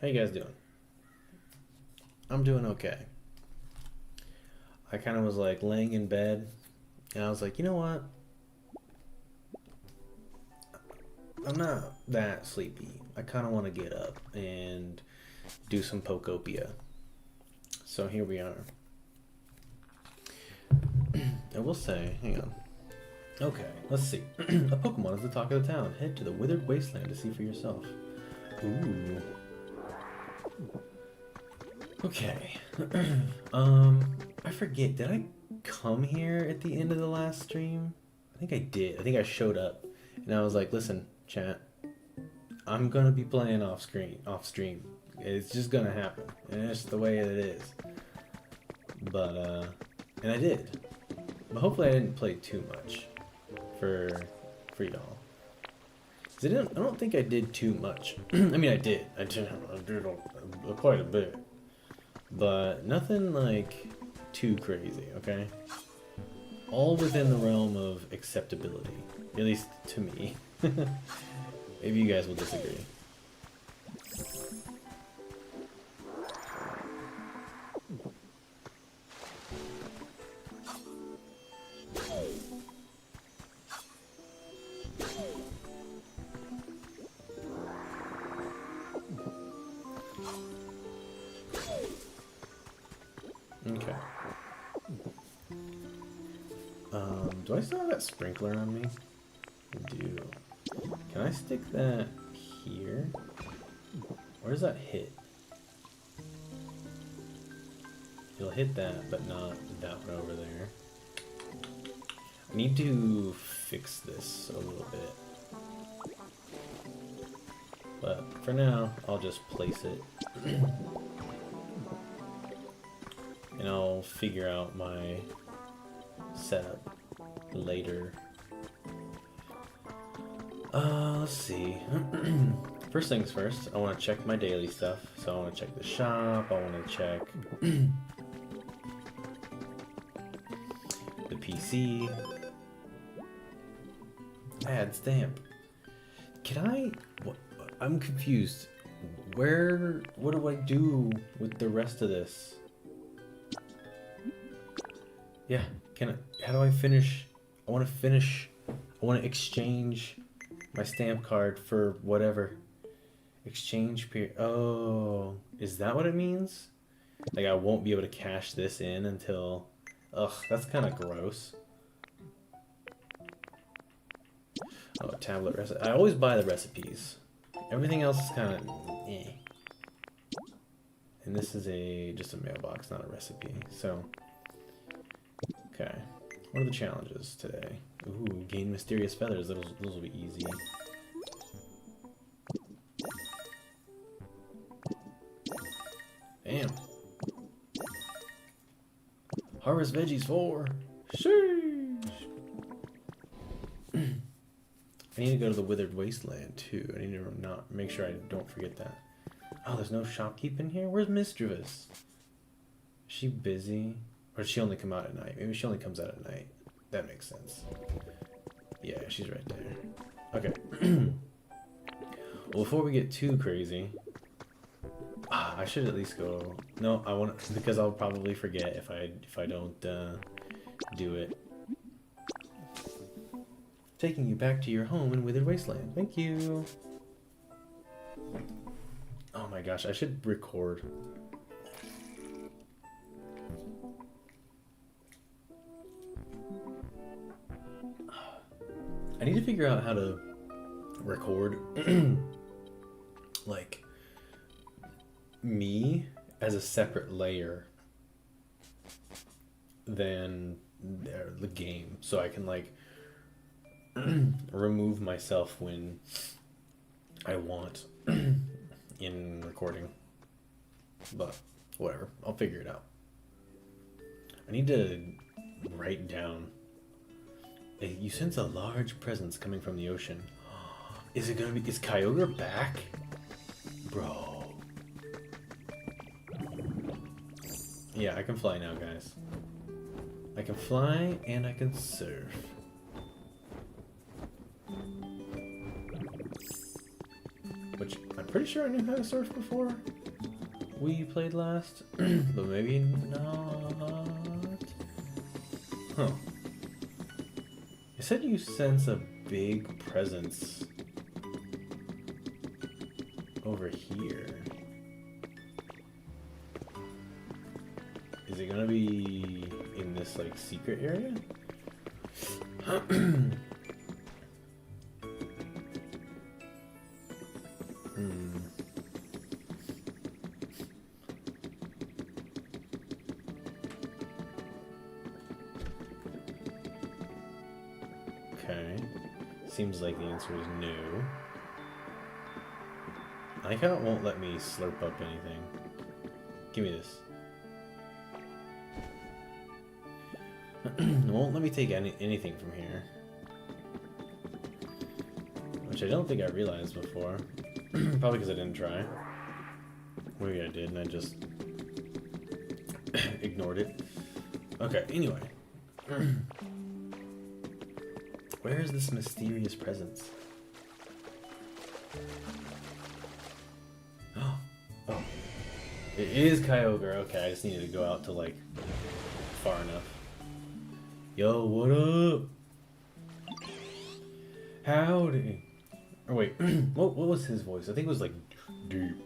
How you guys doing? I'm doing okay. I kind of was like laying in bed, and I was like, you know what? I'm not that sleepy. I kind of want to get up and do some Pokopia. So here we are. I will say, hang on. Okay, let's see. A Pokemon is the talk of the town. Head to the withered wasteland to see for yourself. Ooh. Okay. I forget. Did I come here at the end of the last stream? I think I did. I think I showed up, and I was like, "Listen, chat. I'm gonna be playing off stream. It's just gonna happen, and it's the way it is." But and I did. But hopefully, I didn't play too much for y'all. 'Cause I don't think I did too much. I mean, I did quite a bit. But nothing like too crazy, okay? All within the realm of acceptability, at least to me. Maybe you guys will disagree. Okay. Do I still have that sprinkler on me? I do. Can I stick that here? Where does that hit? It'll hit that, but not that one over there. I need to fix this a little bit. But for now, I'll just place it. And I'll figure out my setup later. Let's see. First things first, I want to check my daily stuff. So I want to check the shop, I want to check the PC. Add stamp. Can I... I'm confused. What do I do with the rest of this? Yeah, how do I finish? I want to exchange my stamp card for whatever. Exchange period. Oh, is that what it means? Like I won't be able to cash this in until... Ugh, that's kind of gross. Oh, tablet recipe. I always buy the recipes. Everything else is kind of eh. And this is just a mailbox, not a recipe. So... Okay, what are the challenges today? Ooh, gain mysterious feathers. Those will be easy. Damn. Harvest veggies 4. Sheesh. I need to go to the withered wasteland too. I need to make sure I don't forget that. Oh, there's no shopkeep in here? Where's Misdrevis? Is she busy? Or does she only come out at night? Maybe she only comes out at night. That makes sense. Yeah, she's right there. Okay. Well, before we get too crazy, I should at least go. No, I want to, because I'll probably forget if I don't do it. Taking you back to your home in Withered Wasteland. Thank you. Oh my gosh, I should record. I need to figure out how to record like me as a separate layer than the game, so I can like remove myself when I want in recording. But whatever, I'll figure it out. I need to write down. You sense a large presence coming from the ocean. Is Kyogre back? Bro. Yeah, I can fly now, guys. I can fly and I can surf. Which I'm Pretty sure I knew how to surf before we played last, but maybe not. Huh. You said you sense a big presence over here. Is it gonna be in this like secret area? Okay. Seems like the answer is no. I like how it won't let me slurp up anything. Give me this. It won't let me take anything from here. Which I don't think I realized before. Probably because I didn't try. Maybe I did and I just ignored it. Okay, anyway. Where is this mysterious presence? Oh. It is Kyogre. Okay, I just needed to go out to like far enough. Yo, what up? Howdy. Or wait, what was his voice? I think it was like deep.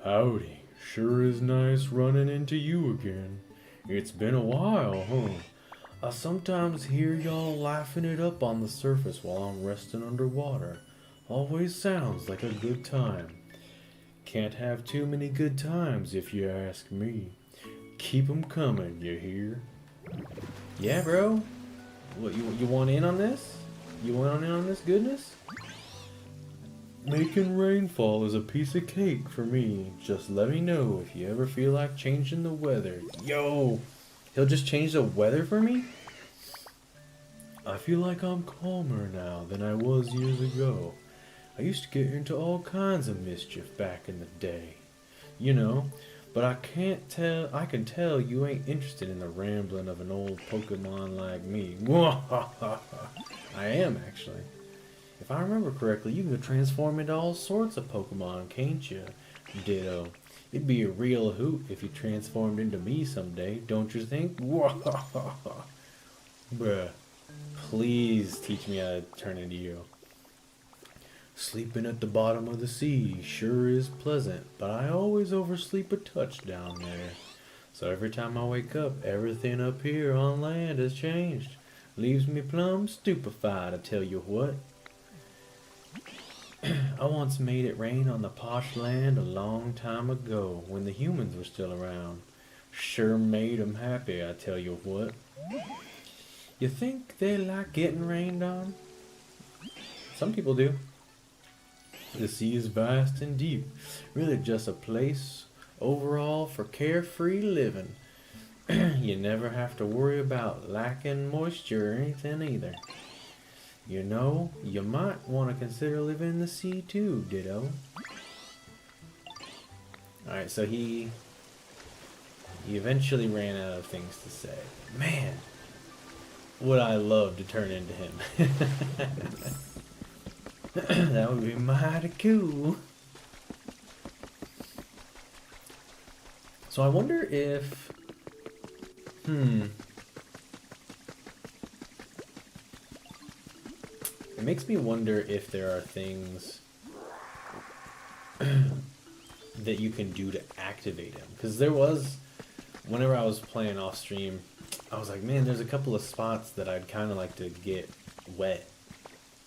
Howdy. Sure is nice running into you again. It's been a while, huh? I sometimes hear y'all laughing it up on the surface while I'm resting underwater. Always sounds like a good time. Can't have too many good times if you ask me. Keep 'em coming, you hear? Yeah, bro. What, you want in on this? You want in on this goodness? Making rainfall is a piece of cake for me. Just let me know if you ever feel like changing the weather. Yo! He'll just change the weather for me? I feel like I'm calmer now than I was years ago. I used to get into all kinds of mischief back in the day. You know, but I can tell you ain't interested in the rambling of an old Pokemon like me. I am, actually. If I remember correctly, you can transform into all sorts of Pokemon, can't you? Ditto. It'd be a real hoot if you transformed into me someday, don't you think? Bruh. Please teach me how to turn into you. Sleeping at the bottom of the sea sure is pleasant, but I always oversleep a touch down there. So every time I wake up, everything up here on land has changed. Leaves me plumb stupefied, I tell you what. I once made it rain on the posh land a long time ago, when the humans were still around. Sure made 'em happy, I tell you what. You think they like getting rained on? Some people do. The sea is vast and deep, really just a place overall for carefree living. You never have to worry about lacking moisture or anything either. You know, you might want to consider living in the sea too, Ditto. Alright, so he eventually ran out of things to say. Man, would I love to turn into him. That would be mighty cool. So I wonder if... It makes me wonder if there are things that you can do to activate him. Because there was, whenever I was playing off stream, I was like, man, there's a couple of spots that I'd kind of like to get wet.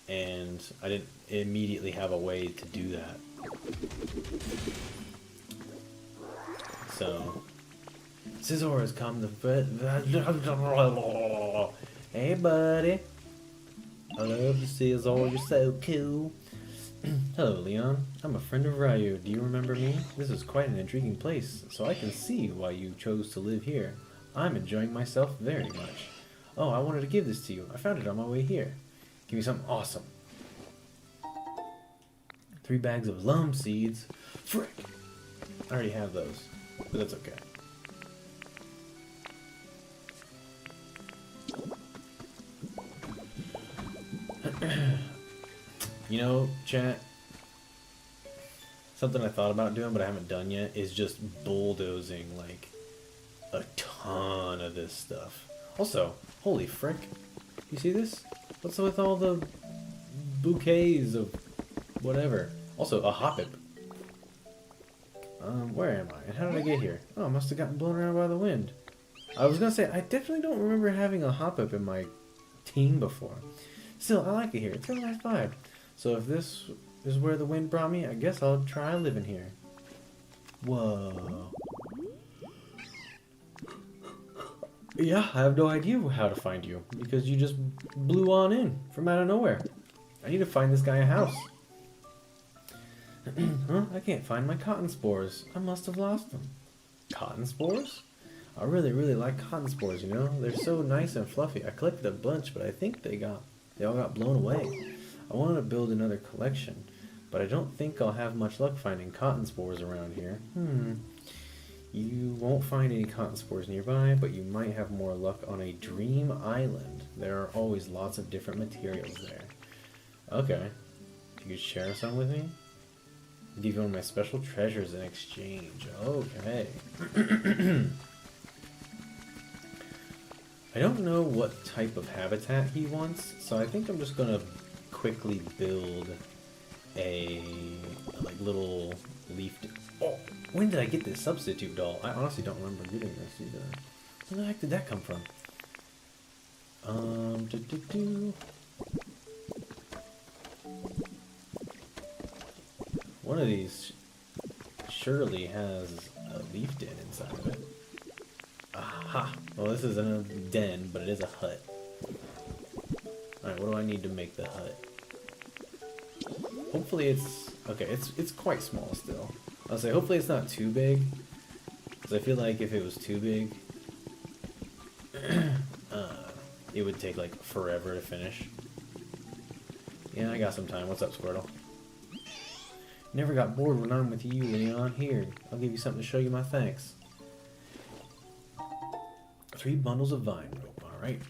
And I didn't immediately have a way to do that. So, Scizor has come to... Hey, buddy. I love you, Scizor. You're so cool. Hello, Leon. I'm a friend of Ryu. Do you remember me? This is quite an intriguing place, so I can see why you chose to live here. I'm enjoying myself very much. Oh, I wanted to give this to you. I found it on my way here. Give me something awesome. 3 bags of lum seeds. Frick! I already have those, but that's okay. You know, chat, Something I thought about doing, but I haven't done yet, is just bulldozing, like, a ton of this stuff. Also, holy frick. You see this? What's with all the bouquets of whatever? Also, a hoppip. Where am I? And how did I get here? Oh, I must have gotten blown around by the wind. I was gonna say, I definitely don't remember having a hoppip in my team before. Still, I like it here. It's got a nice vibe. So if this is where the wind brought me, I guess I'll try living here. Whoa. Yeah, I have no idea how to find you, because you just blew on in from out of nowhere. I need to find this guy a house. Huh? I can't find my cotton spores. I must have lost them. Cotton spores? I really, really like cotton spores, you know? They're so nice and fluffy. I collected a bunch, but I think they all got blown away. I wanted to build another collection, but I don't think I'll have much luck finding cotton spores around here. You won't find any cotton spores nearby, but you might have more luck on a dream island. There are always lots of different materials there. Okay. You could share some with me? I'll give you one of my special treasures in exchange. Okay. I don't know what type of habitat he wants, so I think I'm just gonna quickly build a like little leaf. Oh, when did I get this substitute doll? I honestly don't remember getting this either. Where the heck did that come from? One of these surely has a leaf den inside of it. Aha! Well, this isn't a den, but it is a hut. Alright, what do I need to make the hut? Hopefully it's... okay, it's quite small still. I'll say hopefully it's not too big, because I feel like if it was too big, it would take like forever to finish. Yeah, I got some time. What's up, Squirtle? Never got bored when I'm with you, Leon. Here, I'll give you something to show you my thanks. 3 bundles of vine rope, alright.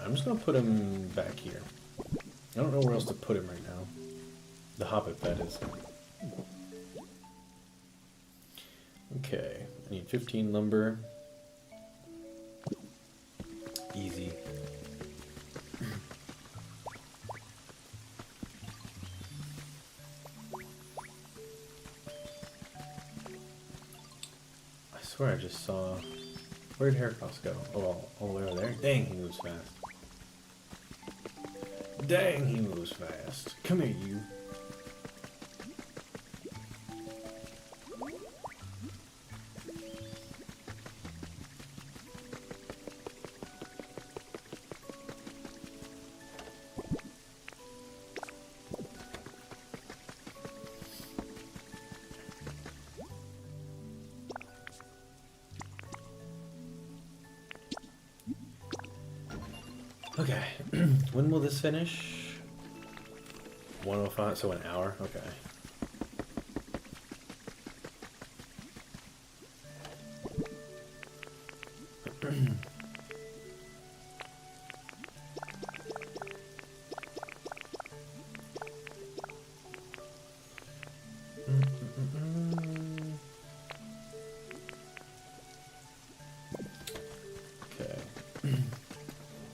I'm just gonna put him back here. I don't know where else to put him right now. The hobbit, that is. Okay, I need 15 lumber. Easy. I swear I just saw... where'd Heracross go? Oh, all the way over there? Dang, he moves fast. Dang, he moves fast. Come here, you. Okay, when will this finish? 1:05, so an hour? Okay.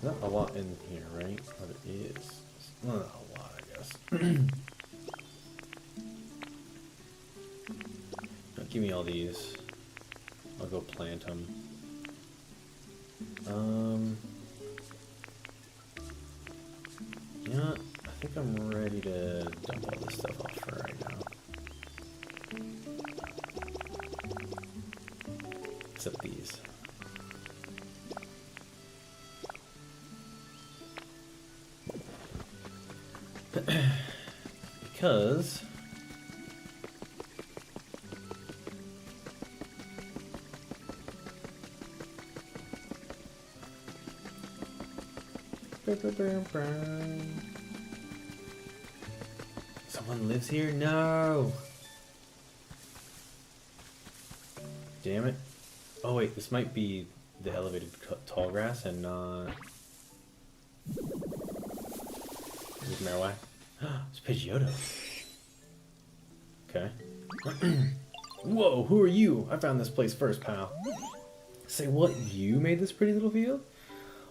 Not a lot in here, right? Or there is. Well, not a lot, I guess. Don't give me all these. I'll go plant them. Yeah, I think I'm ready to dump all this stuff off for right now. Except these. Because someone lives here? No. Damn it. Oh wait, this might be the elevated tall grass and not... Is this Marowak? It's Pidgeotto. Okay. Whoa, who are you? I found this place first, pal. Say what? You made this pretty little field?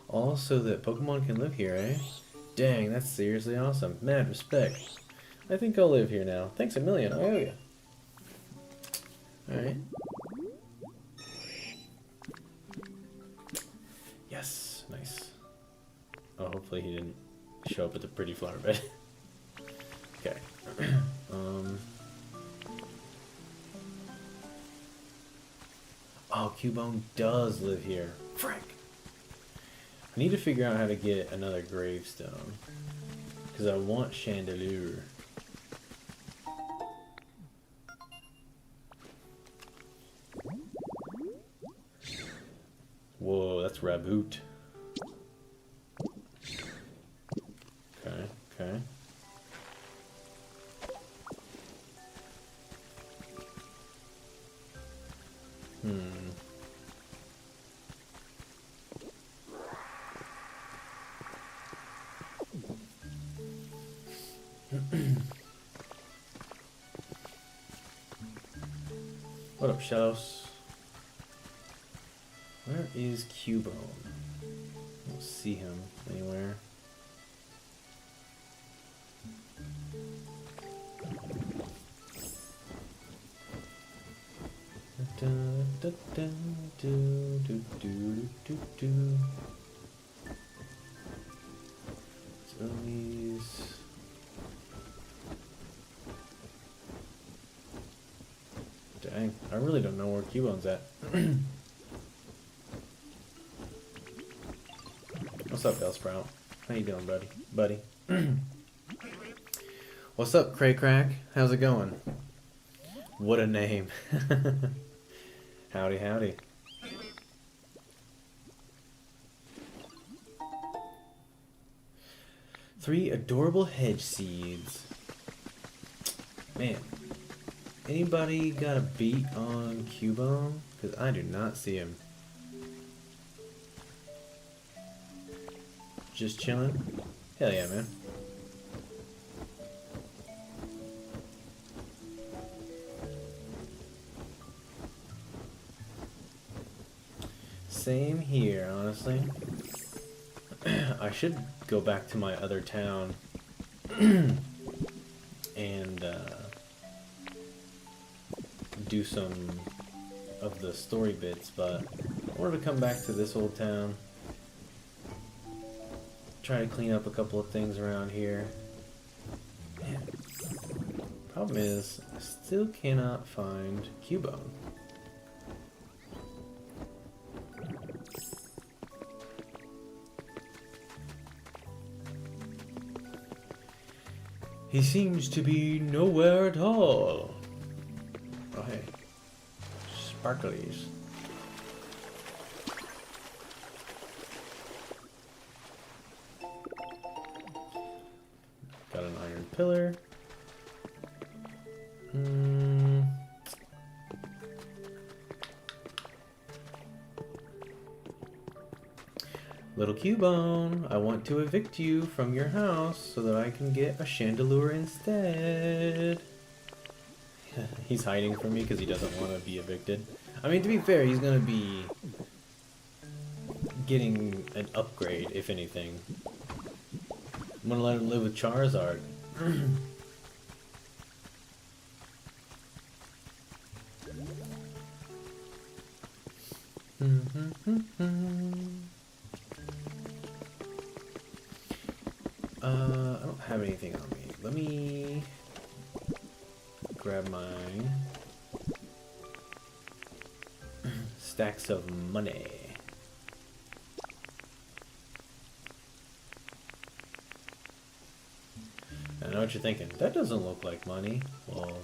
All so that Pokemon can live here, eh? Dang, that's seriously awesome. Mad respect. I think I'll live here now. Thanks a million. I owe you. Alright. Yes, nice. Oh, hopefully he didn't show up at the pretty flower bed. Okay. Oh, Cubone does live here. Frick! I need to figure out how to get another gravestone. Because I want Chandelure. Whoa, that's Raboot. Okay, okay. What up, Shadows? Where is Cubone? I don't see him anywhere. Zombies. Dang, I really don't know where Cubone's at. What's up, Bellsprout? How you doing, buddy? What's up, Cray Crack? How's it going? What a name. Howdy, howdy. Three adorable hedge seeds. Man, anybody got a beat on Cubone? Because I do not see him. Just chilling? Hell yeah, man. Same here, honestly. I should go back to my other town and do some of the story bits, but I wanted to come back to this old town, try to clean up a couple of things around here. Man, problem is, I still cannot find Cubone. He seems to be nowhere at all. Oh hey, sparklies. Got an iron pillar. Little Cubone, I want to evict you from your house so that I can get a Chandelure instead. He's hiding from me because he doesn't want to be evicted. I mean, to be fair, he's going to be getting an upgrade, if anything. I'm going to let him live with Charizard. I don't have anything on me. Let me grab my stacks of money. I know what you're thinking. That doesn't look like money. Well,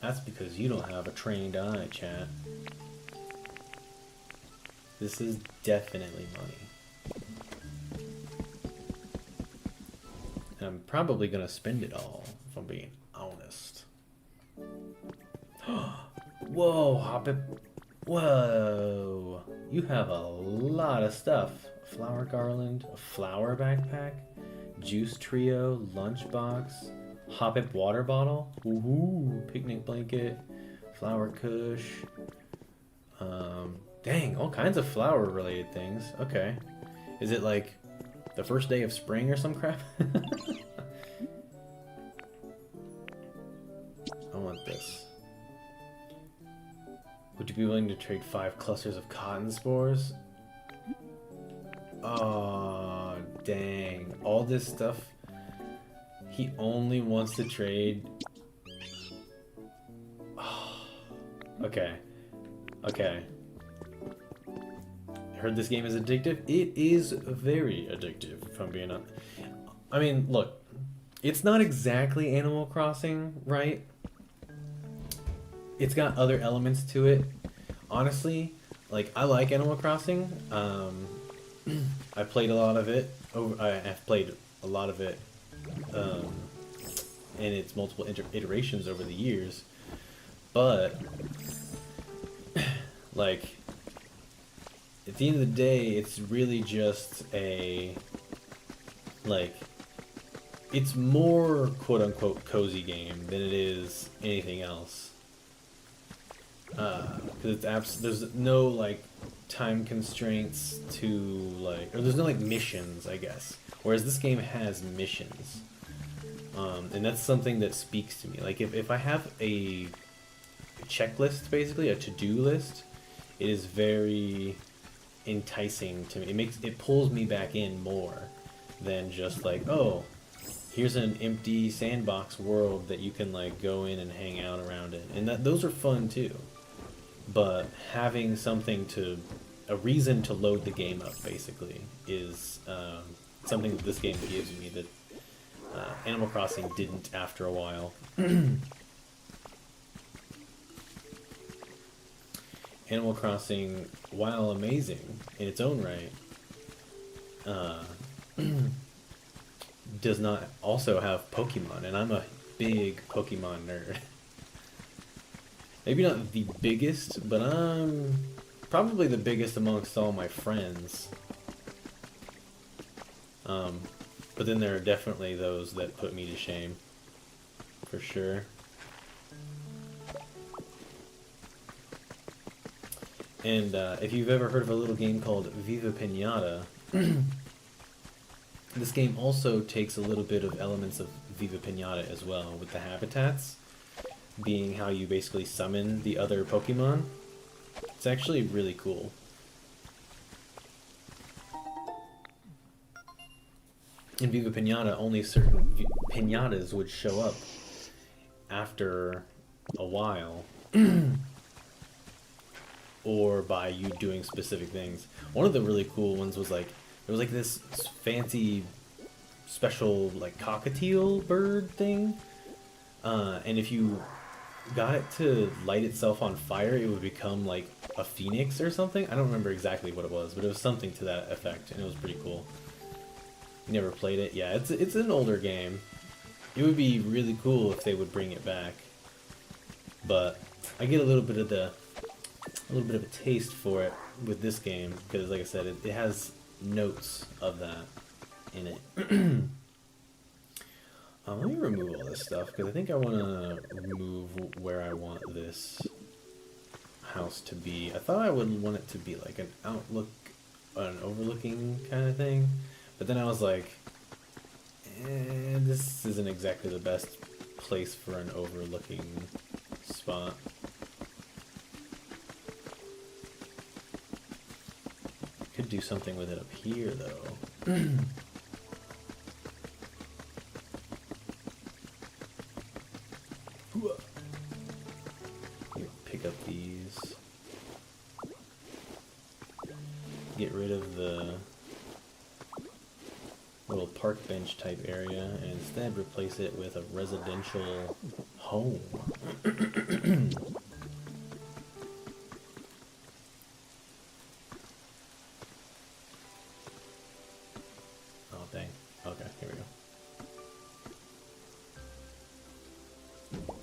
that's because you don't have a trained eye, chat. This is definitely money. And I'm probably gonna spend it all, if I'm being honest. Whoa, Hoppip. Whoa. You have a lot of stuff. A flower garland, a flower backpack, Juice trio, lunchbox, hop up water bottle, ooh, picnic blanket, flower kush. Dang, all kinds of flower related things. Okay. Is it like the first day of spring or some crap? I want this. Would you be willing to trade 5 clusters of cotton spores? Oh, dang. All this stuff. He only wants to trade. Oh, okay. Okay. Heard this game is addictive. It is very addictive, if I'm being honest. I mean, look. It's not exactly Animal Crossing, right? It's got other elements to it. Honestly, like, I like Animal Crossing. I played a lot of it. I've played a lot of it in its multiple iterations over the years. But, like, at the end of the day, it's really just a, like, it's more quote-unquote cozy game than it is anything else. Because there's no, like, time constraints to, like, or there's no, like, missions, I guess. Whereas this game has missions. And that's something that speaks to me. Like, if I have a checklist, basically, a to-do list, it is very enticing to me. It pulls me back in more than just, like, oh, here's an empty sandbox world that you can, like, go in and hang out around it. And those are fun, too. But having a reason to load the game up, basically, is something that this game gives me that Animal Crossing didn't after a while. Animal Crossing, while amazing in its own right, does not also have Pokemon, and I'm a big Pokemon nerd. Maybe not the biggest, but I'm probably the biggest amongst all my friends. But then there are definitely those that put me to shame, for sure. And if you've ever heard of a little game called Viva Pinata, this game also takes a little bit of elements of Viva Pinata as well, with the habitats being how you basically summon the other Pokemon. It's actually really cool. In Viva Pinata, only certain pinatas would show up after a while, or by you doing specific things. One of the really cool ones was like, there was like this fancy special like cockatiel bird thing, and if you got it to light itself on fire, it would become like a phoenix or something. I don't remember exactly what it was, but it was something to that effect, and it was pretty cool. You never played it? Yeah, it's an older game. It would be really cool if they would bring it back. But I get a little bit of a taste for it with this game, because like I said, it has notes of that in it. Let me remove all this stuff, because I think I want to remove where I want this house to be. I thought I would want it to be like an overlooking kind of thing, but then I was like, this isn't exactly the best place for an overlooking spot. Could do something with it up here, though. Pick up these. Get rid of the little park bench type area and instead replace it with a residential home. Oh dang. Okay, here we go.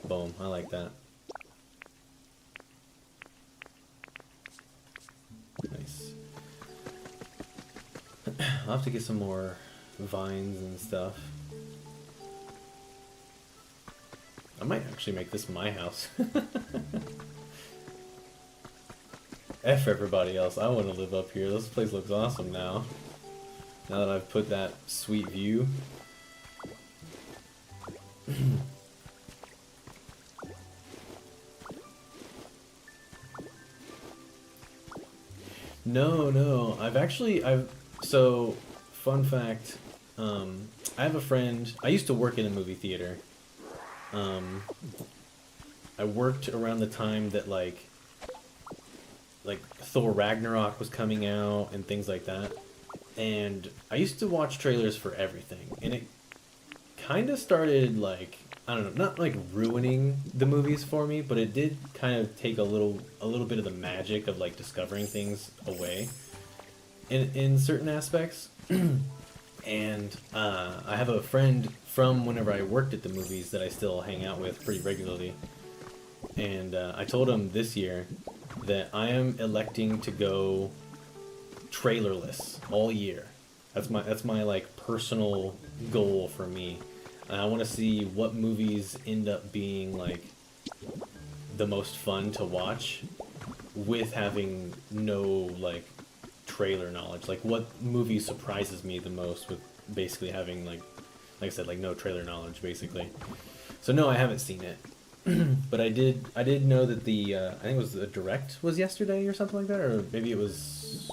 Boom, I like that. Nice. I'll have to get some more vines and stuff. I might actually make this my house. F everybody else, I want to live up here. This place looks awesome now. Now that I've put that sweet view. No, so, fun fact, I have a friend, I used to work in a movie theater. I worked around the time that like Thor Ragnarok was coming out and things like that. And I used to watch trailers for everything, and it kind of started like, I don't know, not like ruining the movies for me, but it did kind of take a little bit of the magic of like discovering things away in certain aspects. And I have a friend from whenever I worked at the movies that I still hang out with pretty regularly. And I told him this year that I am electing to go trailerless all year. That's my like personal goal for me. And I want to see what movies end up being like the most fun to watch with having no like trailer knowledge. Like what movie surprises me the most with basically having like I said, like no trailer knowledge basically. So no, I haven't seen it. But I did know that the I think it was the direct was yesterday or something like that, or maybe it was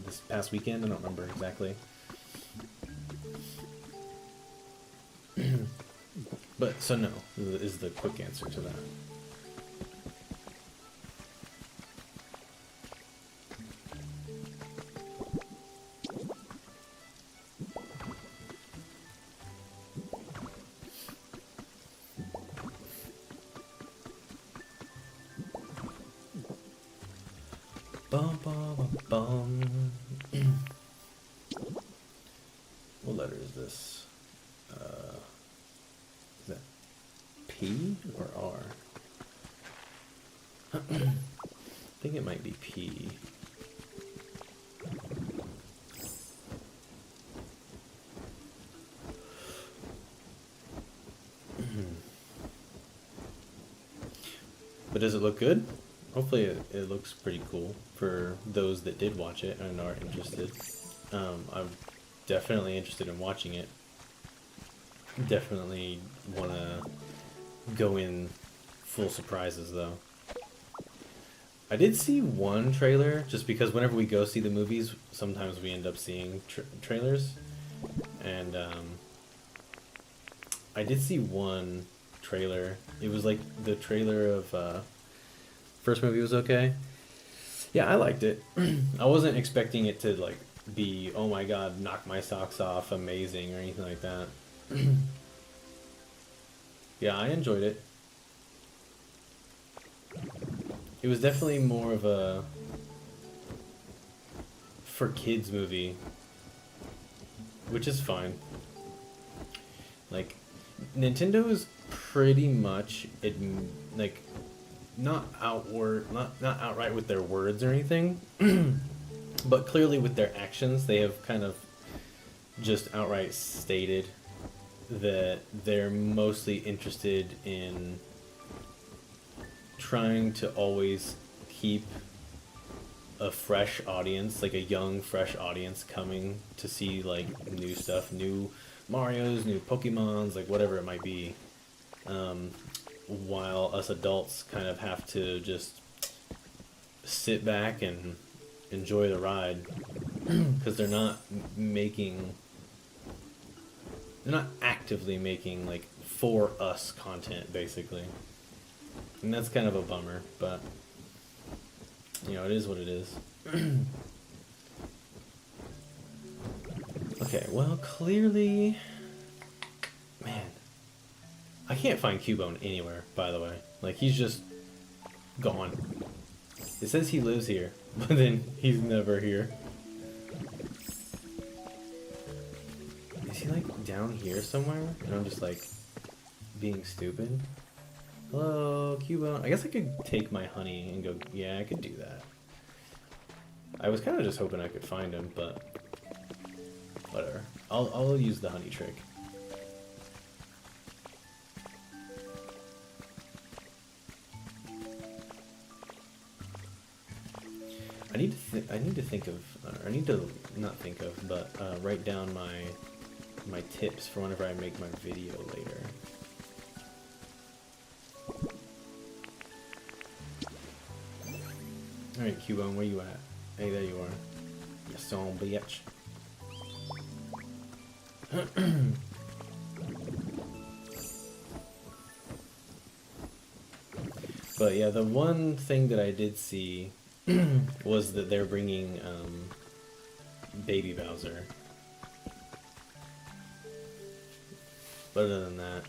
this past weekend. I don't remember exactly. But so no is the quick answer to that. Bum, bum, bum, bum. What letter is this? Is that P or R? I think it might be P. But does it look good? Hopefully it looks pretty cool for those that did watch it and are interested. I'm definitely interested in watching it. Definitely want to go in full surprises though. I did see one trailer, just because whenever we go see the movies, sometimes we end up seeing trailers. And I did see one trailer. It was like the trailer of first movie was okay. Yeah, I liked it. I wasn't expecting it to like be, oh my god, knock my socks off, amazing, or anything like that. Yeah, I enjoyed it. It was definitely more of a for kids movie, which is fine. Like, Nintendo is pretty much like not outright with their words or anything, but clearly with their actions, they have kind of just outright stated that they're mostly interested in trying to always keep a fresh audience, like a young, fresh audience coming to see like new stuff, new Marios, new Pokemons, like whatever it might be. While us adults kind of have to just sit back and enjoy the ride, because they're not actively making like for us content basically, and that's kind of a bummer, but you know, it is what it is. Okay, well, clearly, man, I can't find Cubone anywhere, by the way. Like, he's just gone. It says he lives here, but then he's never here. Is he, like, down here somewhere? And I'm just, like, being stupid? Hello, Cubone. I guess I could take my honey and go, yeah, I could do that. I was kind of just hoping I could find him, but Whatever. I'll use the honey trick. I need to think of, I need to not think of, but write down my tips for whenever I make my video later. Alright, Cubone, where you at? Hey, there you are. You son of a bitch. But yeah, the one thing that I did see was that they're bringing Baby Bowser. But other than that,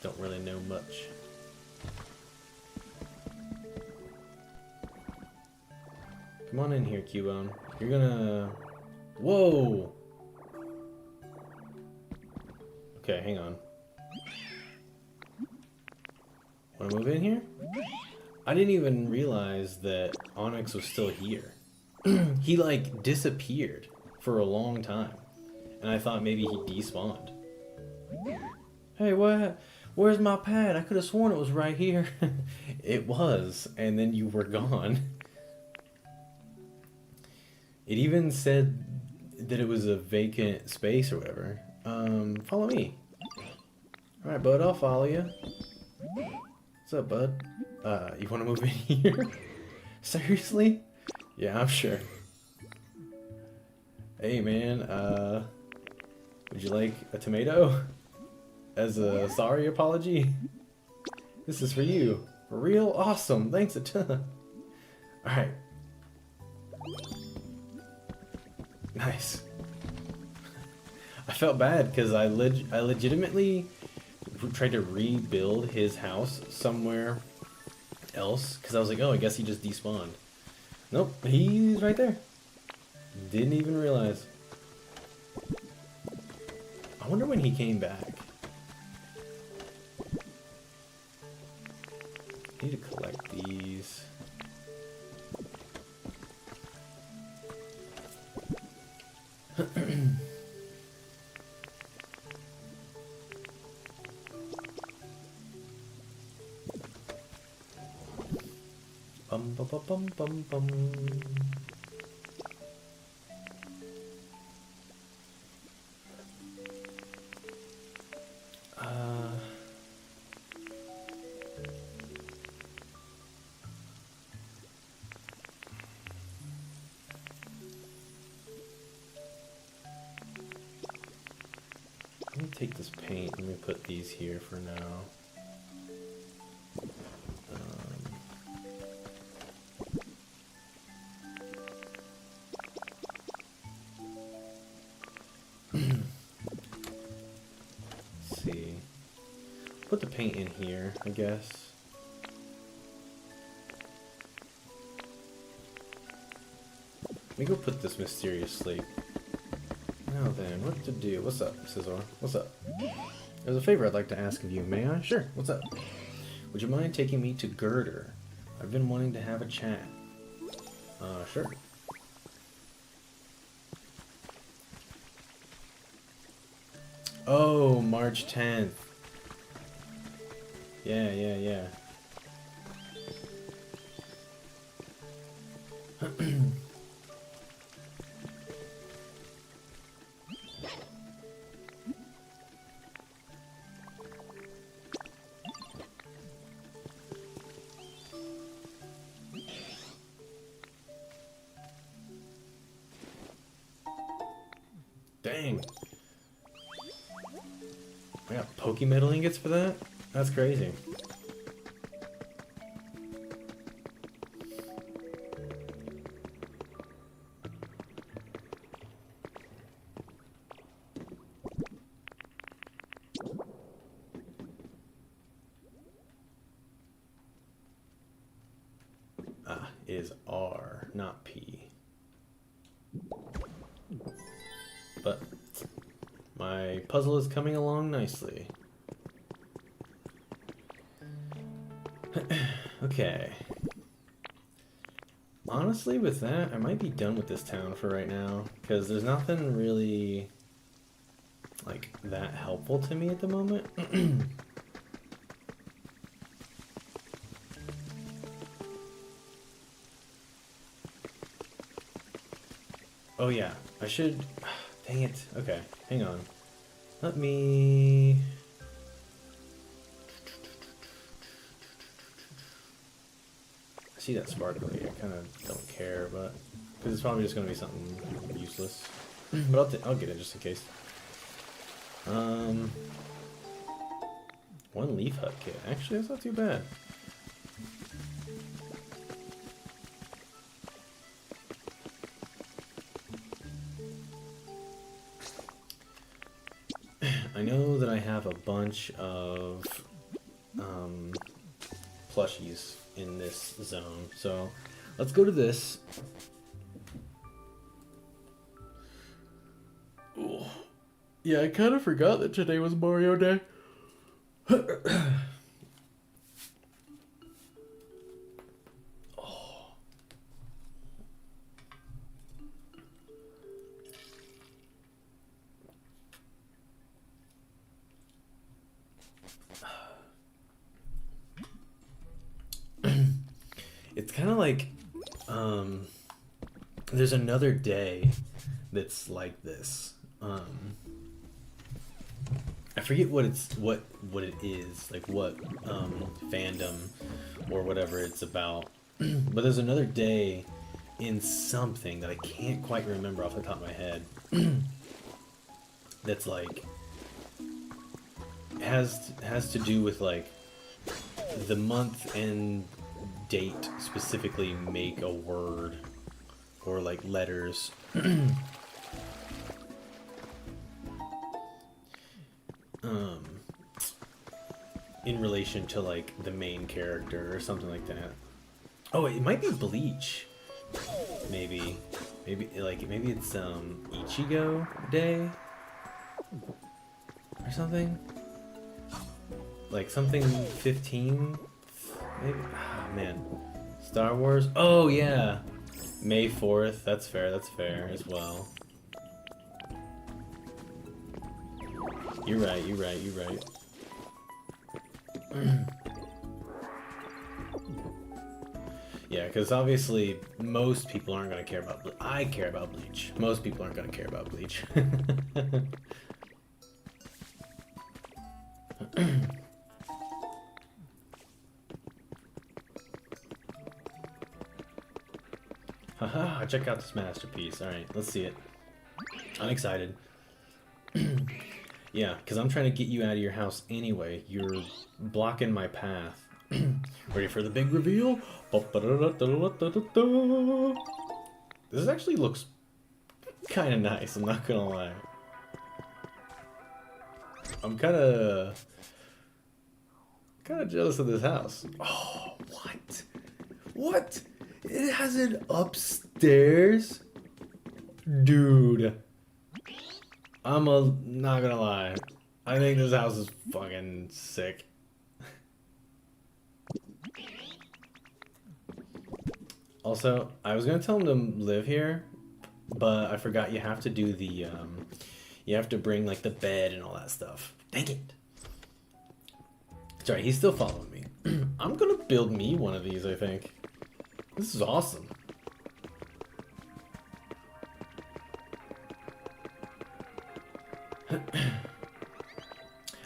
don't really know much. Come on in here, Cubone. You're gonna... Whoa! Okay, hang on. Wanna move in here? I didn't even realize that Onyx was still here. He, like, disappeared for a long time. And I thought maybe he despawned. Hey, what? Where's my pad? I could have sworn it was right here. It was, and then you were gone. It even said that it was a vacant space or whatever. Follow me. Alright, bud, I'll follow you. What's up, bud? You wanna move in here? Seriously? Yeah, I'm sure. Hey, man, would you like a tomato? As a sorry apology? This is for you. For real? Awesome, thanks a ton. Alright. Nice. I felt bad because I legitimately tried to rebuild his house somewhere else because I was like, oh, I guess he just despawned. Nope, he's right there. Didn't even realize. I wonder when he came back. I need to collect these. Bum bum bum bum bum. Let me take this paint and we put these here for now. Let's see. Put the paint in here, I guess. Let me go put this mysterious slate. Now then, what to do? What's up, Scizor? What's up? There's a favor I'd like to ask of you, may I? Sure, what's up? Would you mind taking me to Girder? I've been wanting to have a chat. Sure. Oh, March 10th. Yeah. Dang. I got Pokemetal ingots for that? That's crazy. Ah, it is R, not P. But my puzzle is coming along nicely. Okay. honestly, with that, I might be done with this town for right now, because there's nothing really, like, that helpful to me at the moment. Oh yeah, I should... Dang it. Okay, hang on. Let me... I see that sparkly. I kind of don't care, but... Because it's probably just going to be something useless. But I'll get it just in case. One leaf hut kit. Actually, that's not too bad. I know that I have a bunch of plushies in this zone, so let's go to this. Ooh. Yeah, I kind of forgot that today was Mario Day. It's kind of like, there's another day that's like this. I forget what it is, like what fandom or whatever it's about. But there's another day in something that I can't quite remember off the top of my head. That's like has to do with like the month and date specifically make a word or like letters. In relation to like the main character or something like that. Oh, it might be Bleach. Maybe it's Ichigo Day or something. Like something 15, maybe. Oh, man, Star Wars. Oh yeah, May 4th. That's fair. That's fair as well. You're right. You're right. You're right. Yeah, because obviously most people aren't going to care about Bleach. I care about Bleach. Most people aren't going to care about Bleach. Haha, check out this masterpiece. Alright, let's see it. I'm excited. Yeah, because I'm trying to get you out of your house anyway. You're blocking my path. Ready for the big reveal? This actually looks kind of nice, I'm not gonna lie. I'm kind of jealous of this house. Oh, what? What? It has an upstairs? Dude. Not gonna lie. I think this house is fucking sick. Also, I was gonna tell him to live here, but I forgot you have to do the, you have to bring, like, the bed and all that stuff. Dang it. Sorry, he's still following me. I'm gonna build me one of these, I think. This is awesome.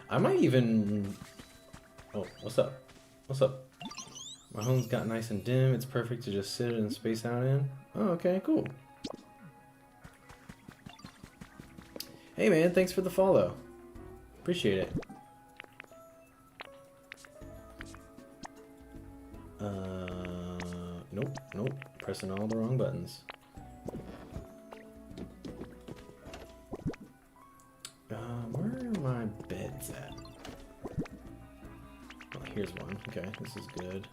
I might even... Oh, what's up? What's up? My home's got nice and dim. It's perfect to just sit and space out in. Oh, okay, cool. Hey man, thanks for the follow. Appreciate it. Nope. Pressing all the wrong buttons. Where are my beds at? Oh, here's one. Okay, this is good.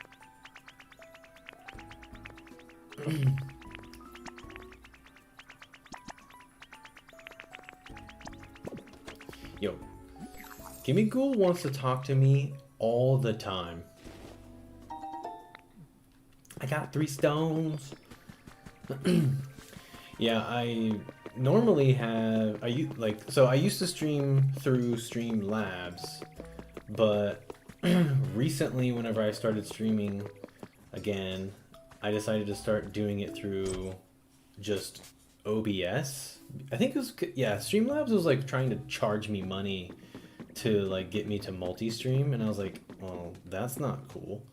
Yo, Gimme Ghoul wants to talk to me all the time. I got 3 stones. Yeah, I normally have I used to stream through Streamlabs, but recently whenever I started streaming again, I decided to start doing it through just OBS. I think it was yeah, Streamlabs was like trying to charge me money to like get me to multi-stream, and I was like, well, that's not cool.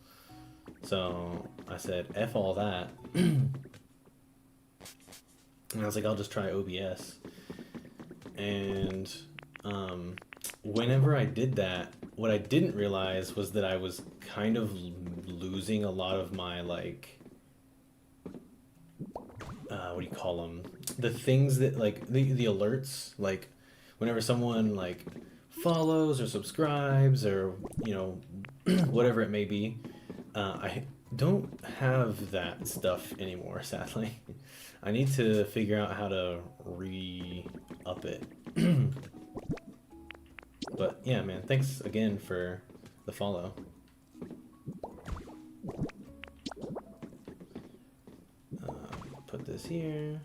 So I said, F all that. And I was like, I'll just try OBS. And whenever I did that, what I didn't realize was that I was kind of losing a lot of my, like, what do you call them? The things that, like, the alerts, like, whenever someone, like, follows or subscribes or, you know, whatever it may be, I don't have that stuff anymore, sadly. I need to figure out how to re-up it. But yeah, man, thanks again for the follow. Put this here.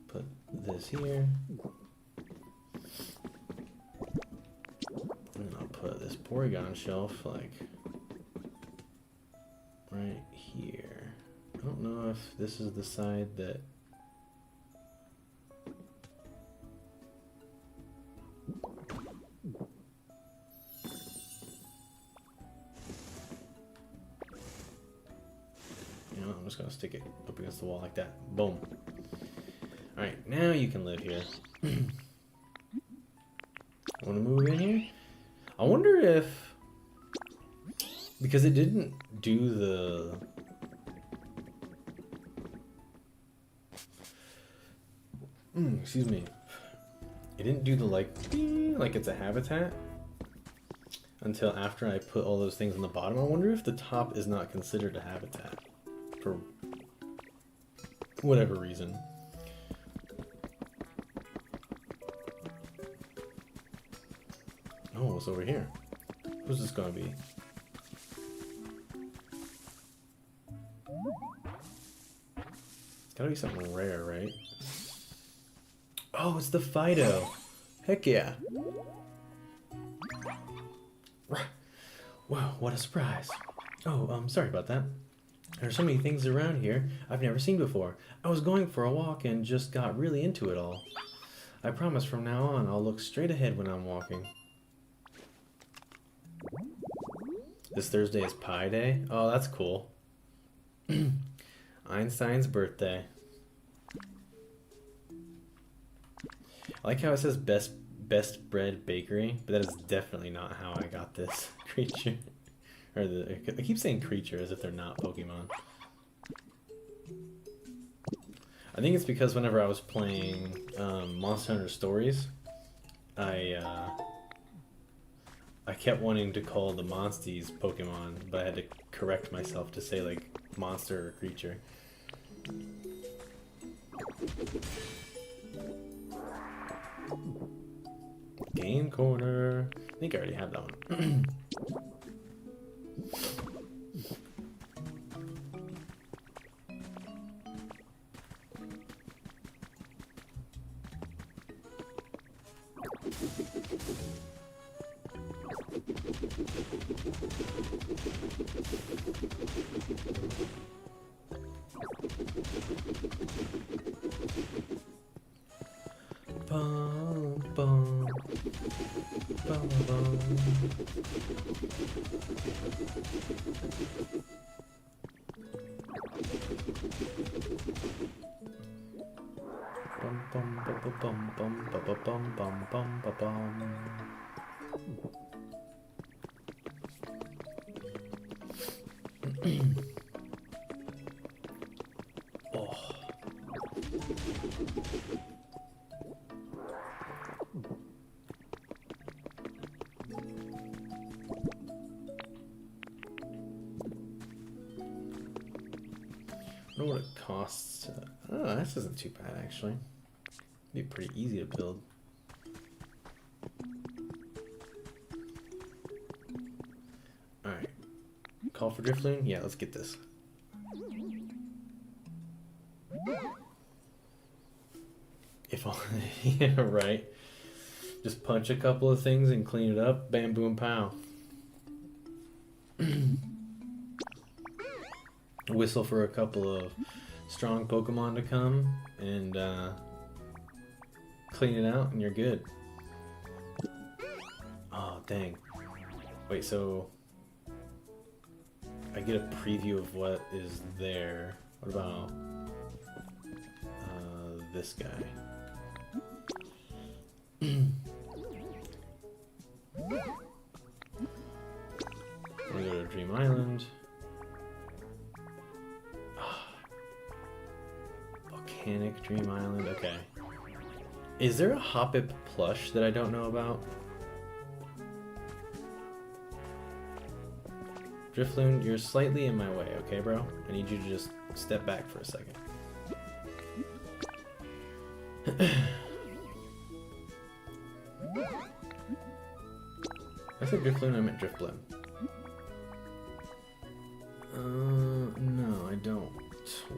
Put this here. And I'll put this Porygon shelf, like, right here. I don't know if this is the side that... You know, I'm just gonna stick it up against the wall like that. Boom. Alright, now you can live here. Wanna move in here? I wonder if... Because it didn't do the... excuse me. It didn't do the like it's a habitat until after I put all those things on the bottom. I wonder if the top is not considered a habitat for whatever reason. Oh, what's over here? Who's this gonna be? It's gotta be something rare, right? Oh, it's the Fido. Heck yeah. Wow, what a surprise. Oh, sorry about that. There are so many things around here I've never seen before. I was going for a walk and just got really into it all. I promise from now on I'll look straight ahead when I'm walking. This Thursday is Pi Day? Oh, that's cool. Einstein's birthday. I like how it says best bread bakery, but that is definitely not how I got this creature. Or I keep saying creature as if they're not Pokemon. I think it's because whenever I was playing Monster Hunter Stories, I kept wanting to call the Monsties Pokemon, but I had to correct myself to say like monster or creature. Game corner. I think I already have that one. Bum, bum, bum, bum. Bum, bum, bum, bum, bum, bum, bum, bum, bum, bum. Oh. I wonder what it costs. Oh, this isn't too bad actually. Be pretty easy to build. Alright. Call for Drifloon? Yeah, let's get this. fall. Yeah, right. Just punch a couple of things and clean it up. Bam, boom, pow. Whistle for a couple of strong Pokemon to come and clean it out, and you're good. Oh, dang. Wait, so I get a preview of what is there. What about this guy? We're gonna go to Dream Island. Volcanic Dream Island, okay. Is there a Hoppip plush that I don't know about? Drifloon, you're slightly in my way, okay, bro? I need you to just step back for a second. I said Drifloon, I meant Drifblim. No, I don't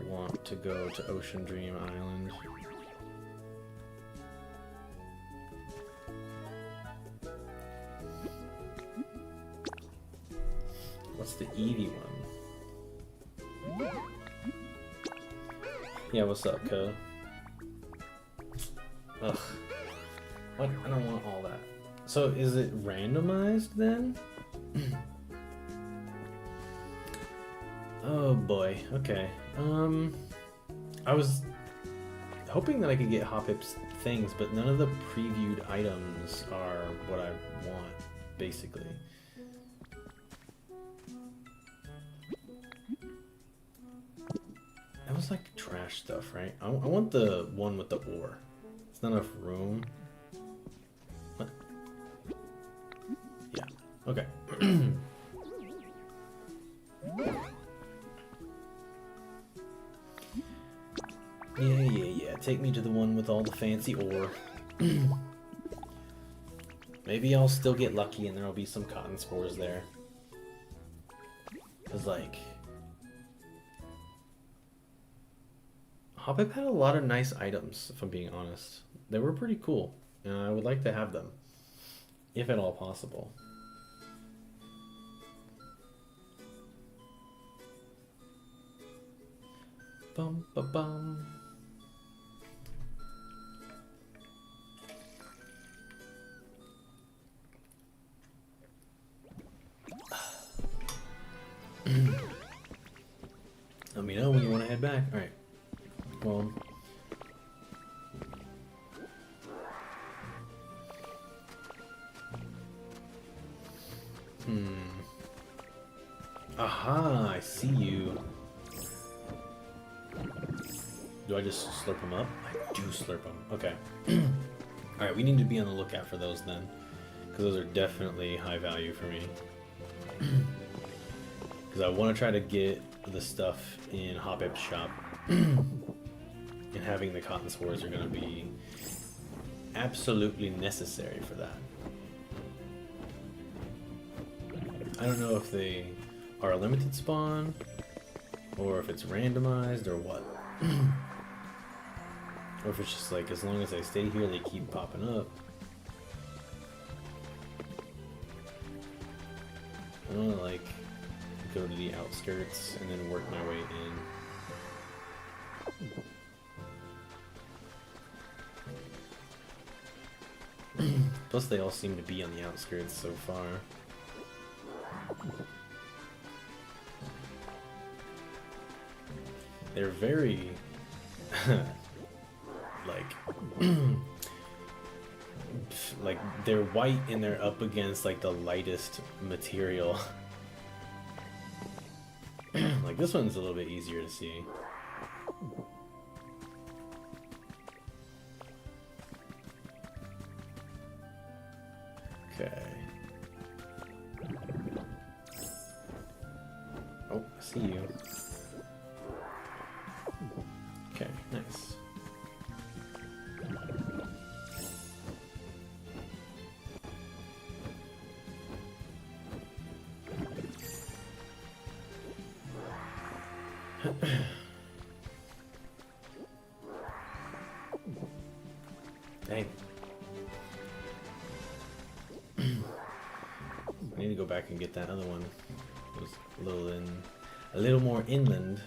want to go to Ocean Dream Island. What's the Eevee one? Yeah, what's up, Co? Ugh. What? I don't want all that. So, is it randomized then? Oh boy, okay. I was hoping that I could get Hoppip's things, but none of the previewed items are what I want, basically. That was like trash stuff, right? I want the one with the ore. It's not enough room. What? Yeah, okay. Yeah. Take me to the one with all the fancy ore. Maybe I'll still get lucky and there'll be some cotton spores there. Cause like... Hoppip had a lot of nice items, if I'm being honest. They were pretty cool. I would like to have them. If at all possible. Bum ba bum. Let me know when you want to head back. Alright. Well. Aha, I see you. Do I just slurp them up? I do slurp them. Okay. Alright, we need to be on the lookout for those then. Because those are definitely high value for me. Because I want to try to get the stuff in Hoppip's shop. And having the cotton spores are going to be absolutely necessary for that. I don't know if they are a limited spawn, or if it's randomized, or what. Or if it's just like, as long as I stay here, they keep popping up. I want to like go to the outskirts and then work my way in. Plus they all seem to be on the outskirts so far. They're very like they're white and they're up against like the lightest material. Like this one's a little bit easier to see. Okay. Oh, I see you. Okay, nice. Dang. I need to go back and get that other one. It was a little more inland.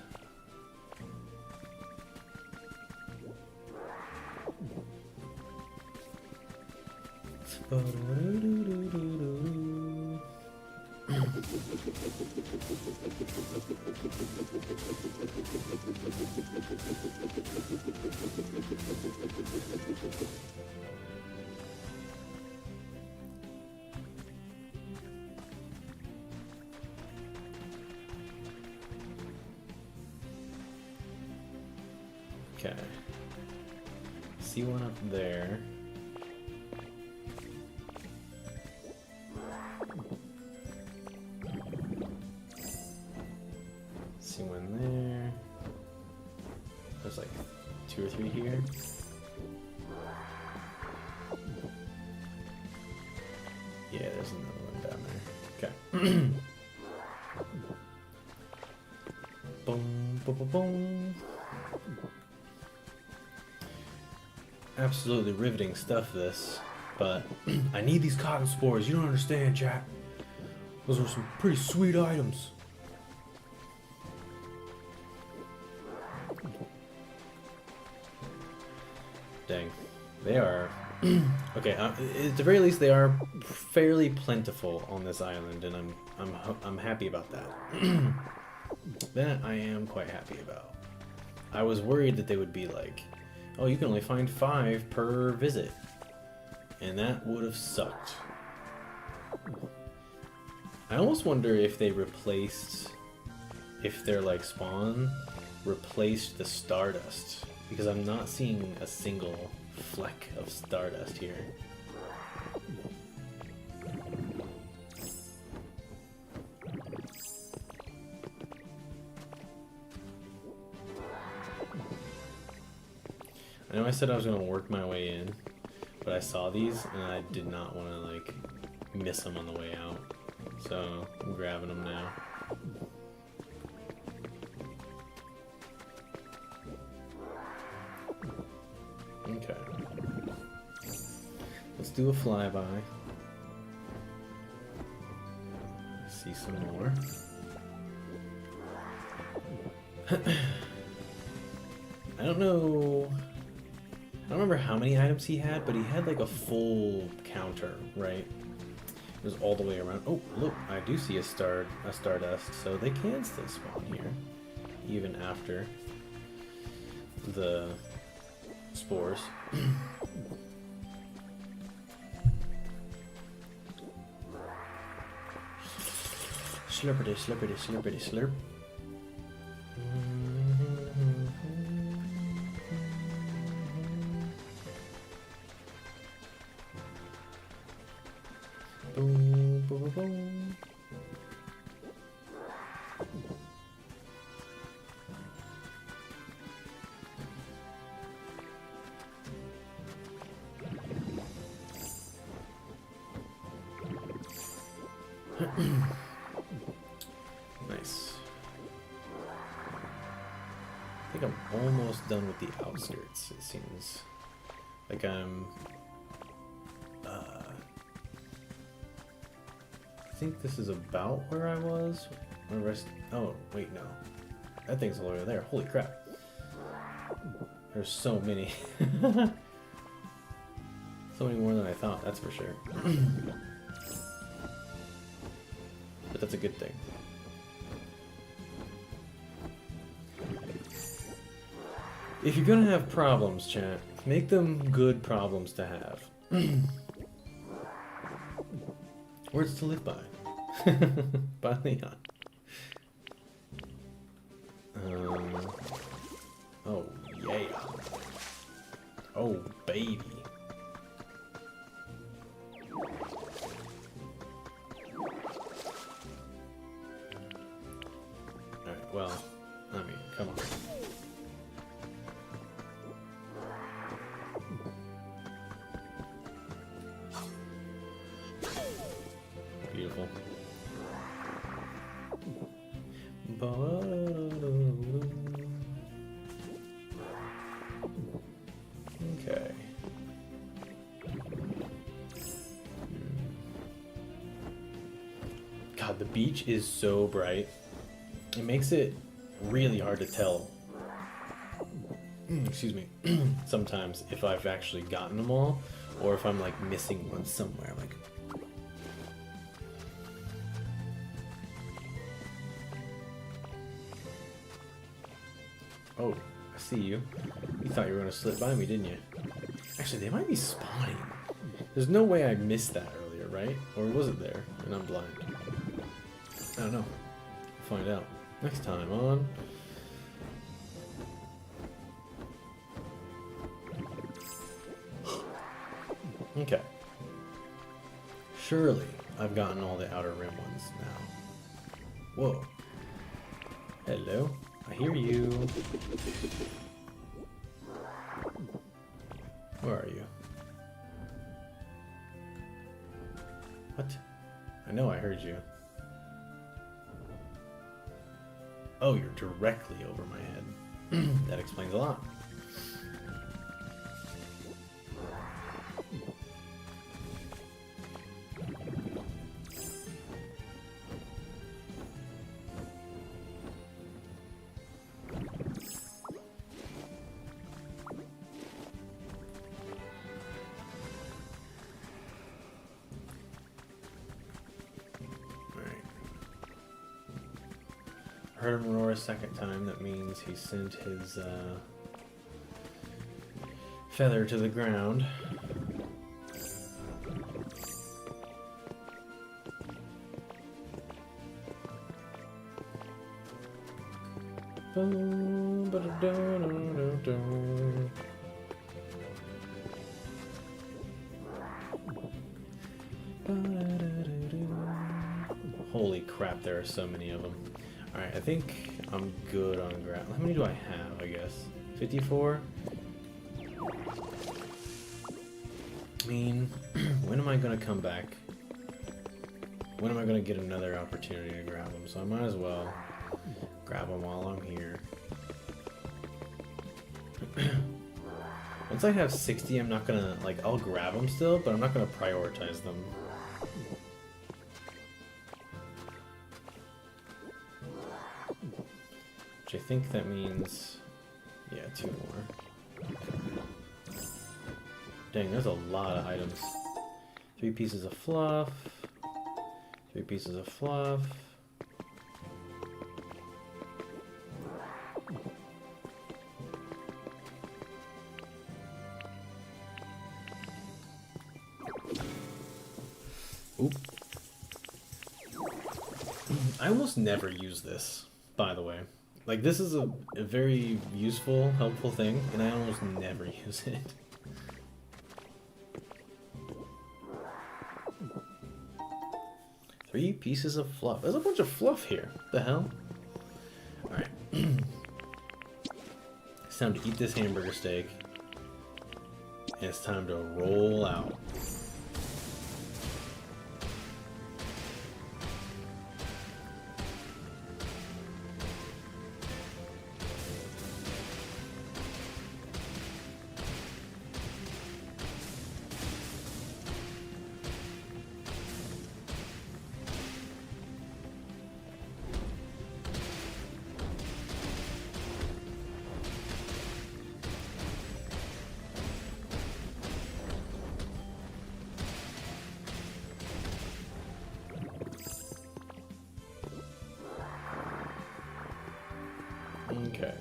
Okay. See one up there. See one there. There's like 2 or 3 here. Yeah, there's another one down there. Okay. Boom, boom, boom, boom. Absolutely riveting stuff, this. But I need these cotton spores. You don't understand, Jack. Those are some pretty sweet items. Dang. They are... okay, at the very least, they are fairly plentiful on this island, and I'm happy about that. That I am quite happy about. I was worried that they would be like, oh, you can only find 5 per visit. And that would have sucked. I almost wonder if they replaced, if their like spawn replaced the stardust. Because I'm not seeing a single fleck of stardust here. I know I said I was going to work my way in, but I saw these and I did not want to like miss them on the way out. So I'm grabbing them now. Okay. Let's do a flyby. See some more. I don't know. I don't remember how many items he had, but he had like a full counter, right? It was all the way around. Oh, look, I do see a stardust, so they can still spawn here, even after the spores. Slurpity, slurpity, slurpity, slurp. Boom, boom, boom, boom. Nice. I think I'm almost done with the outskirts, it seems. Like I'm... I think this is about where I was. Oh, wait, no. That thing's all over there. Holy crap. There's so many. So many more than I thought, that's for sure. But that's a good thing. If you're gonna have problems, chat, make them good problems to have. Words to live by. By Leon. Oh, yeah. Oh, baby. Alright, well, I mean, come on. Beautiful. Okay. beach is so bright. It makes it really hard to tell. Excuse me. Sometimes if I've actually gotten them all, or if I'm like missing one somewhere. Like, oh, I see you. You thought you were gonna slip by me, didn't you? Actually, they might be spawning. There's no way I missed that earlier, right? Or was it there and I'm blind? I don't know. We'll find out next time on. Okay. Surely I've gotten all the outer rim ones now. Whoa. Hello. I hear you. Where are you? What? I know I heard you. Oh, you're directly over my head. That explains a lot. Heard him roar a second time. That means he sent his feather to the ground. Holy crap, there are so many of them. Alright, I think I'm good on ground. How many do I have, I guess? 54? I mean, when am I going to come back? When am I going to get another opportunity to grab them? So I might as well grab them while I'm here. Once I have 60, I'm not going to, like, I'll grab them still, but I'm not going to prioritize them. I think that means, yeah, 2 more. Dang, there's a lot of items. 3 pieces of fluff. 3 pieces of fluff. Oop. I almost never use this, by the way. Like, this is a very useful, helpful thing, and I almost never use it. Three pieces of fluff. There's a bunch of fluff here. What the hell? Alright. It's time to eat this hamburger steak. And it's time to roll out. Okay.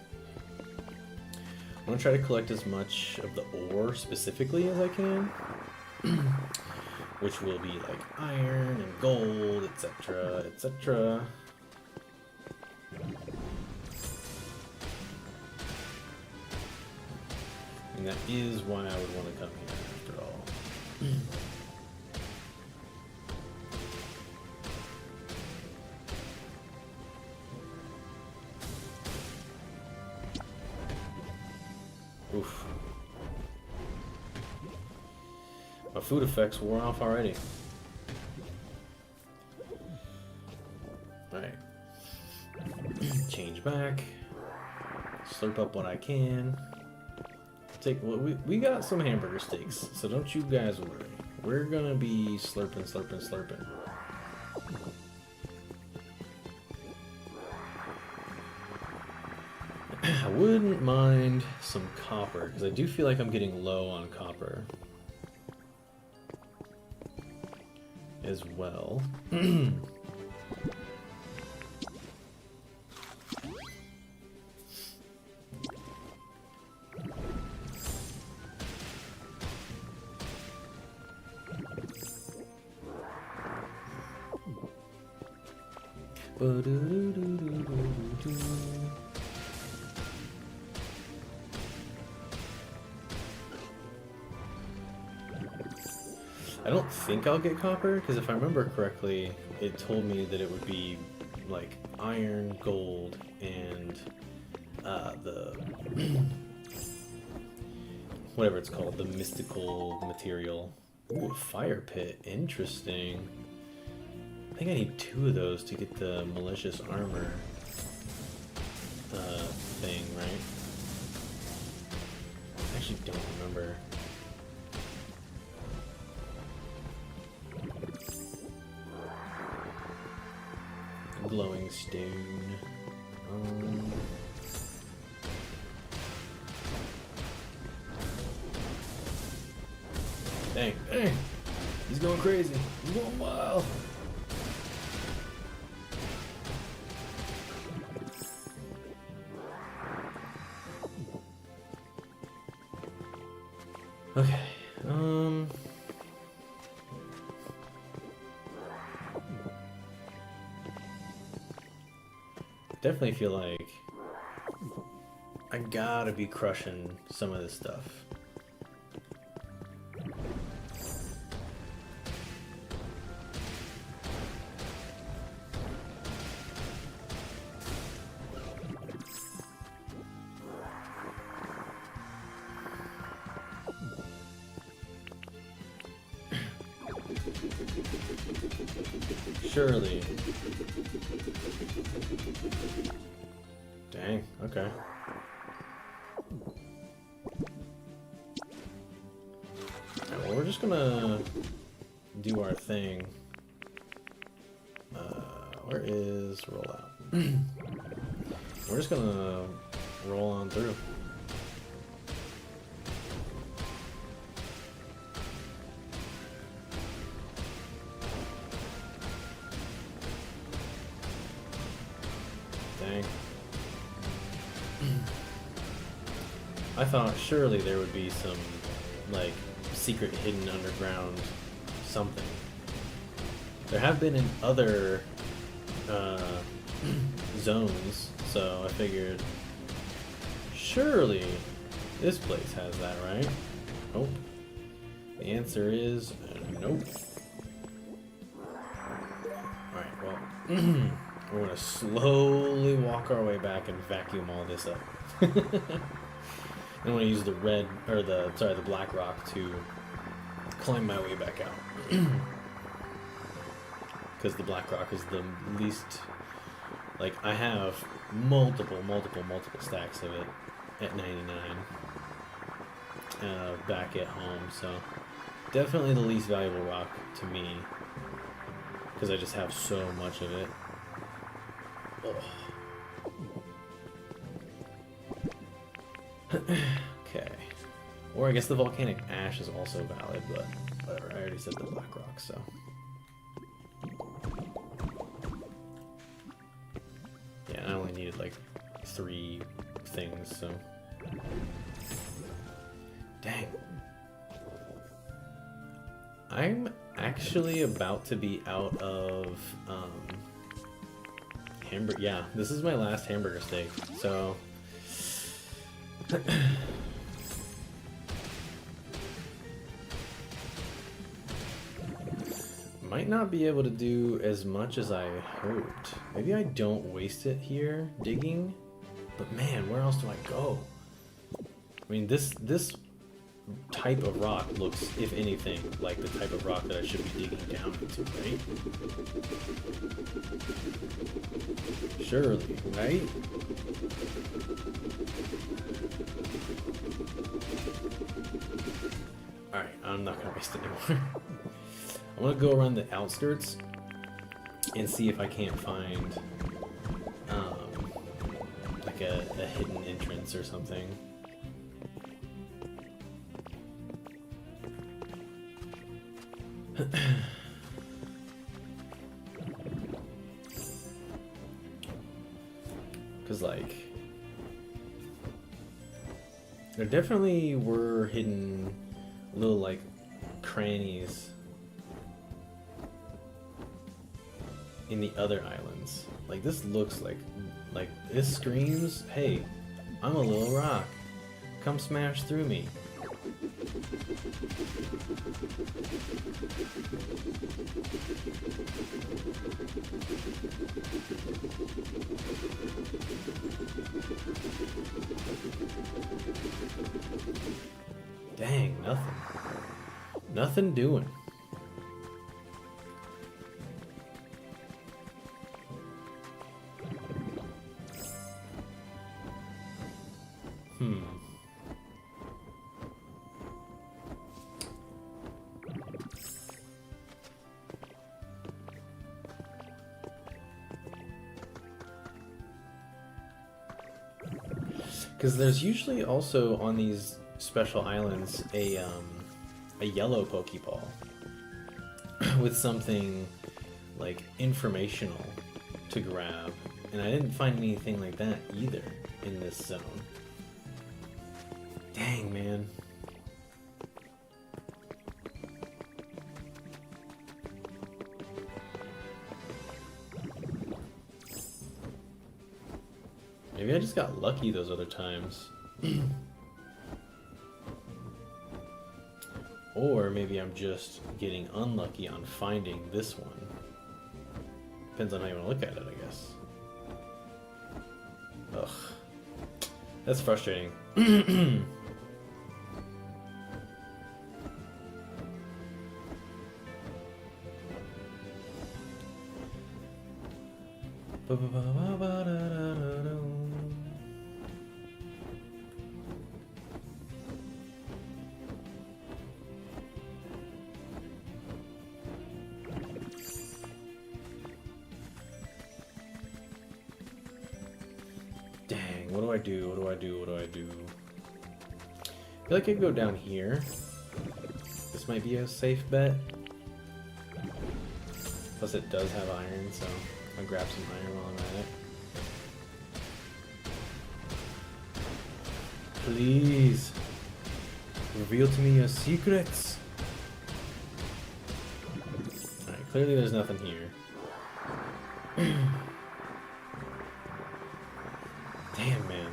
I'm gonna try to collect as much of the ore specifically as I can, which will be like iron and gold, etc., etc. And that is why I would want to come here after all. Oof. My food effects wore off already. Alright. Change back. Slurp up what I can. Well, we got some hamburger steaks, so don't you guys worry. We're gonna be slurping, slurping, slurping. I wouldn't mind some copper, because I do feel like I'm getting low on copper as well. I don't think I'll get copper, because if I remember correctly, it told me that it would be like iron, gold, and the whatever it's called, the mystical material. Ooh, a fire pit. Interesting. I think I need 2 of those to get the malicious armor thing, right? I actually don't remember. Glowing stone. Dang, dang! He's going crazy. He's going wild. Okay. Definitely feel like I gotta be crushing some of this stuff. Surely. Dang, okay. Right, well, we're just gonna do our thing. Where is rollout? We're just gonna roll on through. Dang. I thought surely there would be some, like, secret hidden underground something. There have been in other zones, so I figured surely this place has that, right? Nope. The answer is nope. Alright, well, we're gonna slowly walk our way back and vacuum all this up. I'm gonna use the red, or the black rock to climb my way back out. Because the black rock is the least, like, I have multiple stacks of it at 99 back at home, so definitely the least valuable rock to me, because I just have so much of it. Okay. Or I guess the volcanic ash is also valid, but whatever, I already said the black rock, so. Yeah, I only needed like 3 things, so. Dang. I'm actually about to be out of hamburger. Yeah, this is my last hamburger steak, so. Might not be able to do as much as I hoped. Maybe I don't waste it here digging, but man, where else do I go? I mean, this type of rock looks, if anything, like the type of rock that I should be digging down into, right? Surely, right? Alright, I'm not gonna waste it anymore. I'm gonna go around the outskirts and see if I can't find like like a hidden entrance or something. Because, like, there definitely were hidden little, like, crannies in the other islands. Like, this looks like this screams, hey, I'm a little rock. Come smash through me. Dang, nothing. Nothing doing. Because there's usually also on these special islands a yellow Pokeball with something like informational to grab, and I didn't find anything like that either in this zone. Dang, man. Maybe I just got lucky those other times. Or maybe I'm just getting unlucky on finding this one. Depends on how you want to look at it, I guess. Ugh. That's frustrating. Dang, what do I do? What do I do? What do I do? I feel like I could go down here. This might be a safe bet. Plus it does have iron, so I'll grab some iron while I'm at it. Please, reveal to me your secrets. Alright, clearly there's nothing here. Damn, man.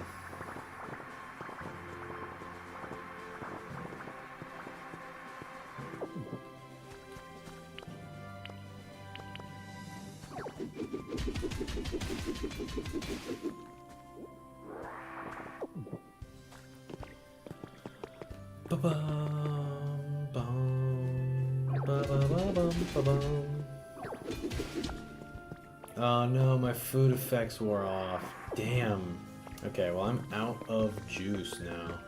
Ba-bum, bum, ba-ba-ba-bum, ba-bum. Oh no, my food effects wore off. Damn. Okay, well I'm out of juice now.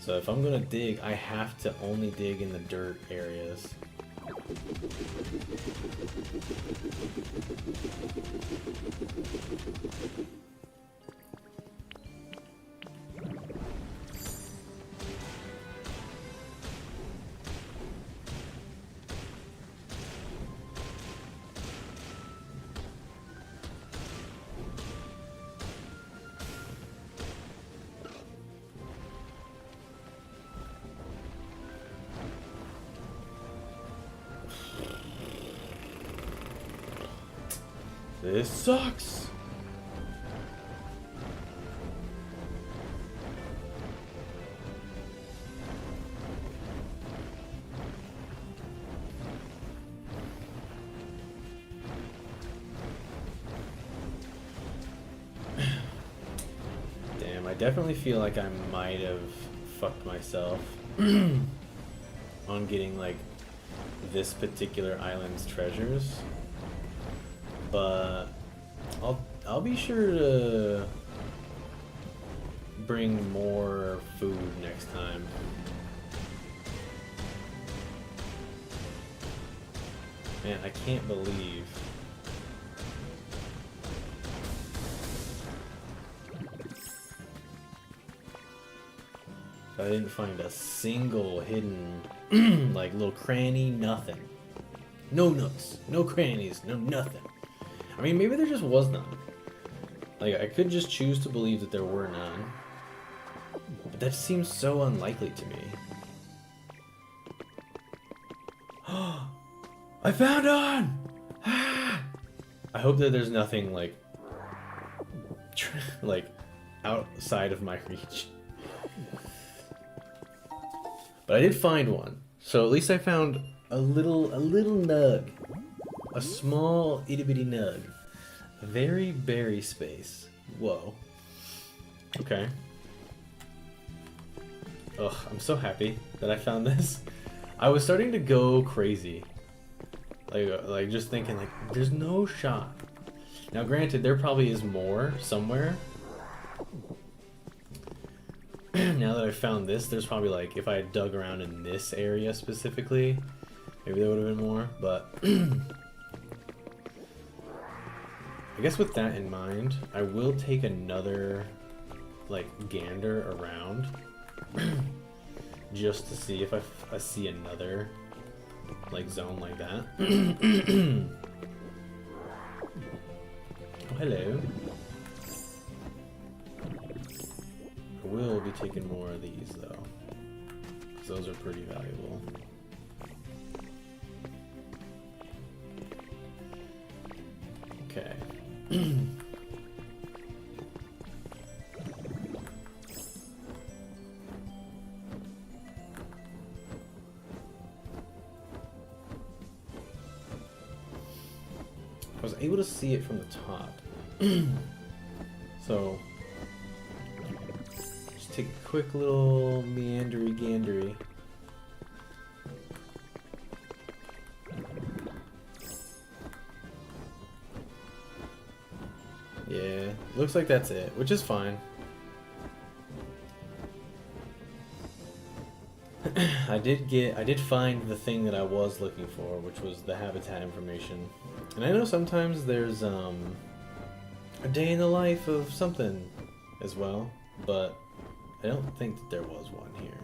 So if I'm gonna dig, I have to only dig in the dirt areas. This sucks. Damn, I definitely feel like I might have fucked myself on getting like this particular island's treasures. But I'll be sure to bring more food next time. Man, I can't believe I didn't find a single hidden, like, little cranny, nothing. No nooks, no crannies, no nothing. I mean, maybe there just was none. Like, I could just choose to believe that there were none. But that seems so unlikely to me. I found one! I hope that there's nothing, like, outside of my reach. But I did find one. So at least I found a little nug. A small itty bitty nug. A very berry space. Whoa. Okay. Ugh, I'm so happy that I found this. I was starting to go crazy. Like just thinking like, there's no shot. Now granted, there probably is more somewhere. Now that I found this, there's probably like, if I had dug around in this area specifically, maybe there would have been more, but I guess with that in mind, I will take another like gander around just to see if I see another like zone like that. Oh, hello. I will be taking more of these though, because those are pretty valuable. Okay. I was able to see it from the top. So just take a quick little meandery gandery. Yeah, looks like that's it, which is fine. I did find the thing that I was looking for, which was the habitat information. And I know sometimes there's a day in the life of something as well, but I don't think that there was one here.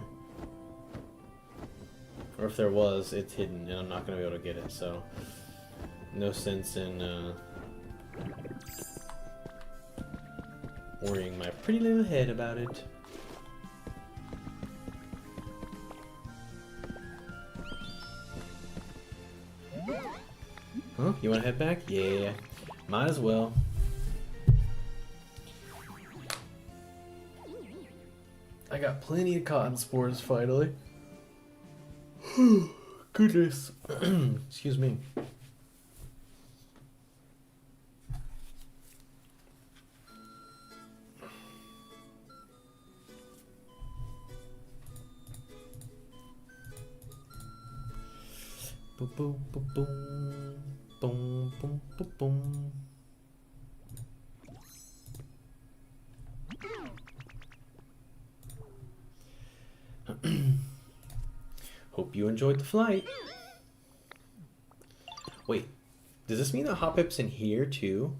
Or if there was, it's hidden and I'm not going to be able to get it, so no sense in worrying my pretty little head about it. Huh? You want to head back? Yeah, might as well. I got plenty of cotton spores finally. Goodness. Excuse me. Boom, boom, boom, boom. Boom, boom, boom, boom. Hope you enjoyed the flight. Wait, does this mean that Hoppip's in here too?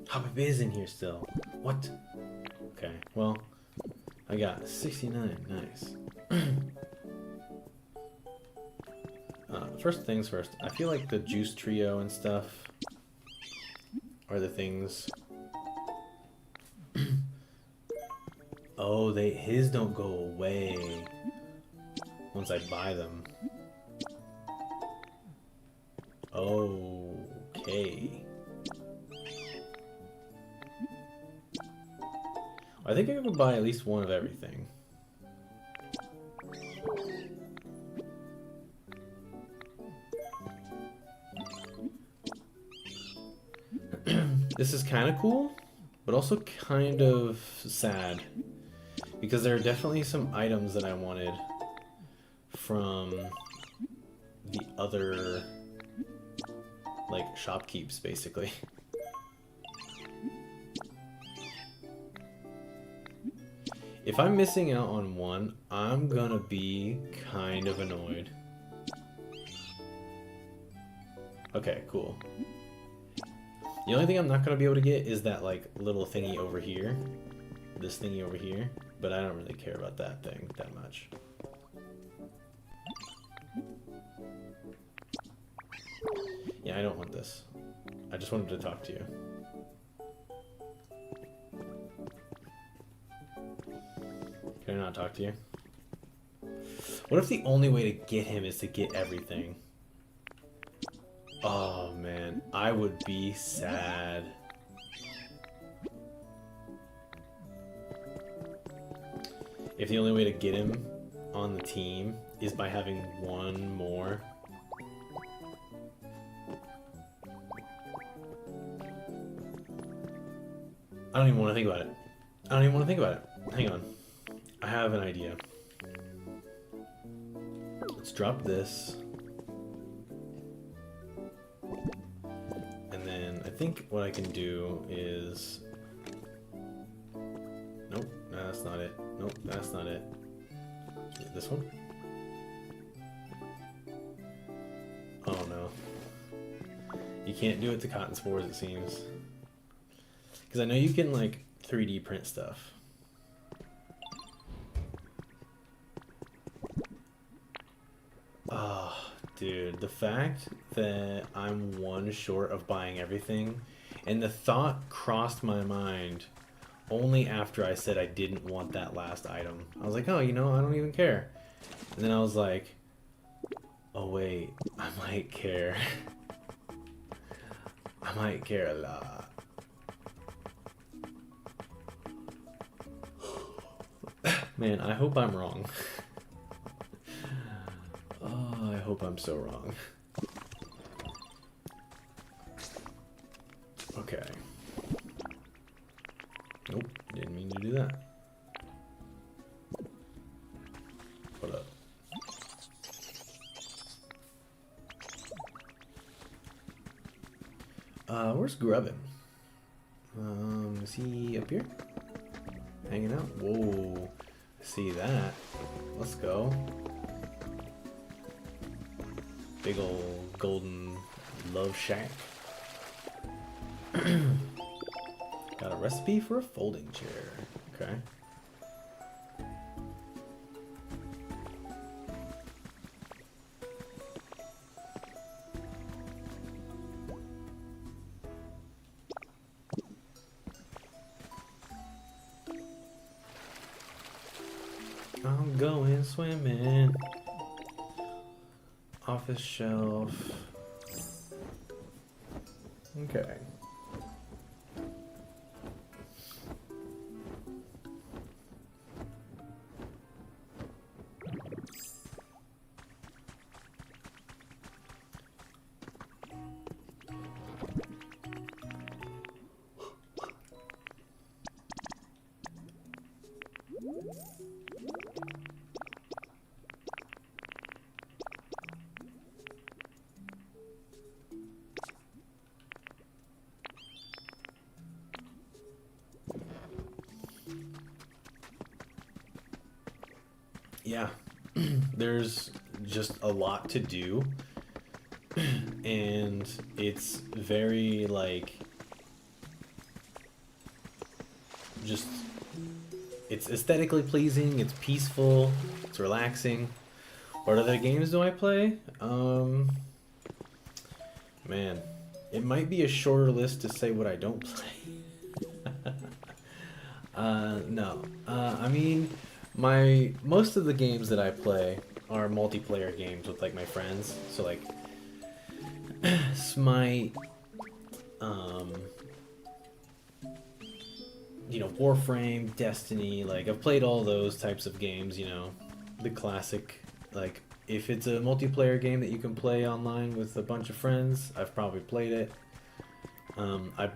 Hoppip is in here still. What? Okay, well, I got 69. Nice. First things first, I feel like the juice trio and stuff are the things. Oh, his don't go away once I buy them. Okay. I think I could buy at least one of everything. This is kind of cool, but also kind of sad, because there are definitely some items that I wanted from the other, like, shopkeeps, basically. If I'm missing out on one, I'm gonna be kind of annoyed. Okay, cool. The only thing I'm not going to be able to get is that, like, little thingy over here. this thingy over here, but I don't really care about that thing that much. Yeah, I don't want this. I just wanted to talk to you. Can I not talk to you? What if the only way to get him is to get everything? Oh man, I would be sad. If the only way to get him on the team is by having one more. I don't even want to think about it. I don't even want to think about it. Hang on. I have an idea. Let's drop this. And then I think what I can do is... Nope, that's not it. Nope, that's not it. This one? Oh no. You can't do it to cotton spores, it seems. Because I know you can like 3D print stuff. Ah, dude, the fact that I'm one short of buying everything, and the thought crossed my mind only after I said I didn't want that last item. I was like, oh, you know, I don't even care. And then I was like, oh wait, I might care. I might care a lot. Man, I hope I'm wrong. Oh, I hope I'm so wrong. Okay. Nope, didn't mean to do that. What up? Where's Grubbin? Is he up here? Hanging out? Whoa. See that. Let's go. Big old golden love shack. Got a recipe for a folding chair. Okay. I'm going swimming. Office shelf. Okay. Yeah, there's just a lot to do, and it's very, like, just, it's aesthetically pleasing, it's peaceful, it's relaxing. What other games do I play? Man, it might be a shorter list to say what I don't play. No, I mean... most of the games that I play are multiplayer games with like my friends. So like Smite, you know, Warframe, Destiny, like I've played all those types of games, you know, the classic, like if it's a multiplayer game that you can play online with a bunch of friends, I've probably played it. I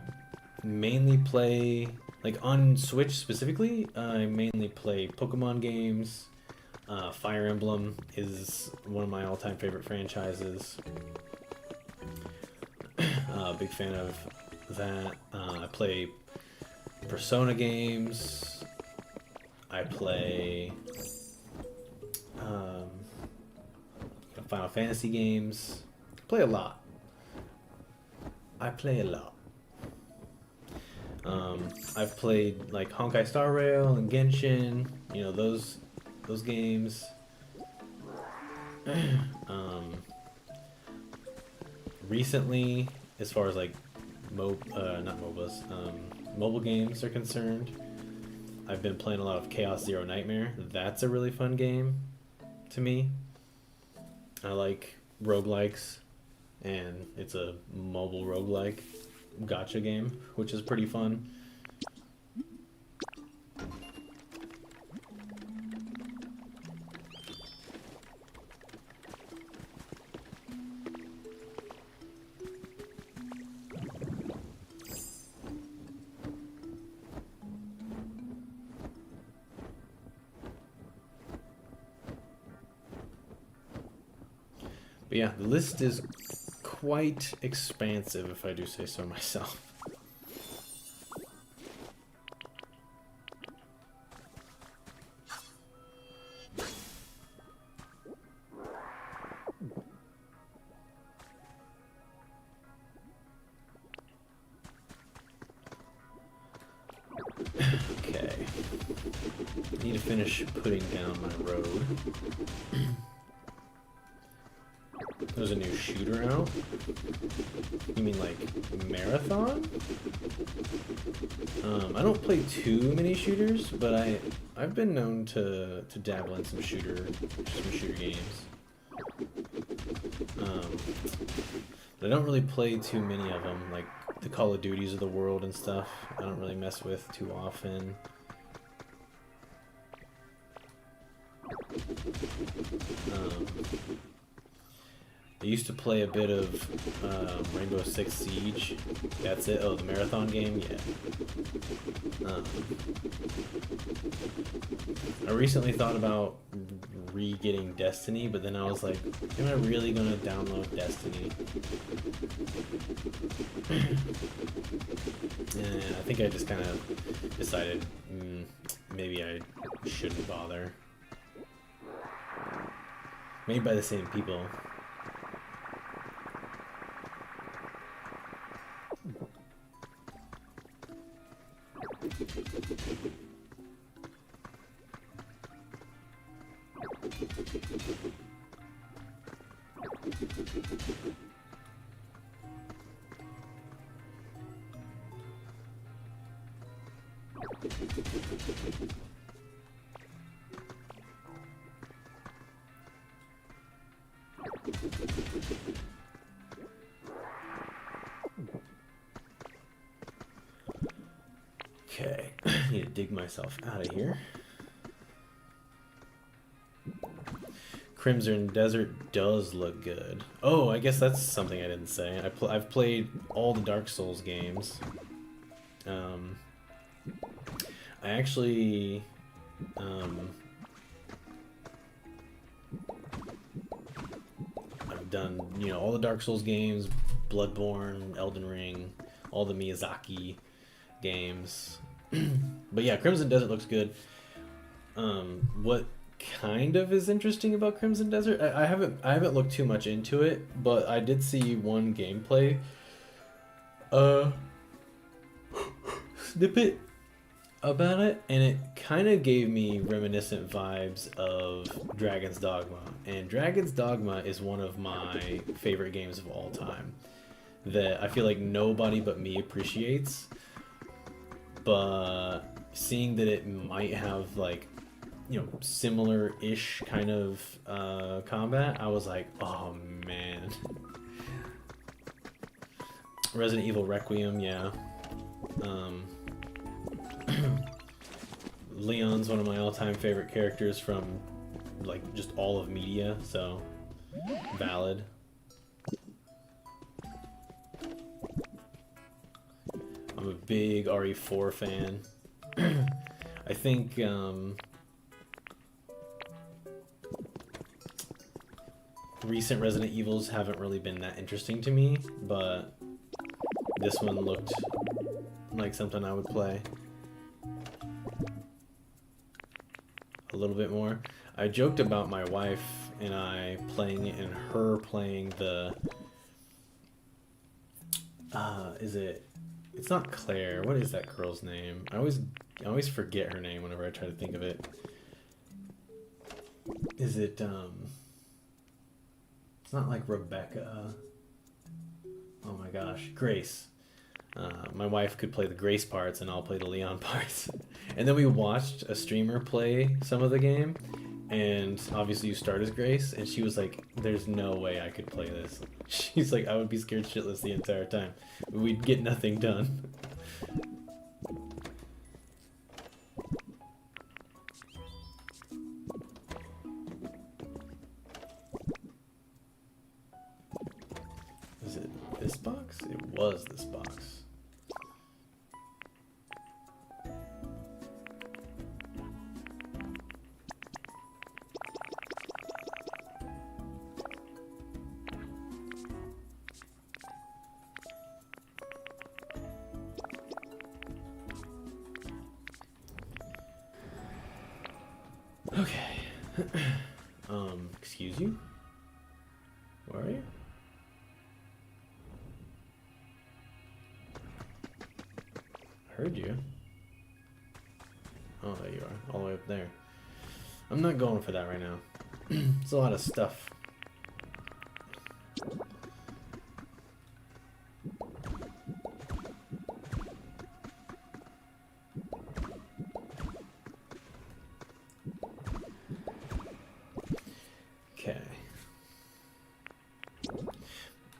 mainly play, like on Switch specifically, I mainly play Pokemon games. Fire Emblem is one of my all-time favorite franchises. Big fan of that. I play Persona games. I play Final Fantasy games. I play a lot. I play a lot. I've played like Honkai Star Rail and Genshin, you know, those games. Recently, as far as like not MOBAs, mobile games are concerned, I've been playing a lot of Chaos Zero Nightmare. That's a really fun game to me. I like roguelikes, and it's a mobile roguelike gacha game, which is pretty fun. But yeah, the list is quite expansive, if I do say so myself. Okay. I need to finish putting down my road. There's a new shooter out? You mean like marathon? I don't play too many shooters, but I've been known to dabble in some shooter games. But I don't really play too many of them, like the Call of Duties of the world and stuff. I don't really mess with too often. I used to play a bit of Rainbow Six Siege. That's it. Oh, the marathon game? Yeah. I recently thought about re-getting Destiny, but then I was like, am I really going to download Destiny? And I think I just kind of decided maybe I shouldn't bother. Made by the same people. Okay, I need to dig myself out of here. Crimson Desert does look good. Oh, I guess that's something I didn't say. I've played all the Dark Souls games. I actually I've done, you know, all the Dark Souls games, Bloodborne, Elden Ring, all the Miyazaki games. But yeah, Crimson Desert looks good. What kind of is interesting about Crimson Desert? I haven't looked too much into it, but I did see one gameplay snippet about it, and it kind of gave me reminiscent vibes of Dragon's Dogma. And Dragon's Dogma is one of my favorite games of all time that I feel like nobody but me appreciates. But seeing that it might have, like, you know, similar-ish kind of combat, I was like, oh man. Resident Evil Requiem, yeah. Leon's one of my all-time favorite characters from, like, just all of media, so valid. I'm a big RE4 fan. I think recent Resident Evils haven't really been that interesting to me, but this one looked like something I would play a little bit more. I joked about my wife and I playing it and her playing the is it It's not Claire. What is that girl's name? I always forget her name whenever I try to think of it. Is it it's not like Rebecca. Oh my gosh, Grace. My wife could play the Grace parts and I'll play the Leon parts. And then we watched a streamer play some of the game, and obviously you start as Grace, and she was like, there's no way I could play this. She's like, I would be scared shitless the entire time. We'd get nothing done. Is it this box? It was this box. Okay. Excuse you? Where are you? I heard you. Oh, there you are. All the way up there. I'm not going for that right now. It's a lot of stuff. Okay.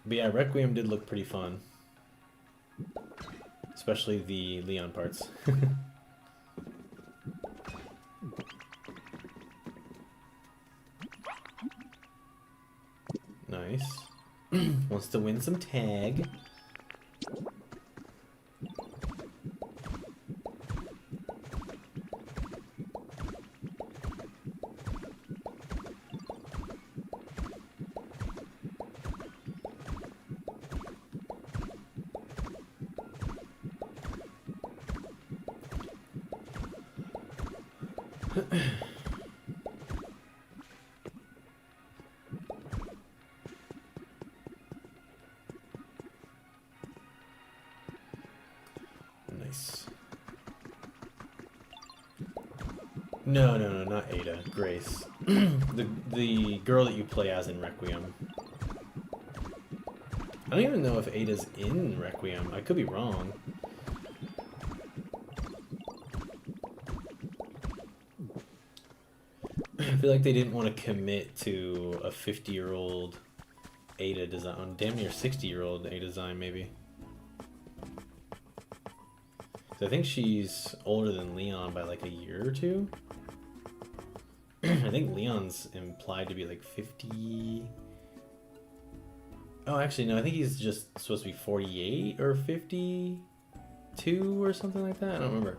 But yeah, Requiem did look pretty fun. Especially the Leon parts. Nice. Wants to win some tag. Nice. No, not Ada. Grace. the girl that you play as in Requiem. I don't even know if Ada's in Requiem. I could be wrong. I feel like they didn't want to commit to a 50-year-old Ada design. Damn near 60-year-old Ada design, maybe. So I think she's older than Leon by like a year or two. I think Leon's implied to be like 50. Oh, actually, no, I think he's just supposed to be 48 or 52 or something like that. I don't remember.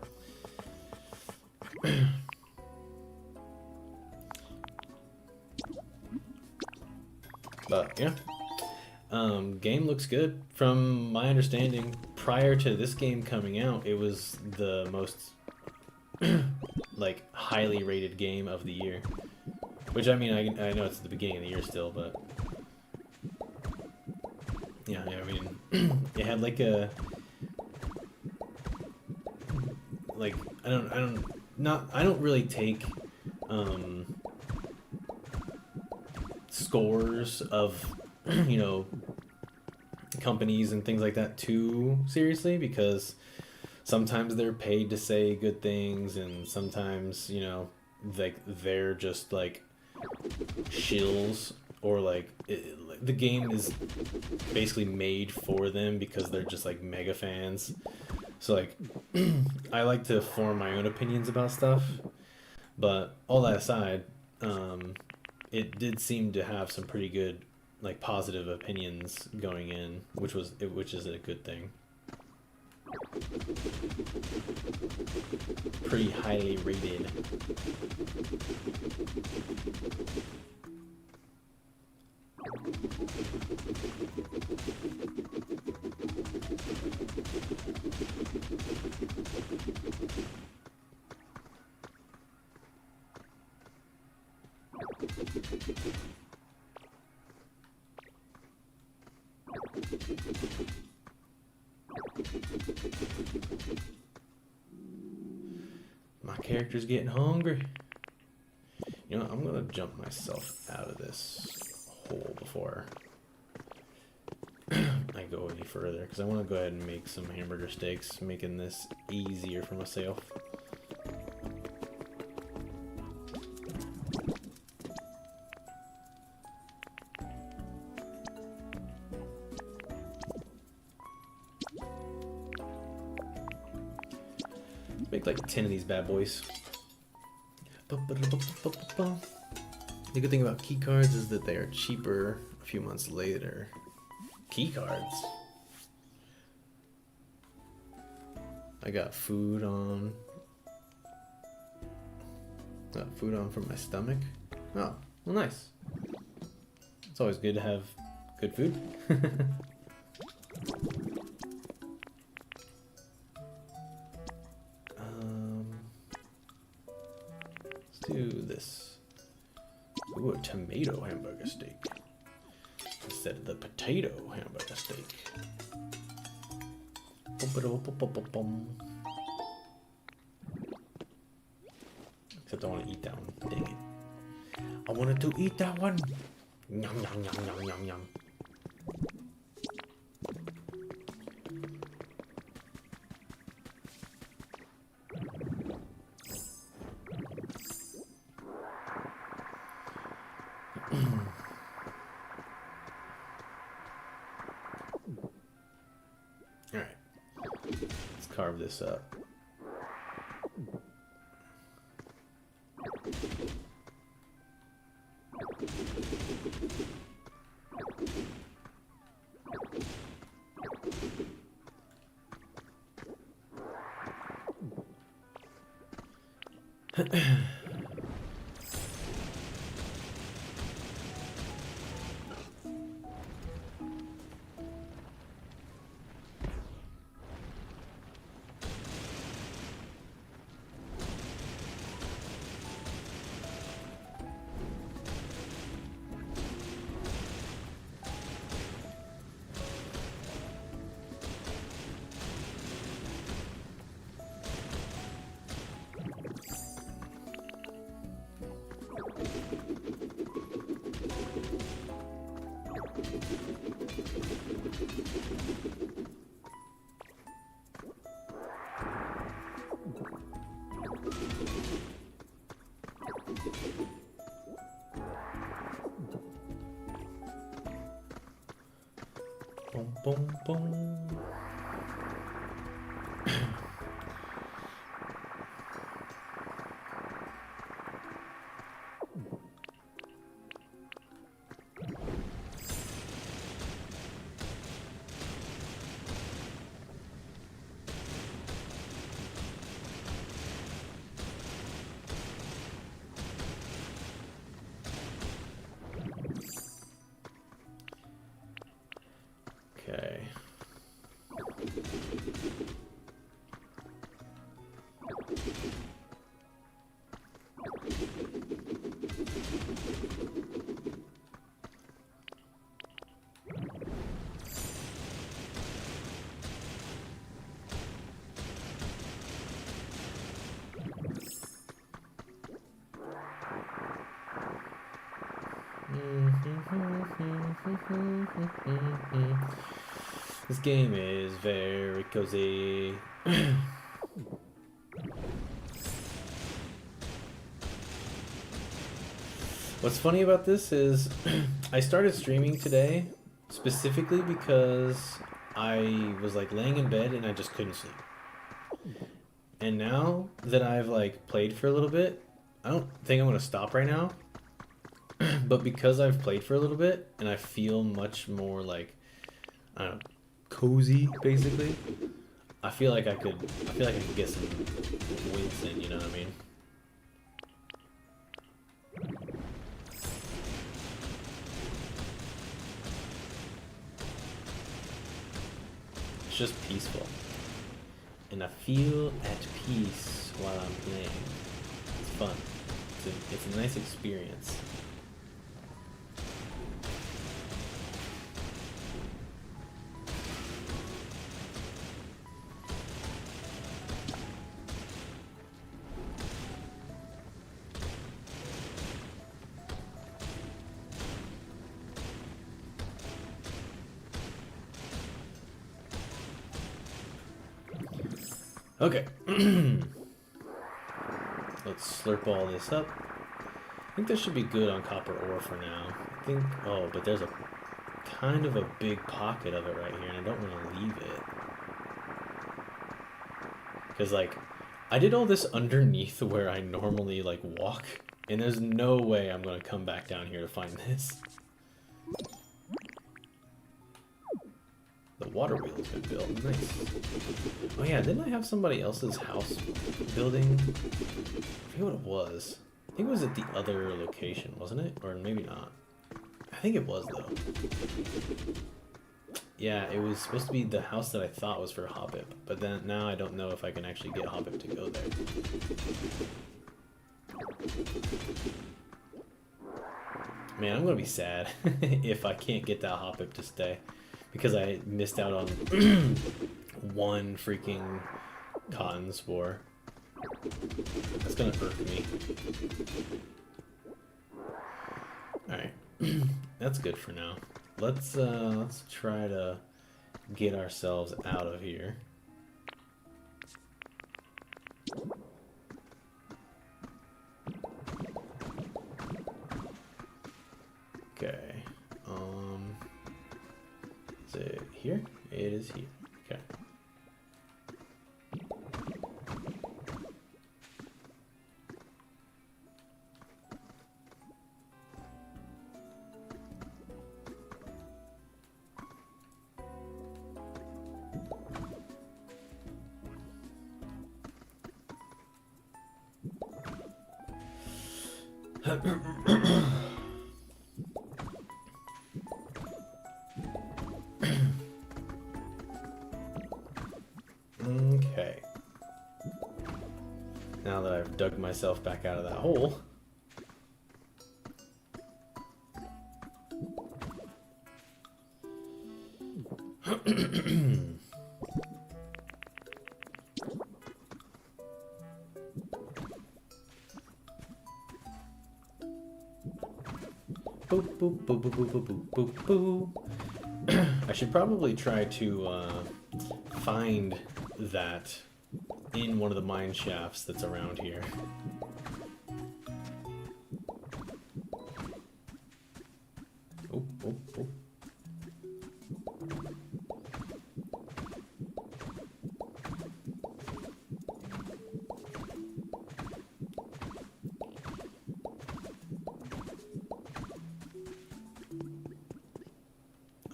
But yeah, game looks good. From my understanding, prior to this game coming out, it was the most like highly rated game of the year. Which I mean, I know it's the beginning of the year still, but yeah, I mean, it had like a I don't really take scores of you know, companies and things like that too seriously, because sometimes they're paid to say good things, and sometimes, you know, like they're just like shills, or like the game is basically made for them because they're just like mega fans. So like I like to form my own opinions about stuff, but all that aside, it did seem to have some pretty good like positive opinions going in, which is a good thing. Pretty highly rated. My character's getting hungry. You know what? I'm gonna jump myself out of this hole before I go any further, because I want to go ahead and make some hamburger steaks, making this easier for myself. Make like 10 of these bad boys. The good thing about key cards is that they are cheaper a few months later. Key cards? I got food on. Got food on for my stomach. Oh, well, nice. It's always good to have good food. Do this. Ooh, a tomato hamburger steak instead of the potato hamburger steak. Except I want to eat that one. Dang it. I wanted to eat that one. Yum, yum, yum, yum, yum, yum. Alright, let's carve this up. Boom, boom, boom. Okay. This game is very cozy. What's funny about this is I started streaming today specifically because I was like laying in bed and I just couldn't sleep. And now that I've like played for a little bit, I don't think I'm gonna stop right now. But because I've played for a little bit and I feel much more like, I don't know, cozy basically, I feel like I could get some wins in, you know what I mean? It's just peaceful. And I feel at peace while I'm playing. It's fun. It's a nice experience. Okay. Let's slurp all this up. I think this should be good on copper ore for now. I think... Oh, but there's a kind of a big pocket of it right here, and I don't want to leave it. Because, like, I did all this underneath where I normally, like, walk, and there's no way I'm going to come back down here to find this. The water wheel's been built. Nice. Oh yeah, didn't I have somebody else's house building? I forget what it was. I think it was at the other location, wasn't it? Or maybe not. I think it was, though. Yeah, it was supposed to be the house that I thought was for Hoppip, but then now I don't know if I can actually get Hoppip to go there. Man, I'm gonna be sad if I can't get that Hoppip to stay, because I missed out on one freaking cotton spore. That's gonna irk me. Alright, that's good for now. Let's try to get ourselves out of here. Okay. Is it here? It is here. Okay. Okay. Now that I've dug myself back out of that hole. Boop, boop, boop, boop, boop, boop, boop, boop. I should probably try to find that in one of the mine shafts that's around here. Oh, oh, oh.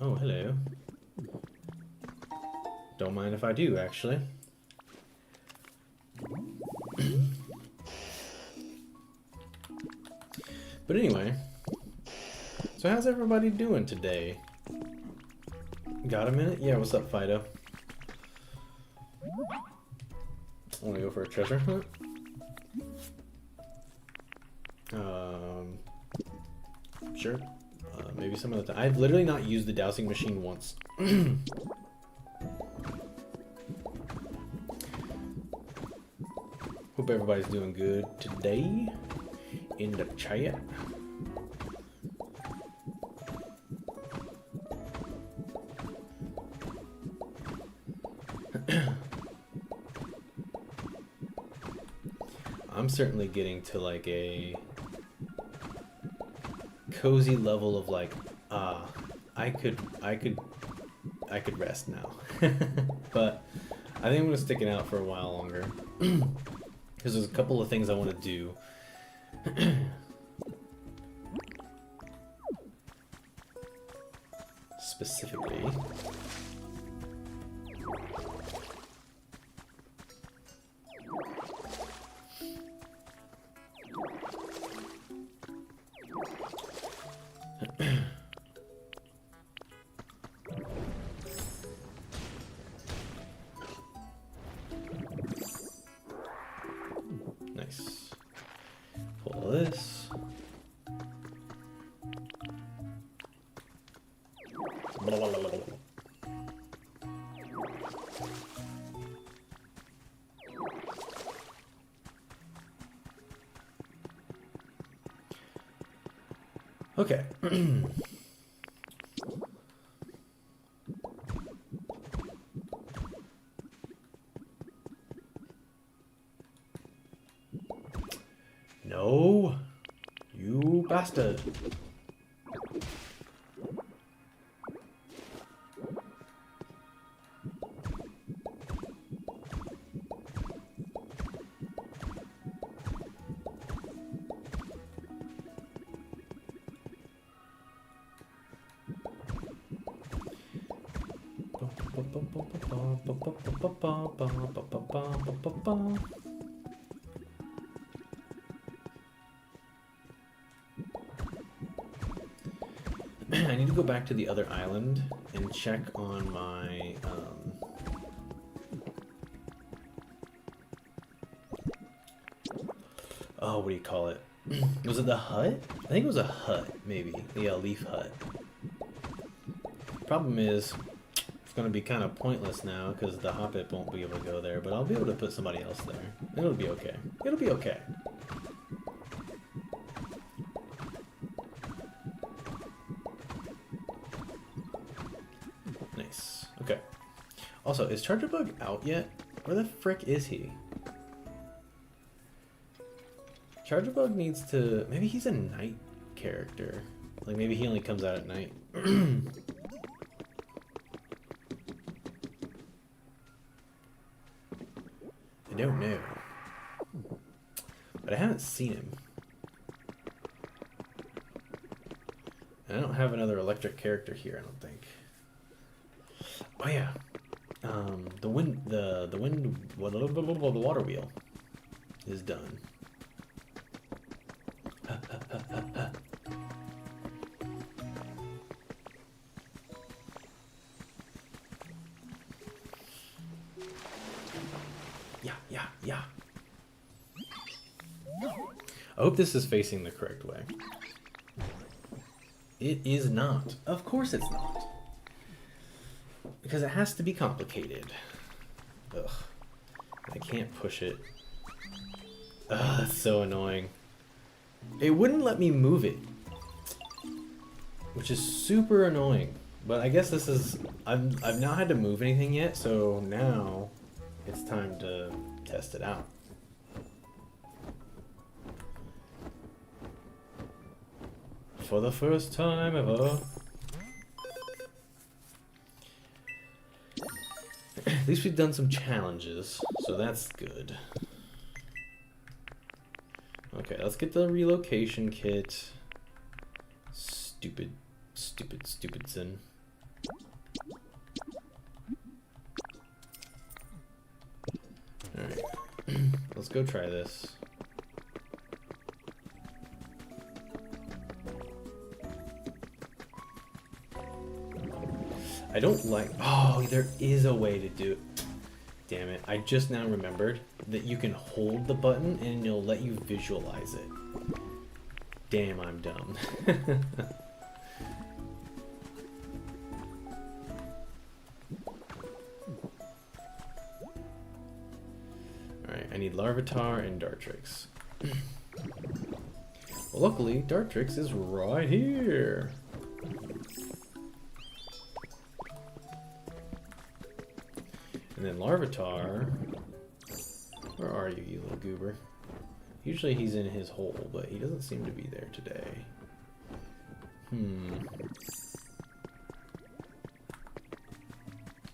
Oh, hello. Don't mind if I do, actually. But anyway, so how's everybody doing today? Got a minute? Yeah, what's up, Fido? Wanna go for a treasure hunt? Sure. Maybe some of the time. I've literally not used the dowsing machine once. Hope everybody's doing good today in the chat. I'm certainly getting to like a cozy level of like, I could rest now. But I think I'm gonna stick it out for a while longer. Because there's a couple of things I want to do. Specifically. Nice. Pull this. Okay. No! You bastard! I need to go back to the other island and check on my oh, what do you call it? Was it the hut? I think it was a hut, maybe. The leaf hut. Problem is, it's going to be kind of pointless now because the Hobbit won't be able to go there, but I'll be able to put somebody else there. It'll be okay. It'll be okay. Nice. Okay. Also, is Chargerbug out yet? Where the frick is he? Chargerbug needs to... Maybe he's a night character. Like, maybe he only comes out at night. I don't know. But I haven't seen him. And I don't have another electric character here, I don't think. Oh yeah. The water wheel is done. Yeah. I hope this is facing the correct way. It is not. Of course it's not. Because it has to be complicated. Ugh. I can't push it. Ugh, that's so annoying. It wouldn't let me move it. Which is super annoying. But I guess this is... I've not had to move anything yet, so now it's time to test it out. For the first time ever. At least we've done some challenges, so that's good. Okay, let's get the relocation kit. Stupid sin. Alright, let's go try this. I don't like... Oh, there is a way to do it. Damn it. I just now remembered that you can hold the button and it'll let you visualize it. Damn, I'm dumb. Alright, I need Larvitar and Dartrix. Well, luckily, Dartrix is right here. And then Larvitar, where are you, you little goober? Usually he's in his hole, but he doesn't seem to be there today.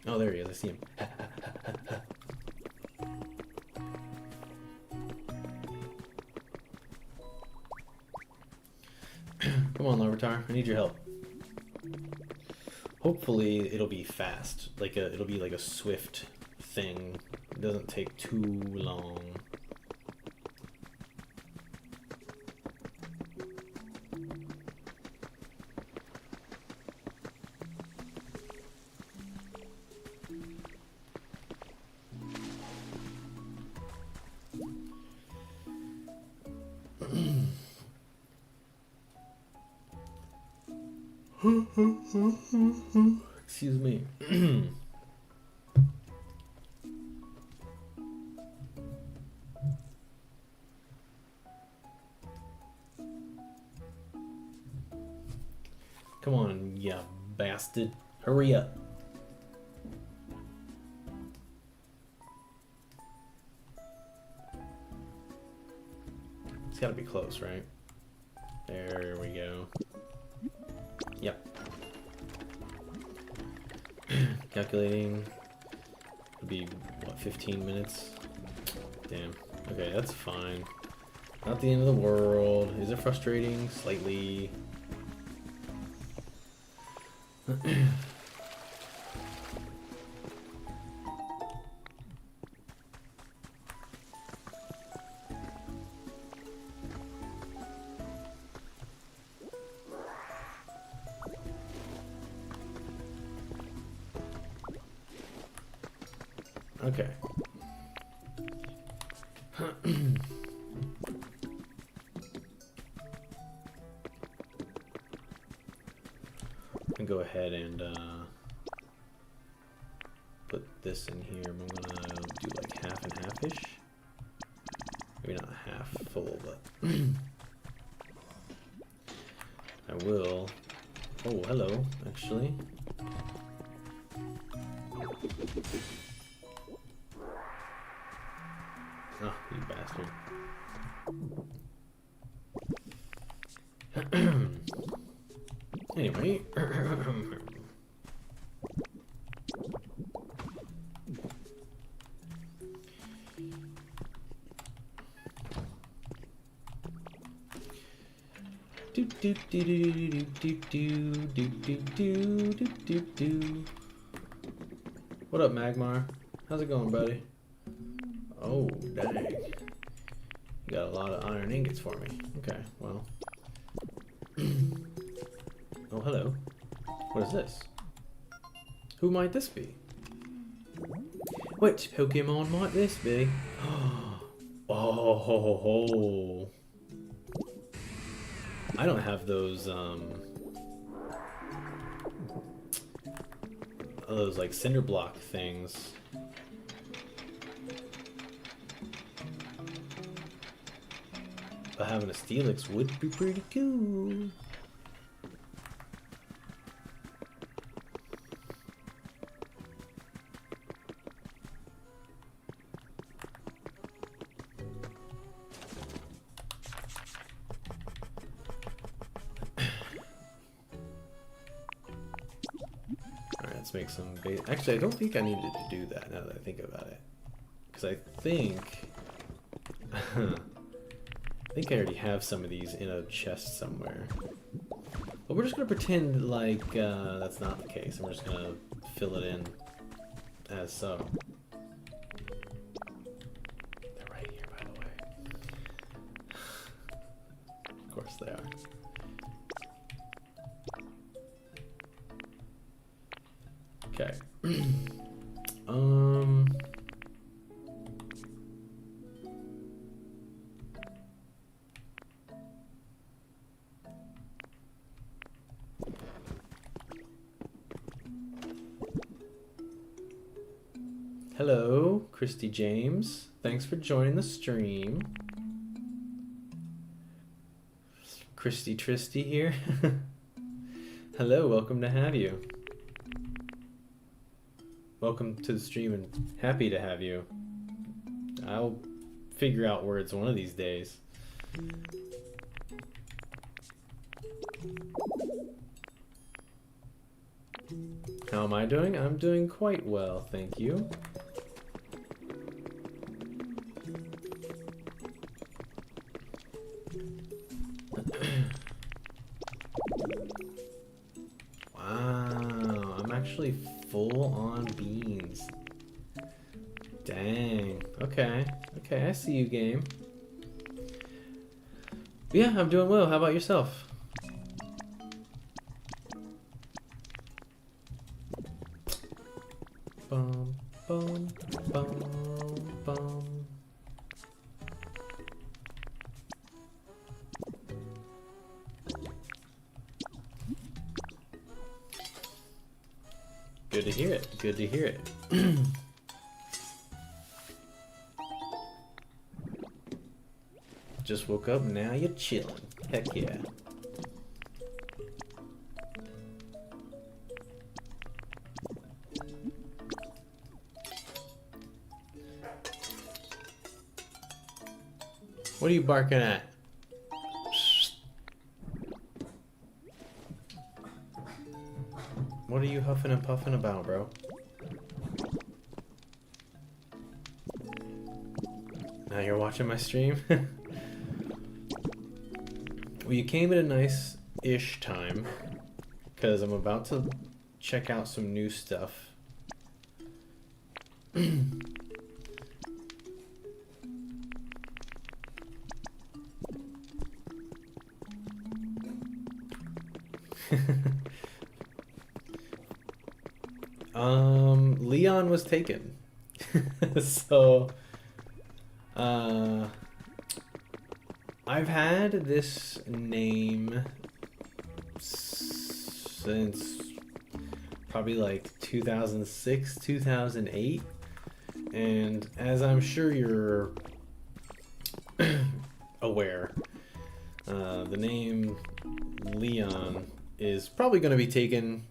Oh, there he is, I see him. Come on, Larvitar, I need your help. Hopefully it'll be fast, it'll be like a swift thing. It doesn't take too long. Excuse me. Come on, you bastard. Hurry up. It's gotta be close, right? There we go. Yep. Calculating. It'll be, what, 15 minutes? Damn. Okay, that's fine. Not the end of the world. Is it frustrating? Slightly. Okay. Go ahead and put this in here. I'm gonna do like half and half-ish. Maybe not half full, but I will. Oh, hello, actually. Oh, you bastard. Anyway. What up, Magmar? How's it going, buddy? Oh, dang. You got a lot of iron ingots for me. Okay, well. Oh, hello. What is this? Who might this be? Which Pokemon might this be? Oh, ho, ho, ho. I don't have those like cinder block things. But having a Steelix would be pretty cool. Make some base. Actually, I don't think I needed to do that now that I think about it, because I think I already have some of these in a chest somewhere. But we're just gonna pretend like that's not the case, and we're just gonna fill it in as so. They're right here, by the way. Of course they are. Okay. Hello, Christy James. Thanks for joining the stream. Christy Tristy here. Hello, welcome to have you. Welcome to the stream and happy to have you. I'll figure out words one of these days. How am I doing? I'm doing quite well, thank you. Wow, I'm actually full on beans. Dang. Okay. Okay, I see you, game. Yeah, I'm doing well. How about yourself? Bum, bum, bum, bum. Good to hear it. Good to hear it. Just woke up, now you're chilling. Heck yeah. What are you barking at? What are you huffing and puffing about, bro? Now you're watching my stream? Well, you came at a nice-ish time, because I'm about to check out some new stuff. Leon was taken. So, I've had this name since probably like 2006, 2008. And as I'm sure you're aware, the name Leon is probably going to be taken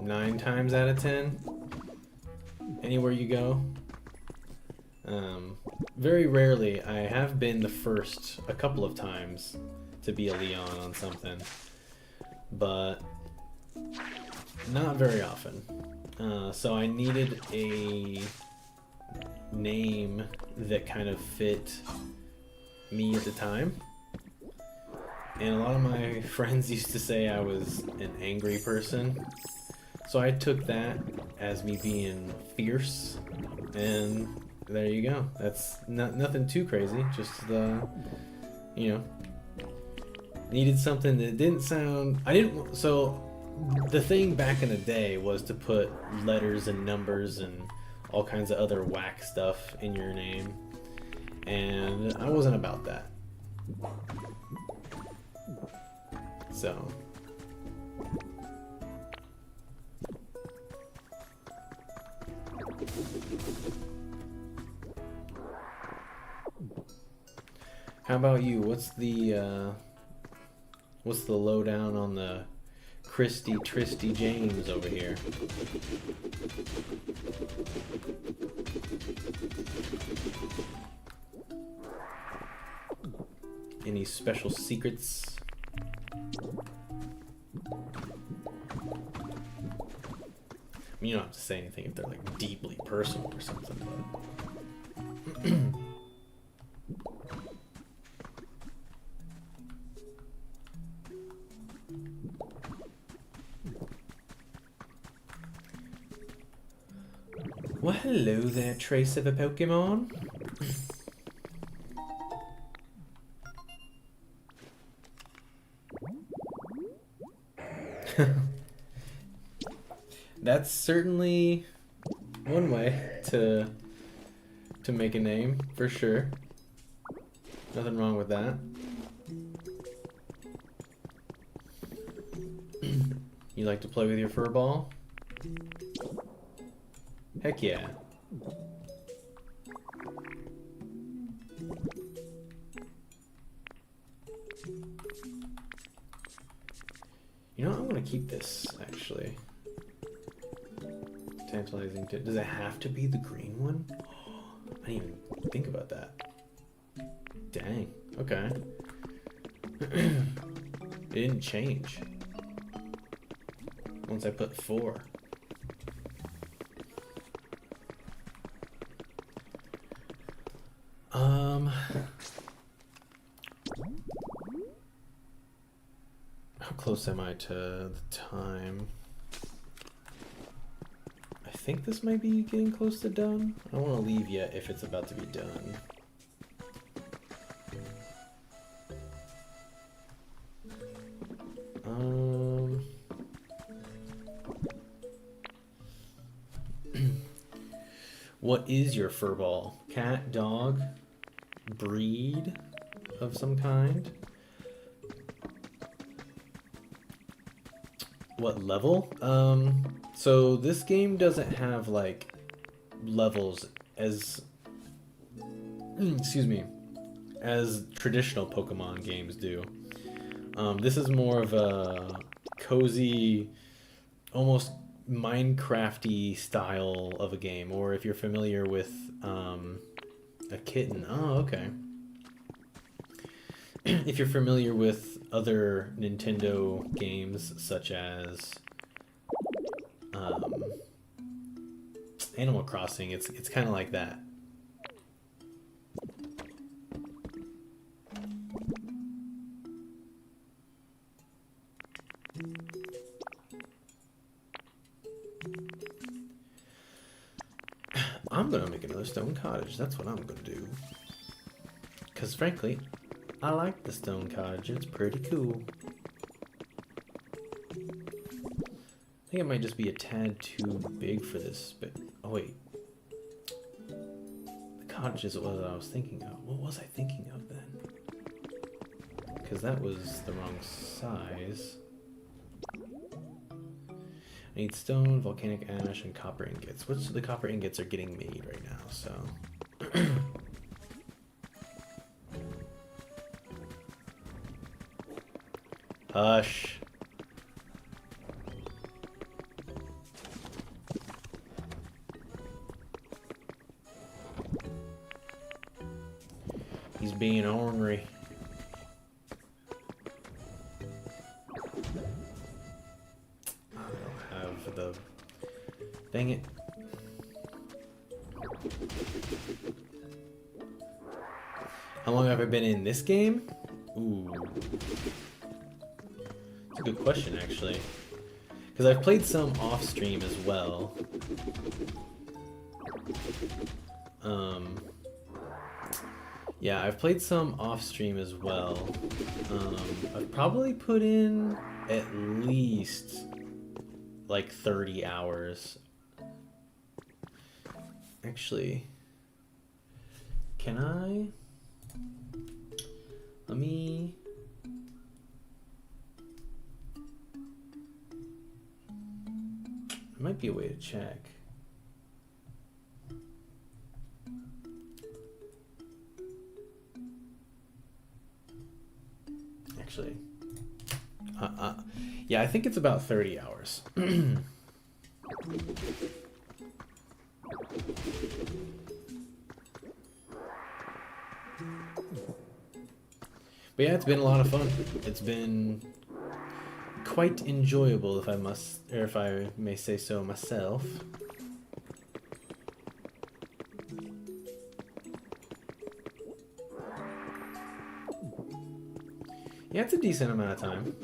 9 times out of 10 anywhere you go. Very rarely, I have been the first a couple of times to be a Leon on something, but not very often. So I needed a name that kind of fit me at the time. And a lot of my friends used to say I was an angry person. So I took that as me being fierce, and there you go. That's nothing too crazy, just you know, needed something that didn't sound, so the thing back in the day was to put letters and numbers and all kinds of other whack stuff in your name, and I wasn't about that. So how about you? What's the lowdown on the Christy Tristy James over here? Any special secrets? I mean, you don't have to say anything if they're like deeply personal or something, but well, hello there, trace of a Pokemon. That's certainly one way to make a name, for sure. Nothing wrong with that. You like to play with your fur ball? Heck yeah. You know what? I want to keep this, actually. Tantalizing. Does it have to be the green one? I didn't even think about that. Dang. Okay. It didn't change once I put 4. How close am I to the time? I think this might be getting close to done. I don't want to leave yet if it's about to be done. What is your fur ball? Cat, dog, breed of some kind? What level? So this game doesn't have like levels as excuse me, as traditional Pokemon games do. This is more of a cozy, almost Minecrafty style of a game, or if you're familiar with a kitten. Oh, okay. If you're familiar with other Nintendo games such as Animal Crossing. It's kind of like that. I'm gonna make another stone cottage. That's what I'm gonna do. Because frankly, I like the stone cottage. It's pretty cool. I think it might just be a tad too big for this, but oh wait. The cottage is what I was thinking of. What was I thinking of then? Because that was the wrong size. I need stone, volcanic ash, and copper ingots. Which the copper ingots are getting made right now, so. Hush. He's being ornery. Dang it. How long have I been in this game? Ooh. It's a good question, actually. Because I've played some off-stream as well. Yeah, I've played some off-stream as well. I've probably put in at least like 30 hours. Actually, can I? Let me. There might be a way to check. Actually, yeah, I think it's about 30 hours. But yeah, it's been a lot of fun. It's been quite enjoyable, if I may say so myself. Yeah, it's a decent amount of time.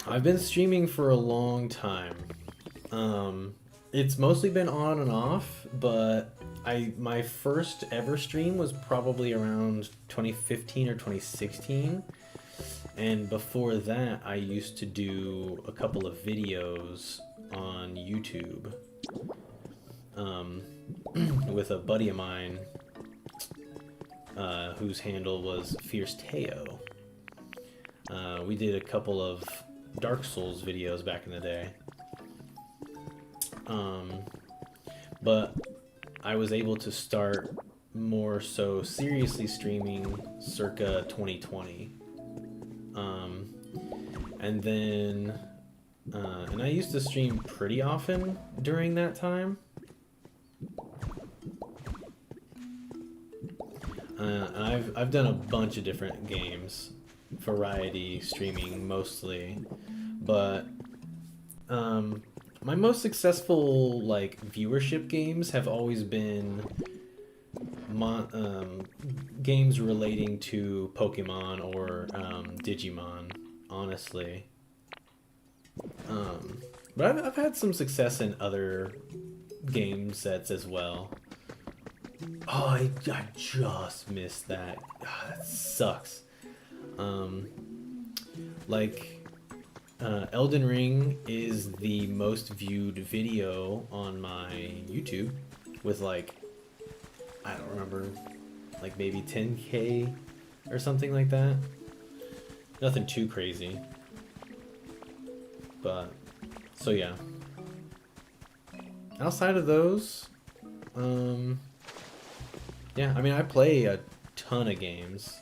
I've been streaming for a long time. It's mostly been on and off, but my first ever stream was probably around 2015 or 2016. And before that, I used to do a couple of videos on YouTube with a buddy of mine whose handle was Fierce Teo. We did a couple of Dark Souls videos back in the day. But I was able to start more so seriously streaming circa 2020. And then, and I used to stream pretty often during that time. I've done a bunch of different games, variety streaming mostly, but my most successful like viewership games have always been games relating to Pokemon or Digimon, honestly. But I've had some success in other game sets as well. Oh, I just missed that. Oh, that sucks. Elden Ring is the most viewed video on my YouTube with like, I don't remember, like maybe 10K or something like that. Nothing too crazy. But, so yeah. Outside of those, yeah, I mean, I play a ton of games.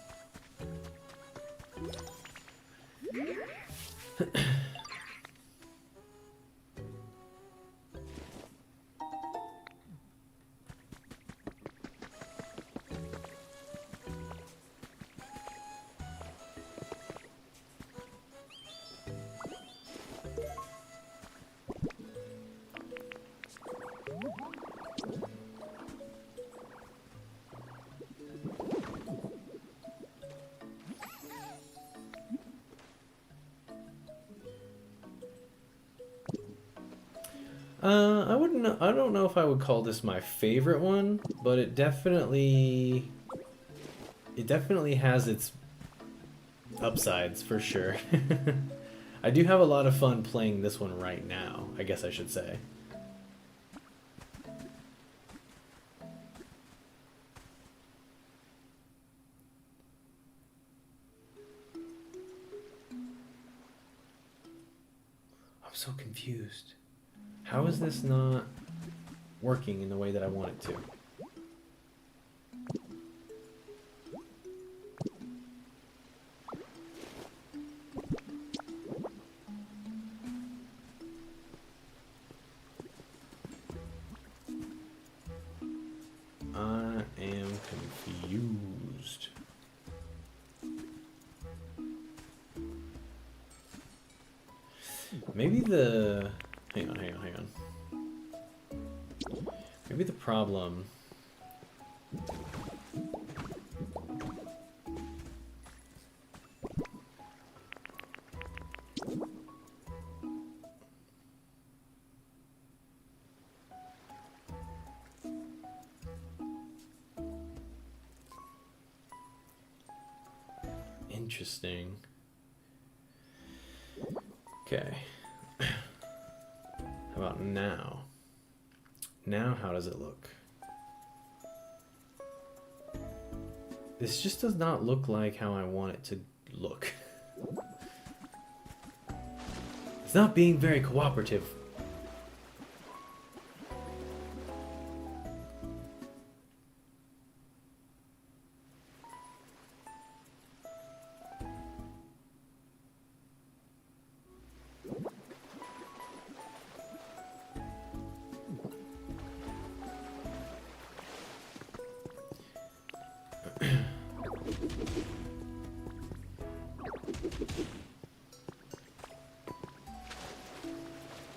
I don't know if I would call this my favorite one, but it definitely has its upsides for sure. I do have a lot of fun playing this one right now, I guess I should say. I'm so confused. How is this not working in the way that I want it to? I am confused. Maybe the... Hang on. Maybe the problem... Interesting. Okay. How about now? Now how does it look? This just does not look like how I want it to look. It's not being very cooperative.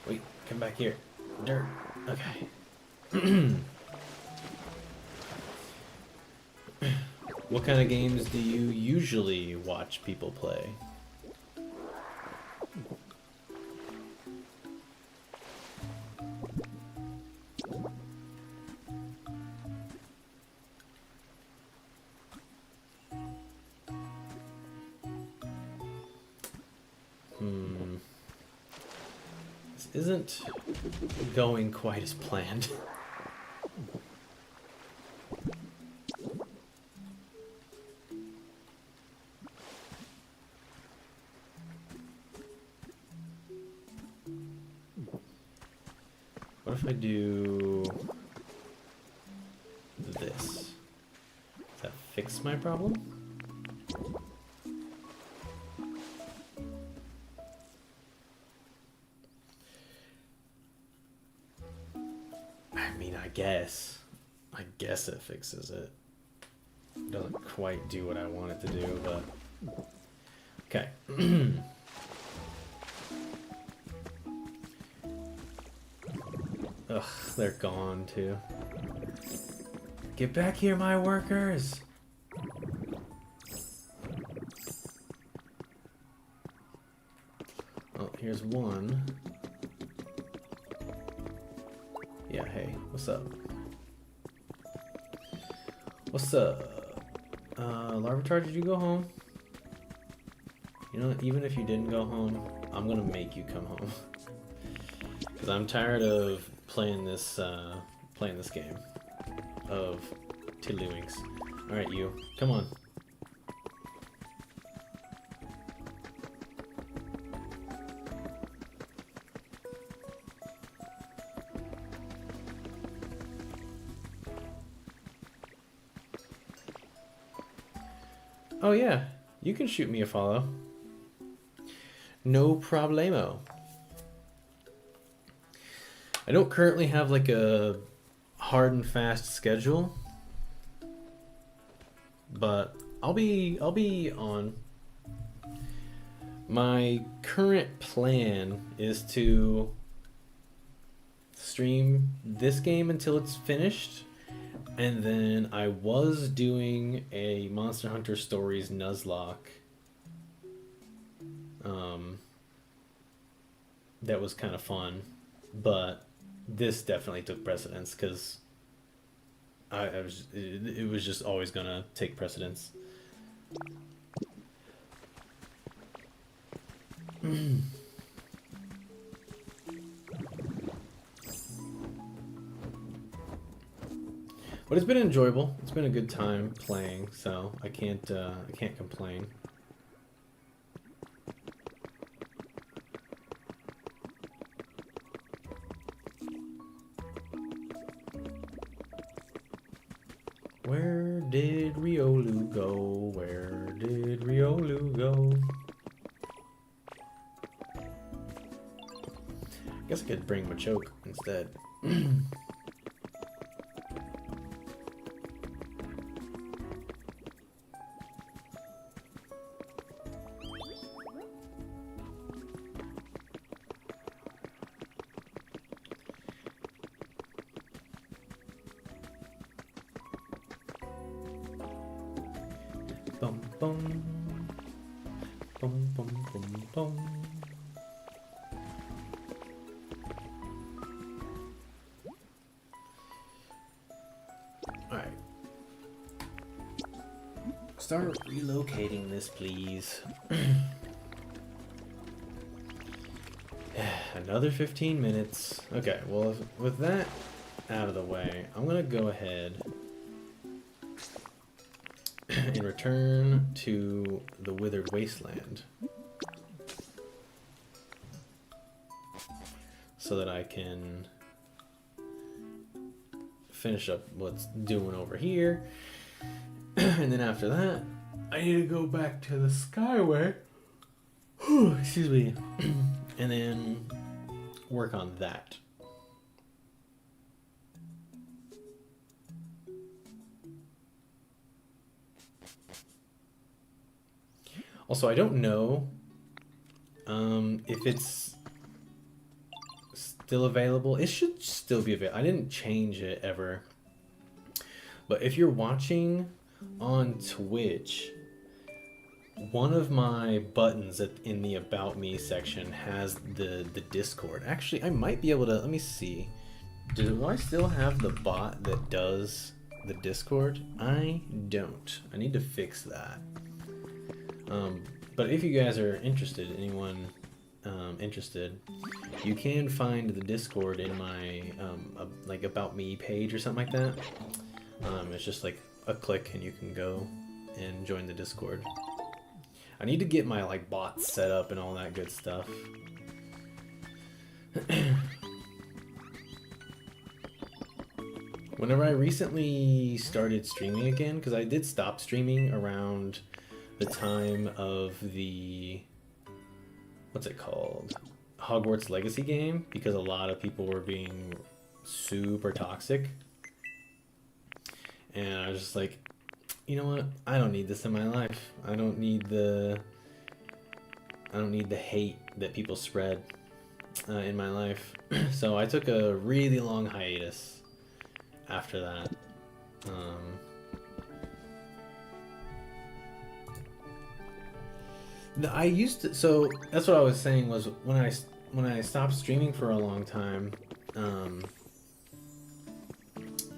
Wait, come back here. Dirt. Okay. What kind of games do you usually watch people play? This isn't going quite as planned. What if I do this? Does that fix my problem? I mean, I guess it fixes it. It doesn't quite do what I want it to do, but okay. Ugh, they're gone too. Get back here, my workers! Oh, here's one. Yeah, hey, what's up? What's up? Larvitar, did you go home? You know, even if you didn't go home, I'm gonna make you come home. Because I'm tired of playing this game of tiddlywinks. Alright, you, come on. Oh yeah, you can shoot me a follow. No problemo. I don't currently have like a hard and fast schedule, but I'll be on. My current plan is to stream this game until it's finished, and then I was doing a Monster Hunter Stories Nuzlocke. That was kind of fun, but this definitely took precedence because it was just always gonna take precedence. But it's been enjoyable. It's been a good time playing, so I can't complain. Where did Riolu go? Where did Riolu go? I guess I could bring Machoke instead. Bum bum bum bum bum bum. All right. Start relocating this, please. Another 15 minutes. Okay, well, with that out of the way, I'm gonna go ahead and return to the Withered Wasteland so that I can finish up what's doing over here. And then after that, I need to go back to the Skyway. Excuse me. And then work on that. Also, I don't know if it's still available. It should still be available. I didn't change it ever. But if you're watching on Twitch, one of my buttons in the About Me section has the Discord. Actually, I might be able to, let me see. Do I still have the bot that does the Discord? I don't. I need to fix that. But if you guys are interested, anyone interested, you can find the Discord in my like About Me page or something like that. It's just like a click and you can go and join the Discord. I need to get my like bots set up and all that good stuff. Whenever I recently started streaming again, because I did stop streaming around the time of the, what's it called? Hogwarts Legacy game, because a lot of people were being super toxic. And I was just like, you know what? I don't need this in my life. I don't need the hate that people spread in my life. So I took a really long hiatus after that. I used to, so that's what I was saying was when I stopped streaming for a long time,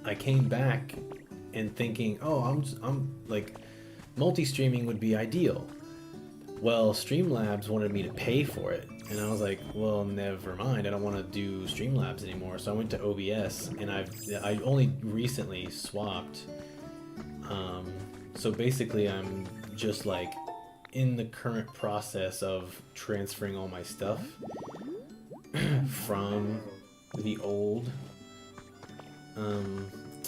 I came back and thinking, oh, I'm like, multi-streaming would be ideal. Well, Streamlabs wanted me to pay for it, and I was like, well, never mind. I don't want to do Streamlabs anymore. So I went to OBS, and I only recently swapped. So basically, I'm just like in the current process of transferring all my stuff from the old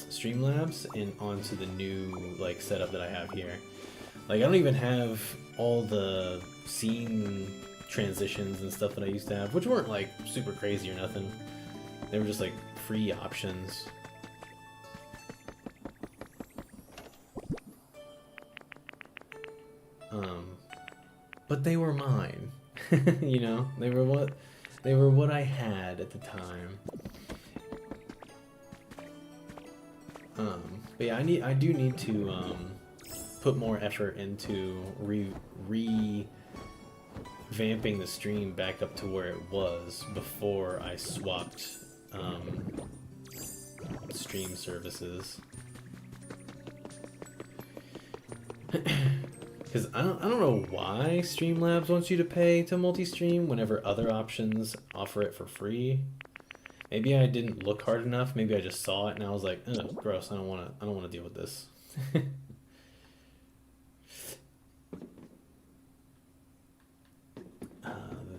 Streamlabs and onto the new like setup that I have here. Like I don't even have all the scene transitions and stuff that I used to have, which weren't like super crazy or nothing. They were just like free options. But they were mine. You know, they were what I had at the time. But yeah, I do need to put more effort into revamping the stream back up to where it was before I swapped stream services. Because I don't know why Streamlabs wants you to pay to multi-stream whenever other options offer it for free. Maybe I didn't look hard enough. Maybe I just saw it and I was like, ugh, gross. I don't want to deal with this.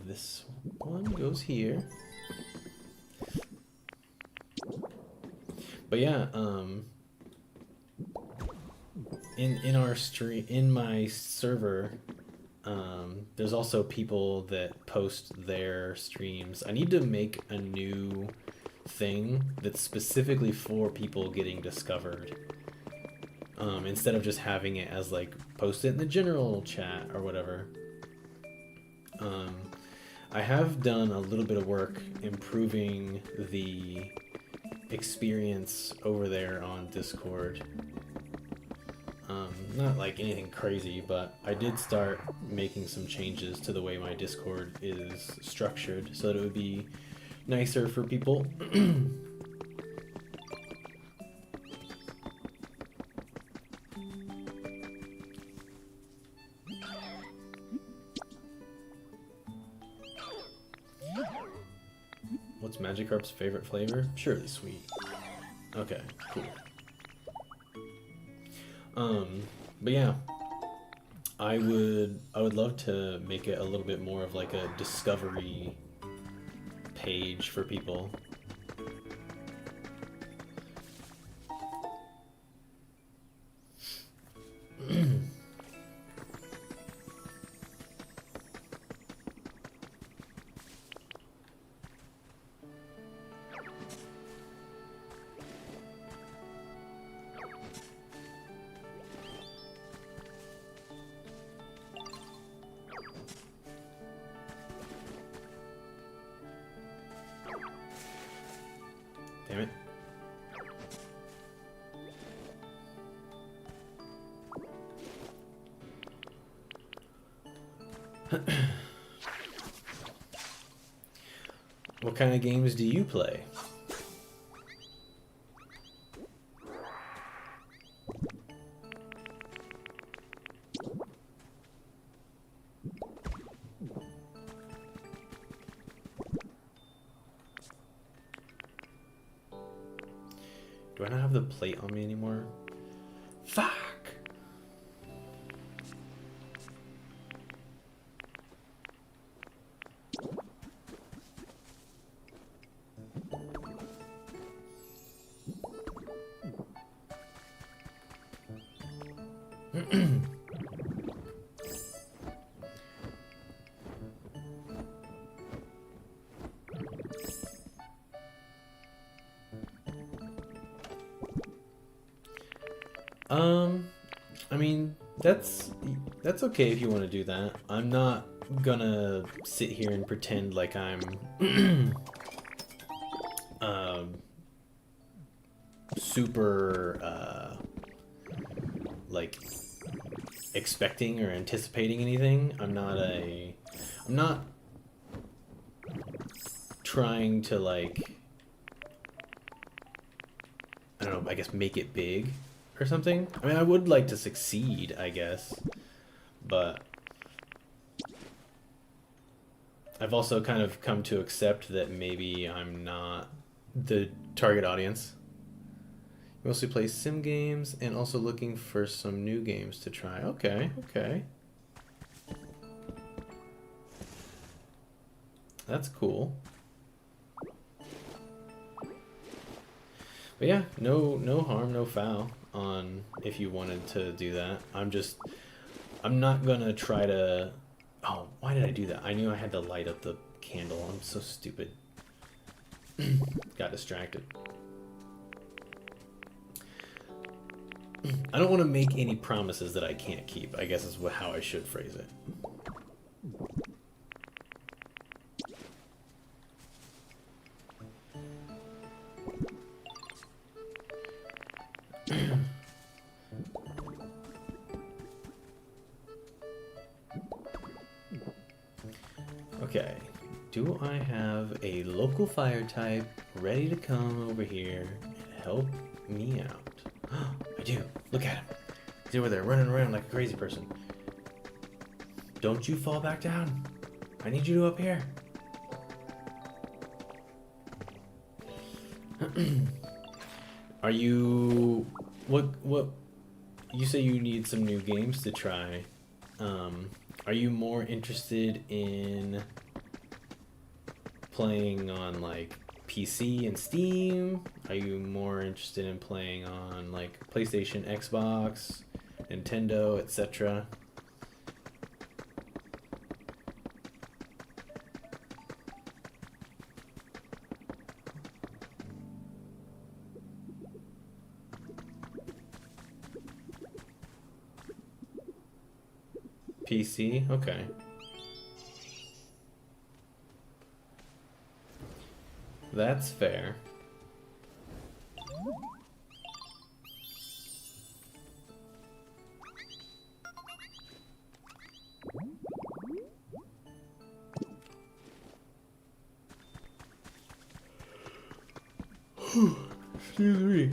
This one goes here. But yeah, in our stream, in my server, there's also people that post their streams. I need to make a new thing that's specifically for people getting discovered, instead of just having it as like post it in the general chat or whatever. I have done a little bit of work improving the experience over there on Discord. Not like anything crazy, but I did start making some changes to the way my Discord is structured so that it would be nicer for people. What's Magikarp's favorite flavor? Surely sweet. Okay, cool. But yeah, I would love to make it a little bit more of like a discovery page for people. Damn it. What kind of games do you play? Do I not have the plate on me anymore? Fuck! I mean, that's okay if you want to do that. I'm not gonna sit here and pretend like I'm super like expecting or anticipating anything. I'm not trying to, like, I don't know, I guess make it big or something. I mean, I would like to succeed, I guess, but I've also kind of come to accept that maybe I'm not the target audience. You mostly play sim games and also looking for some new games to try. Okay, okay. That's cool. But yeah, no harm, no foul on if you wanted to do that. I'm not gonna try to Oh, why did I do that? I knew I had to light up the candle. I'm so stupid. Got distracted. I don't want to make any promises that I can't keep, I guess is how I should phrase it. Okay, do I have a local fire type ready to come over here and help me out? I do. Look at him. He's over there running around like a crazy person. Don't you fall back down. I need you to up here. Are you... What... You say you need some new games to try. Are you more interested in playing on like PC and Steam? Are you more interested in playing on like PlayStation, Xbox, Nintendo, etc.? PC? Okay. That's fair. Excuse me.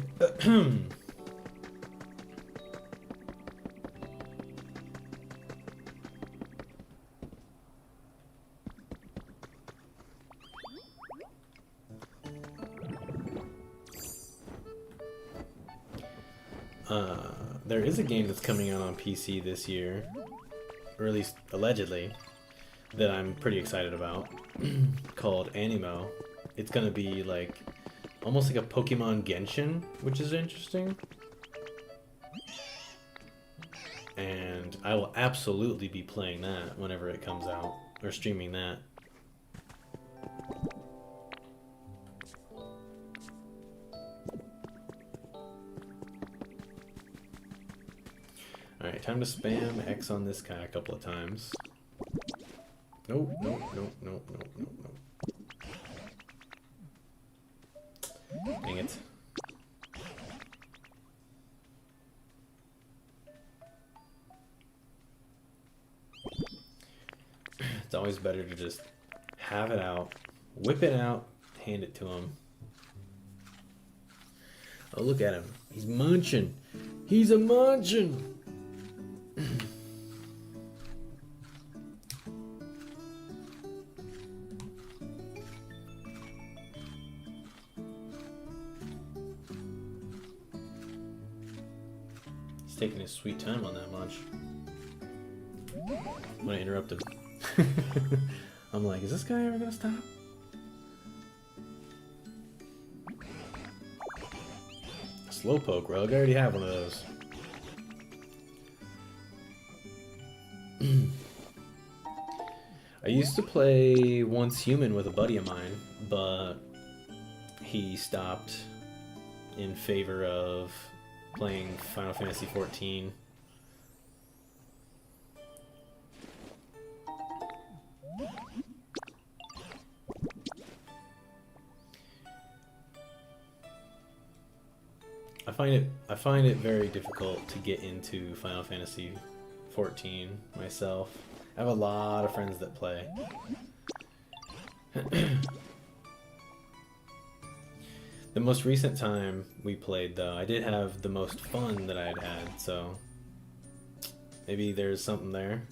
There is a game that's coming out on PC this year, or at least allegedly, that I'm pretty excited about, called Animo. It's gonna be like, almost like a Pokemon Genshin, which is interesting. And I will absolutely be playing that whenever it comes out, or streaming that. Alright, time to spam X on this guy a couple of times. Nope, nope, nope, nope, nope, nope, nope. Dang it. It's always better to just have it out, whip it out, hand it to him. Oh, look at him. He's munching. He's a munching. He's taking his sweet time on that munch. I'm gonna interrupt him. I'm like, is this guy ever gonna stop? Slowpoke rug, I already have one of those. I used to play Once Human with a buddy of mine, but he stopped in favor of playing Final Fantasy XIV. I find it very difficult to get into Final Fantasy XIV myself. I have a lot of friends that play. The most recent time we played, though, I did have the most fun that I had had, so maybe there's something there.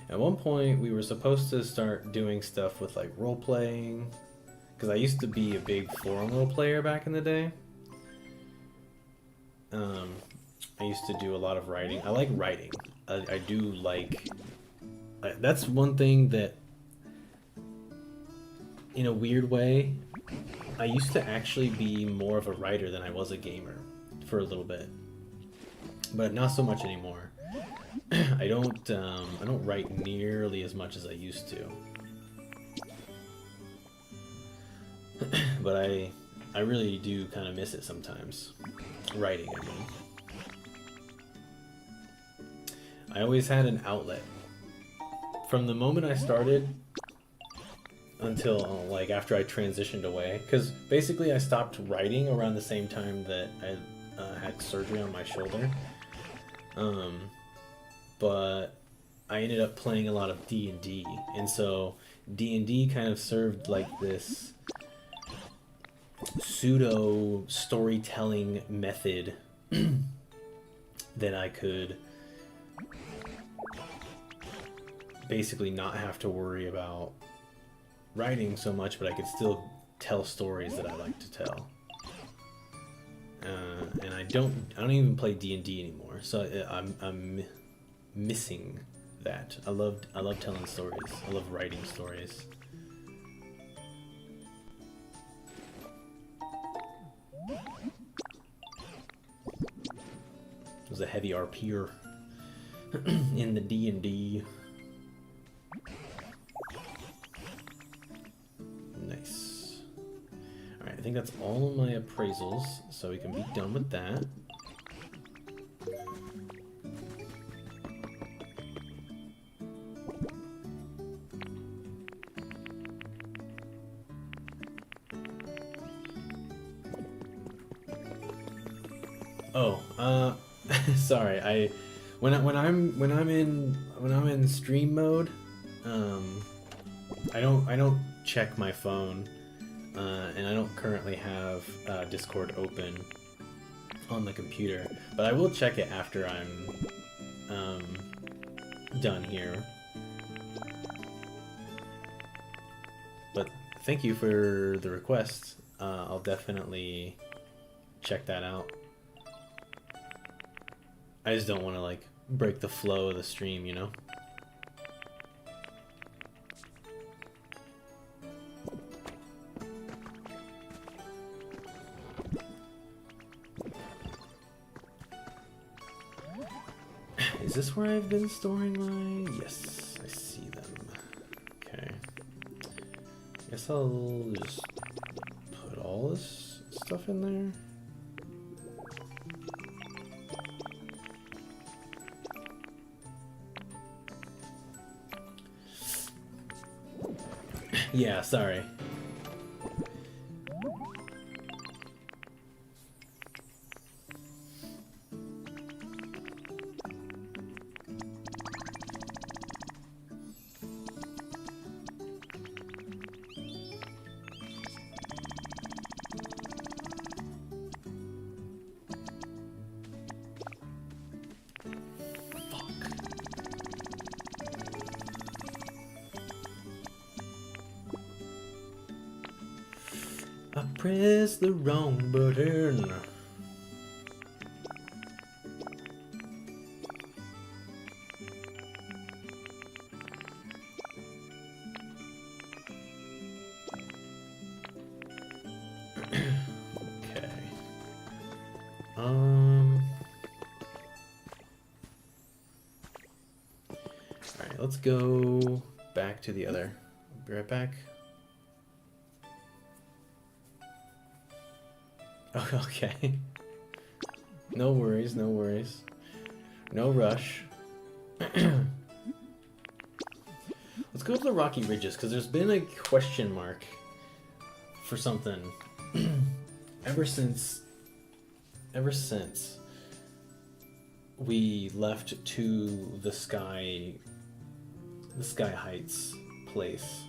At one point, we were supposed to start doing stuff with like role-playing, because I used to be a big forum role player back in the day. I used to do a lot of writing. I like writing. I do like... That's one thing that, in a weird way, I used to actually be more of a writer than I was a gamer for a little bit. but not so much anymore. I don't write nearly as much as I used to. But I really do kind of miss it sometimes. Writing, I mean. I always had an outlet. From the moment I started until like after I transitioned away, because basically I stopped writing around the same time that I had surgery on my shoulder. But I ended up playing a lot of D&D, and so D&D kind of served like this pseudo storytelling method that I could basically not have to worry about writing so much, but I could still tell stories that I like to tell. And I don't even play D&D anymore, so I'm missing that. I love telling stories. I love writing stories. There's a heavy RP'er in the D&D. Nice. Alright, I think that's all of my appraisals, so we can be done with that. Oh, sorry. When I'm in stream mode, I don't check my phone, and I don't currently have Discord open on the computer, but I will check it after I'm done here. But thank you for the request. I'll definitely check that out. I just don't want to like break the flow of the stream, you know? Is this where I've been storing my... Yes, I see them. Okay. Guess I'll just put all this stuff in there. Yeah, sorry. I pressed the wrong button. Okay. Alright, let's go back to the other. I'll be right back. Okay. No worries, no worries. No rush. Let's go to the Rocky Ridges, because there's been a question mark for something ever since we left to the Sky Heights place.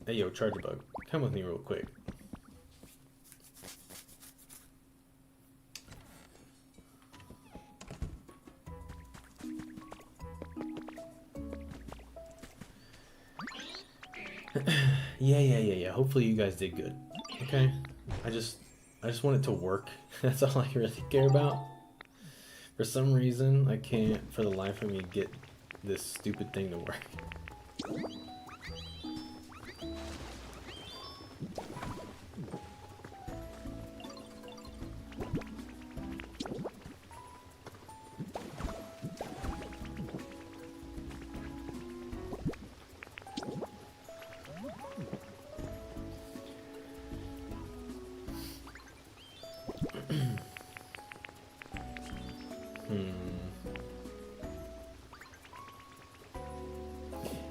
Hey yo, Charger Bug, come with me real quick. Yeah. Hopefully you guys did good. Okay? I just want it to work. That's all I really care about. For some reason, I can't, for the life of me, get this stupid thing to work.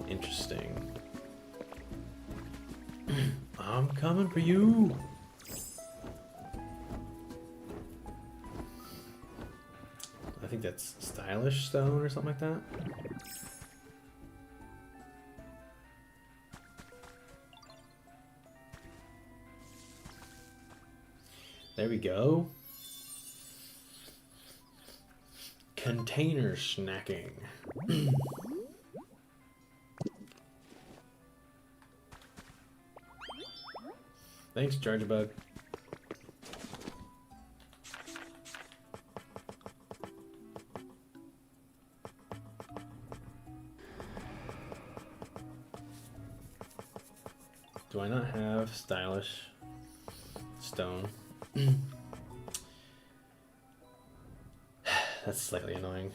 Interesting. I'm coming for you. I think that's stylish stone or something like that. There we go. Container snacking. Thanks, Chargebug. Do I not have stylish stone? That's slightly annoying.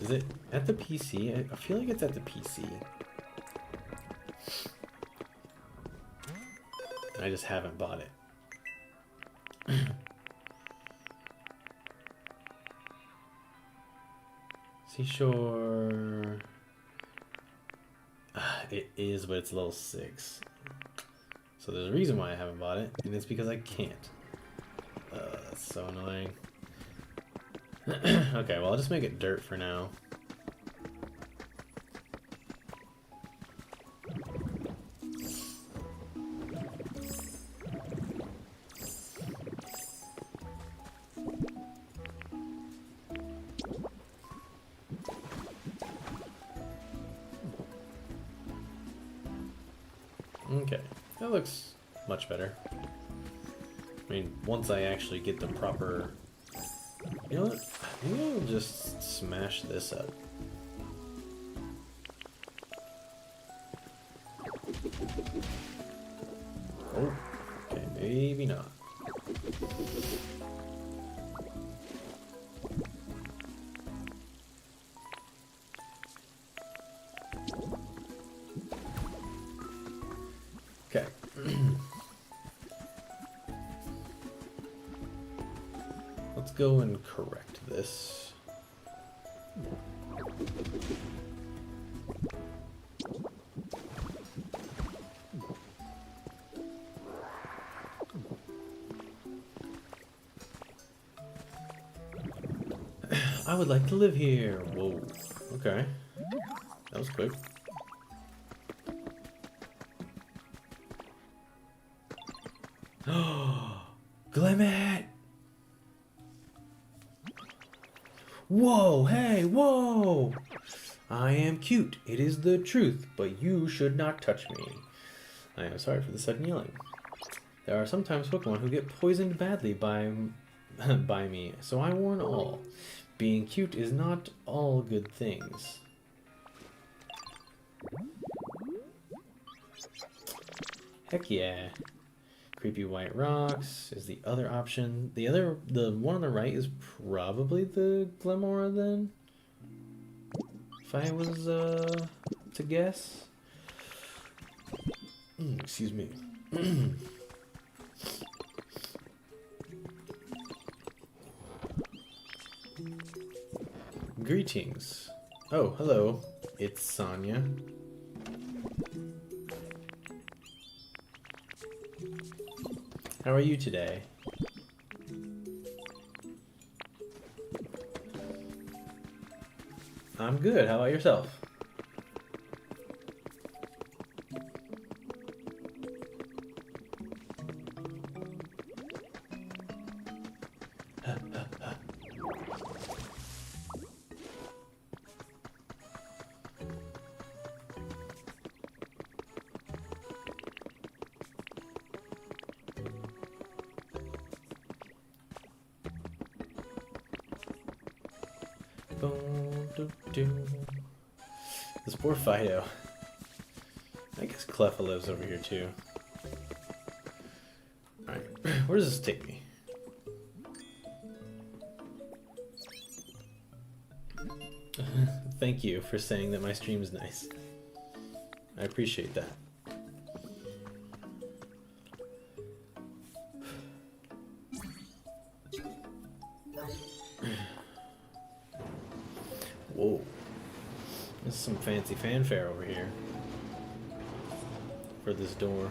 Is it at the PC? I feel like it's at the PC. I just haven't bought it. Seashore. It is, but it's level 6. So there's a reason why I haven't bought it, and it's because I can't. That's so annoying. Okay, well, I'll just make it dirt for now. Okay, that looks much better. I mean, once I actually get the proper... You know what? Maybe I'll just smash this up. Oh, okay, maybe not. Okay. Let's go and correct this. I would like to live here. Whoa. Okay. That was quick. Glimmet! Whoa, hey, whoa! I am cute. It is the truth, but you should not touch me. I am sorry for the sudden yelling. There are sometimes Pokemon who get poisoned badly by me, so I warn all. Being cute is not all good things. Heck yeah. Creepy white rocks is the other option. The one on the right is probably the Glamora then? If I was to guess. Excuse me. Greetings. Oh, hello. It's Sonia. How are you today? I'm good. How about yourself? This poor Fido. I guess Cleffa lives over here too. Alright, where does this take me? Thank you for saying that my stream is nice. I appreciate that. Whoa. There's some fancy fanfare over here. For this door.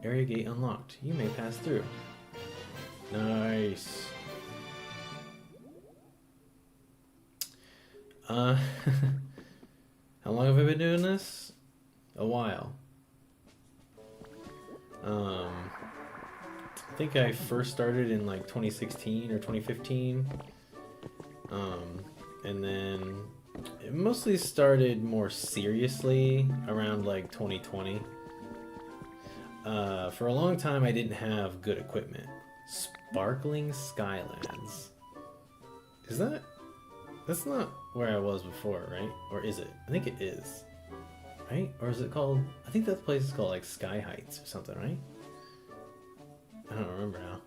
Area gate unlocked. You may pass through. Nice. How long have I been doing this? A while. I think I first started in like 2016 or 2015. And then it mostly started more seriously around like 2020. For a long time I didn't have good equipment. Sparkling Skylands. Is that... That's not where I was before, right? Or is it? I think it is. Right? Or is it called... I think that place is called like Sky Heights or something, right? I don't remember now.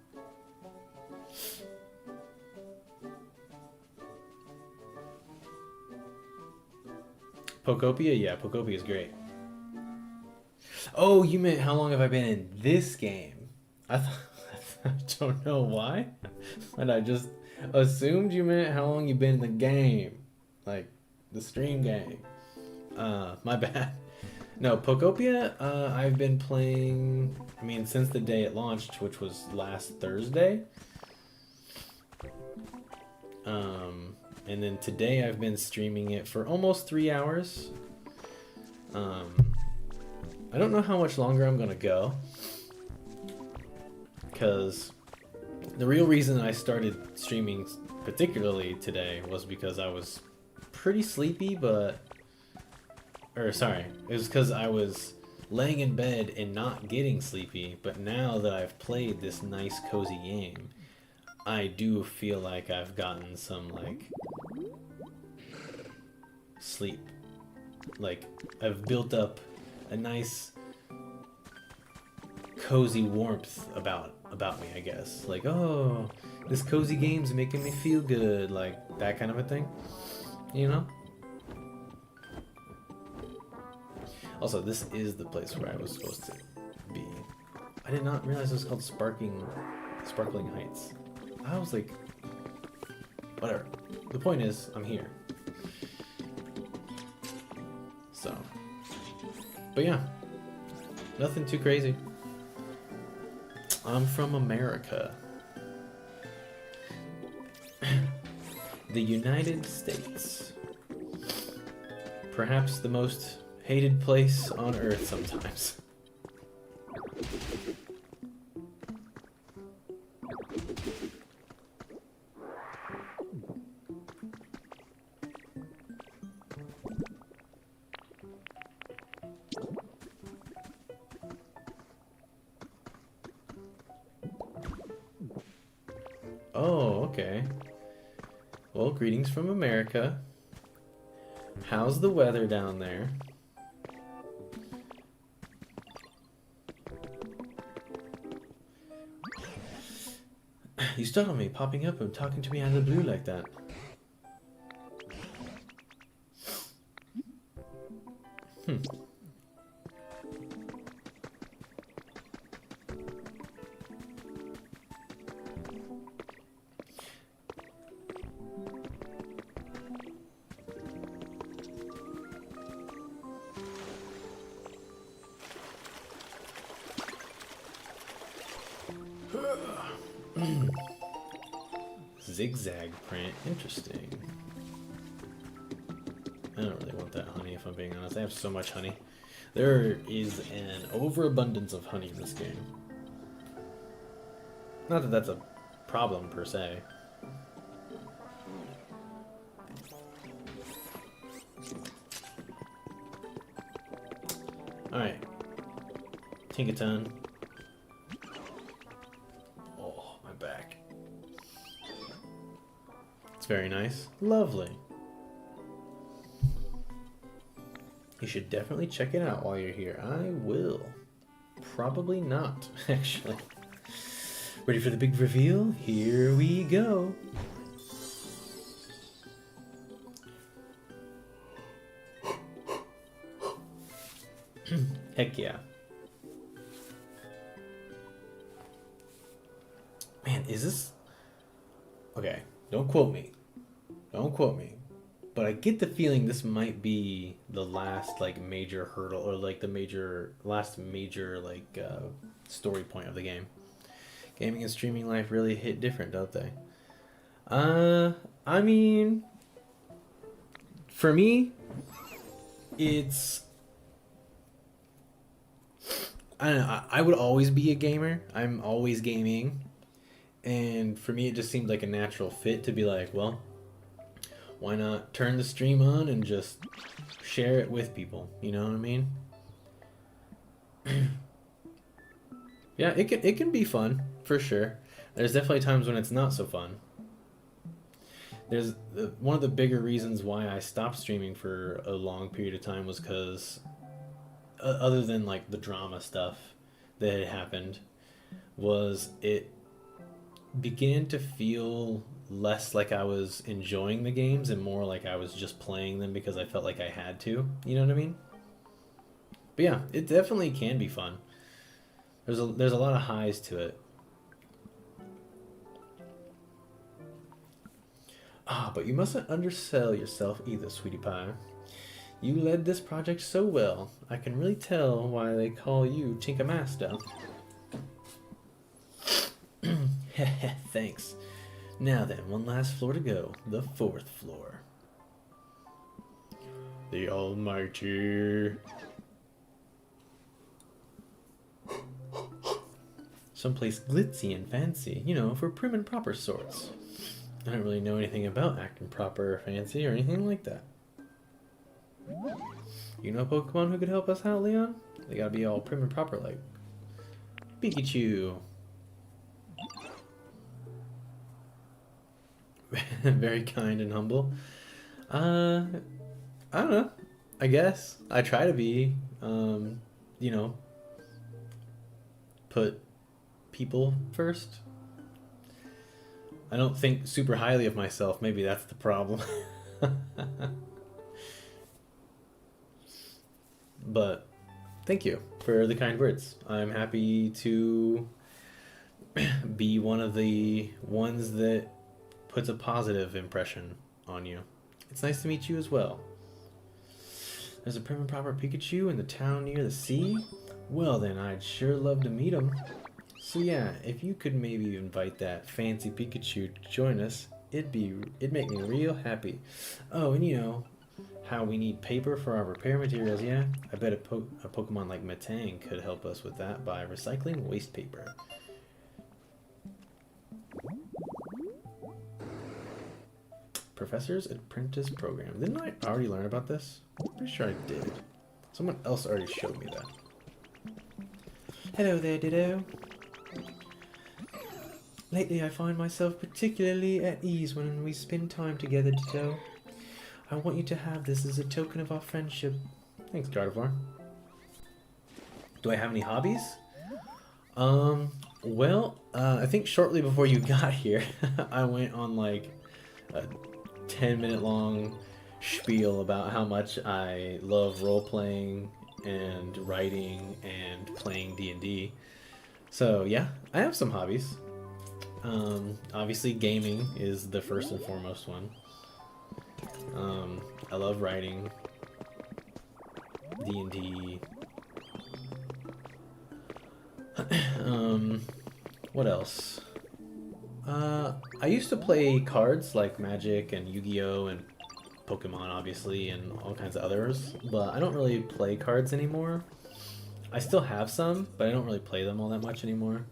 Pokopia? Yeah, Pokopia is great. Oh, you meant how long have I been in this game? I don't know why, but I just assumed you meant how long you've been in the game. Like, the stream game. My bad. No, Pokopia, I've been playing, I mean, since the day it launched, which was last Thursday. And then today I've been streaming it for almost 3 hours. I don't know how much longer I'm gonna go, because the real reason I started streaming particularly today was because I was pretty sleepy, it was because I was laying in bed and not getting sleepy, but now that I've played this nice cozy game, I do feel like I've gotten some, like, sleep. Like, I've built up a nice cozy warmth about me, I guess. Like, oh, this cozy game's making me feel good, like that kind of a thing, you know? Also, this is the place where I was supposed to be. I did not realize it was called Sparkling Heights. I was like, whatever. The point is, I'm here. So, but yeah, nothing too crazy. I'm from America. The United States. Perhaps the most hated place on Earth sometimes. Oh, okay. Well, greetings from America. How's the weather down there? You startled me, popping up and talking to me out of the blue like that. Zigzag print, interesting. I don't really want that honey, if I'm being honest. I have so much honey. There is an overabundance of honey in this game. Not that that's a problem per se. Alright. Tinkaton. Oh, my back. It's very nice. Lovely. You should definitely check it out while you're here. I will. Probably not, actually. Ready for the big reveal? Here we go. Heck yeah. Man, is this... Okay, don't quote me. Don't quote me. But I get the feeling this might be the last, like, major hurdle, or, like, the last major, like, story point of the game. Gaming and streaming life really hit different, don't they? I mean... For me, it's... I don't know, I would always be a gamer. I'm always gaming. And for me, it just seemed like a natural fit to be like, well... Why not turn the stream on and just share it with people? You know what I mean? Yeah, it can be fun, for sure. There's definitely times when it's not so fun. There's one of the bigger reasons why I stopped streaming for a long period of time was because, other than like the drama stuff that had happened, was it began to feel less like I was enjoying the games and more like I was just playing them because I felt like I had to. You know what I mean? But yeah, it definitely can be fun. There's a lot of highs to it. But you mustn't undersell yourself either, sweetie pie. You led this project so well. I can really tell why they call you Tinker Master. Thanks. Now then, one last floor to go. The 4th floor. The Almighty. Someplace glitzy and fancy, you know, for prim and proper sorts. I don't really know anything about acting proper or fancy or anything like that. You know Pokemon who could help us out, Leon? They gotta be all prim and proper like. Pikachu. Very kind and humble. I don't know. I guess. I try to be, you know, put people first. I don't think super highly of myself. Maybe that's the problem. But thank you for the kind words. I'm happy to be one of the ones that puts a positive impression on you. It's nice to meet you as well. There's a prim and proper Pikachu in the town near the sea? Well then, I'd sure love to meet him. So yeah, if you could maybe invite that fancy Pikachu to join us, it'd make me real happy. Oh, and you know how we need paper for our repair materials, yeah? I bet a Pokemon like Metang could help us with that by recycling waste paper. Professor's Apprentice Program. Didn't I already learn about this? I'm pretty sure I did. Someone else already showed me that. Hello there, Ditto. Lately I find myself particularly at ease when we spend time together, Ditto. I want you to have this as a token of our friendship. Thanks, Gardevoir. Do I have any hobbies? Well, I think shortly before you got here, I went on like a 10-minute long spiel about how much I love role-playing and writing and playing D&D. So yeah, I have some hobbies. Obviously gaming is the first and foremost one. I love writing, D&D. What else? I used to play cards like Magic and Yu-Gi-Oh! And Pokemon, obviously, and all kinds of others, but I don't really play cards anymore. I still have some, but I don't really play them all that much anymore.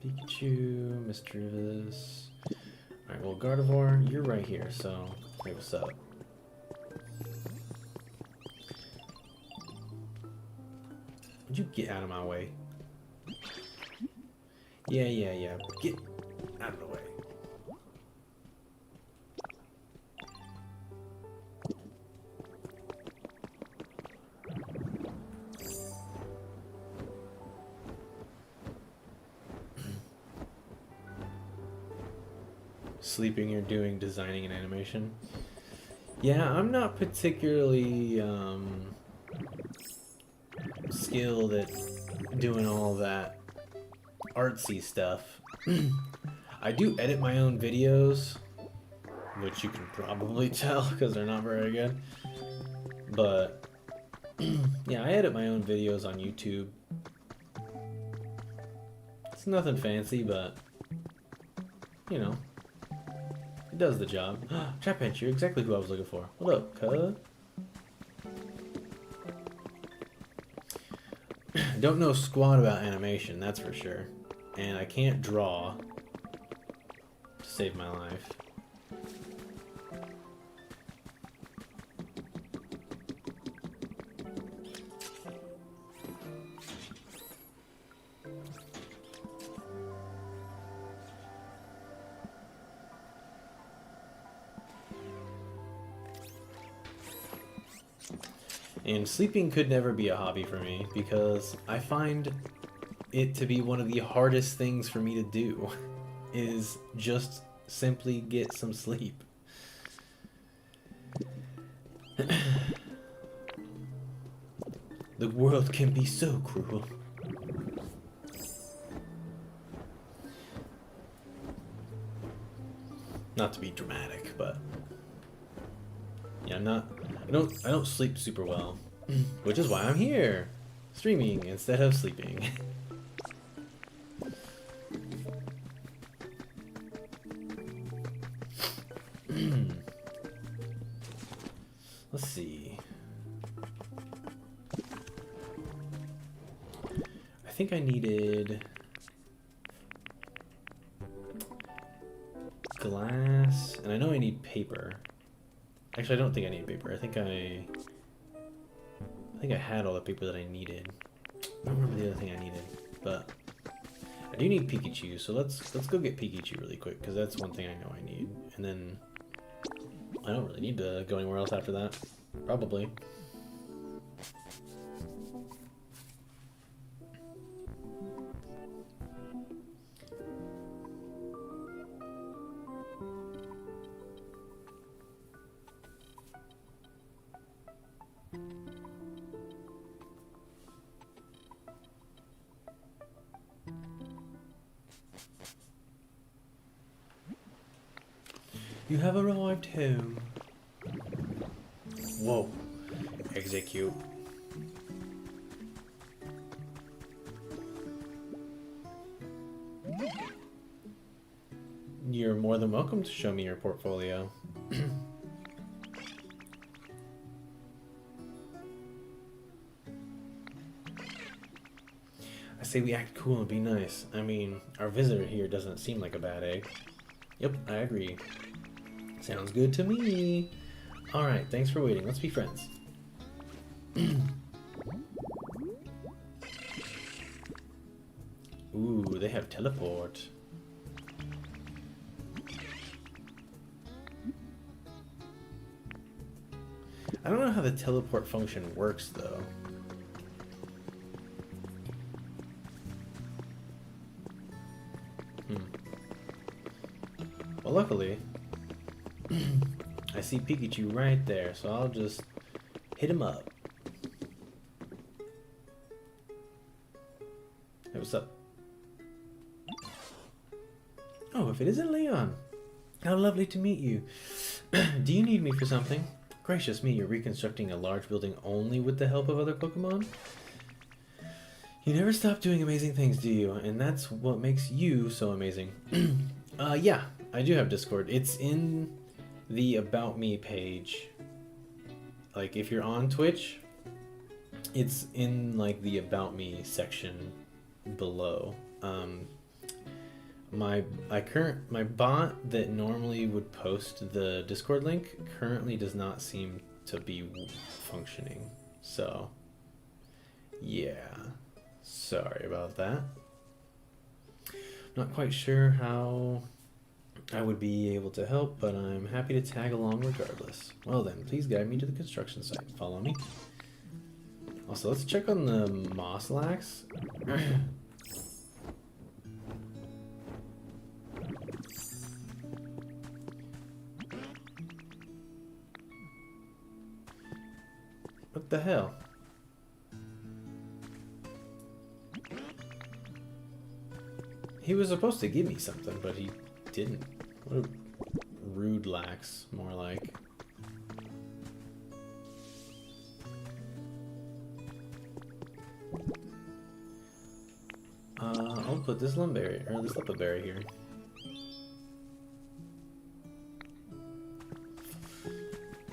Pikachu, Mischievous. Alright, well, Gardevoir, you're right here, so hey, what's up? Would you get out of my way? Yeah. Get out of the way. Sleeping or doing designing and animation. Yeah, I'm not particularly skilled at doing all that artsy stuff. I do edit my own videos, which you can probably tell because they're not very good. But yeah, I edit my own videos on YouTube. It's nothing fancy, but you know, it does the job. Trap Pinch, you're exactly who I was looking for. What up, cuz? Don't know squat about animation, that's for sure. And I can't draw to save my life. And sleeping could never be a hobby for me because I find it to be one of the hardest things for me to do is just simply get some sleep. The world can be so cruel. Not to be dramatic, but yeah, I don't sleep super well, which is why I'm here, streaming instead of sleeping. Let's see. I think I needed glass, and I know I need paper. Actually, I don't think I need paper. I think I had all the paper that I needed. I don't remember the other thing I needed, but I do need Pikachu. So let's go get Pikachu really quick because that's one thing I know I need. And then I don't really need to go anywhere else after that. Probably. You have arrived home. Whoa. Execute. You're more than welcome to show me your portfolio. I say we act cool and be nice. I mean, our visitor here doesn't seem like a bad egg. Yep, I agree. Sounds good to me. Alright, thanks for waiting. Let's be friends. Ooh, they have teleport. I don't know how the teleport function works, though. Well, luckily, I see Pikachu right there, so I'll just hit him up. Hey, what's up? Oh, if it isn't Leon! How lovely to meet you. Do you need me for something? Gracious me, you're reconstructing a large building only with the help of other Pokemon? You never stop doing amazing things, do you? And that's what makes you so amazing. Yeah, I do have Discord. It's in the About Me page. Like, if you're on Twitch, it's in, like, the About Me section below. My bot that normally would post the Discord link currently does not seem to be functioning. So, yeah. Sorry about that. Not quite sure how I would be able to help, but I'm happy to tag along regardless. Well then, please guide me to the construction site. Follow me. Also, let's check on the moss lax. What the hell? He was supposed to give me something, but he didn't. What a rude lax, more like. I'll put this lumberry, or this lepaberry here.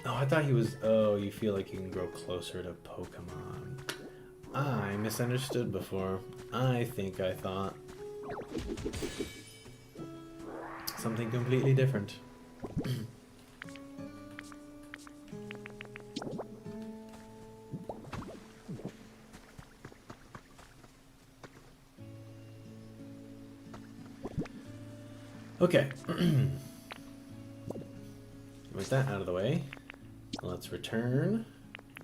Oh, I thought he was... Oh, you feel like you can grow closer to Pokemon. I misunderstood before. I think I thought something completely different. Okay. With that out of the way, let's return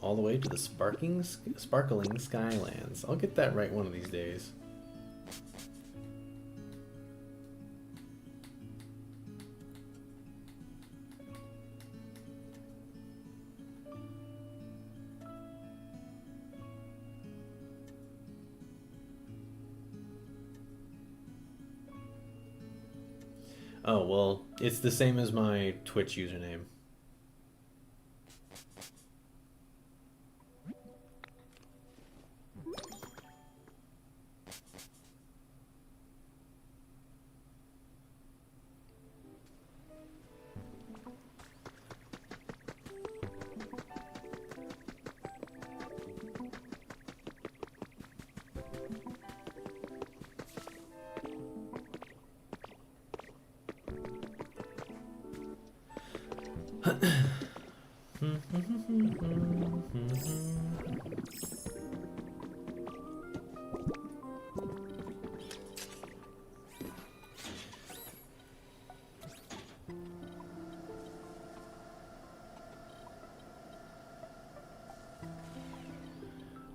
all the way to the sparkling Skylands. I'll get that right one of these days. Oh, well, it's the same as my Twitch username.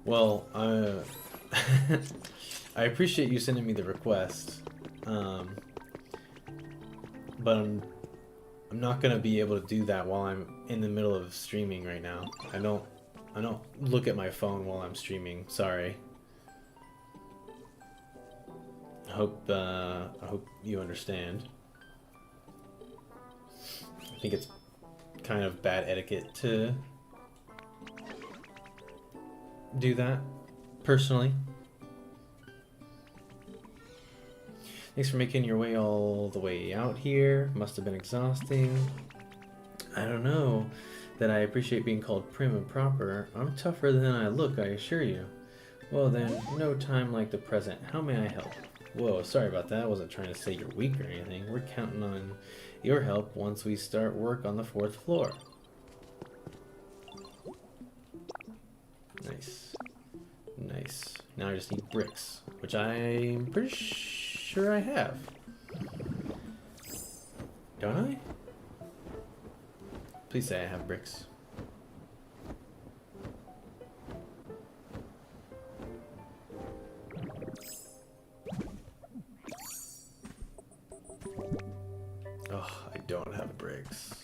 Well, I appreciate you sending me the request, but I'm not gonna be able to do that while I'm in the middle of streaming right now. I don't look at my phone while I'm streaming. Sorry. I hope you understand. I think it's kind of bad etiquette to do that, personally. Thanks for making your way all the way out here. Must have been exhausting. I don't know that I appreciate being called prim and proper. I'm tougher than I look, I assure you. Well then, no time like the present. How may I help? Whoa, sorry about that. I wasn't trying to say you're weak or anything. We're counting on your help once we start work on the 4th floor. Nice. Nice. Now I just need bricks, which I'm pretty sure I have. Don't I? Please say I have bricks. Oh, I don't have bricks.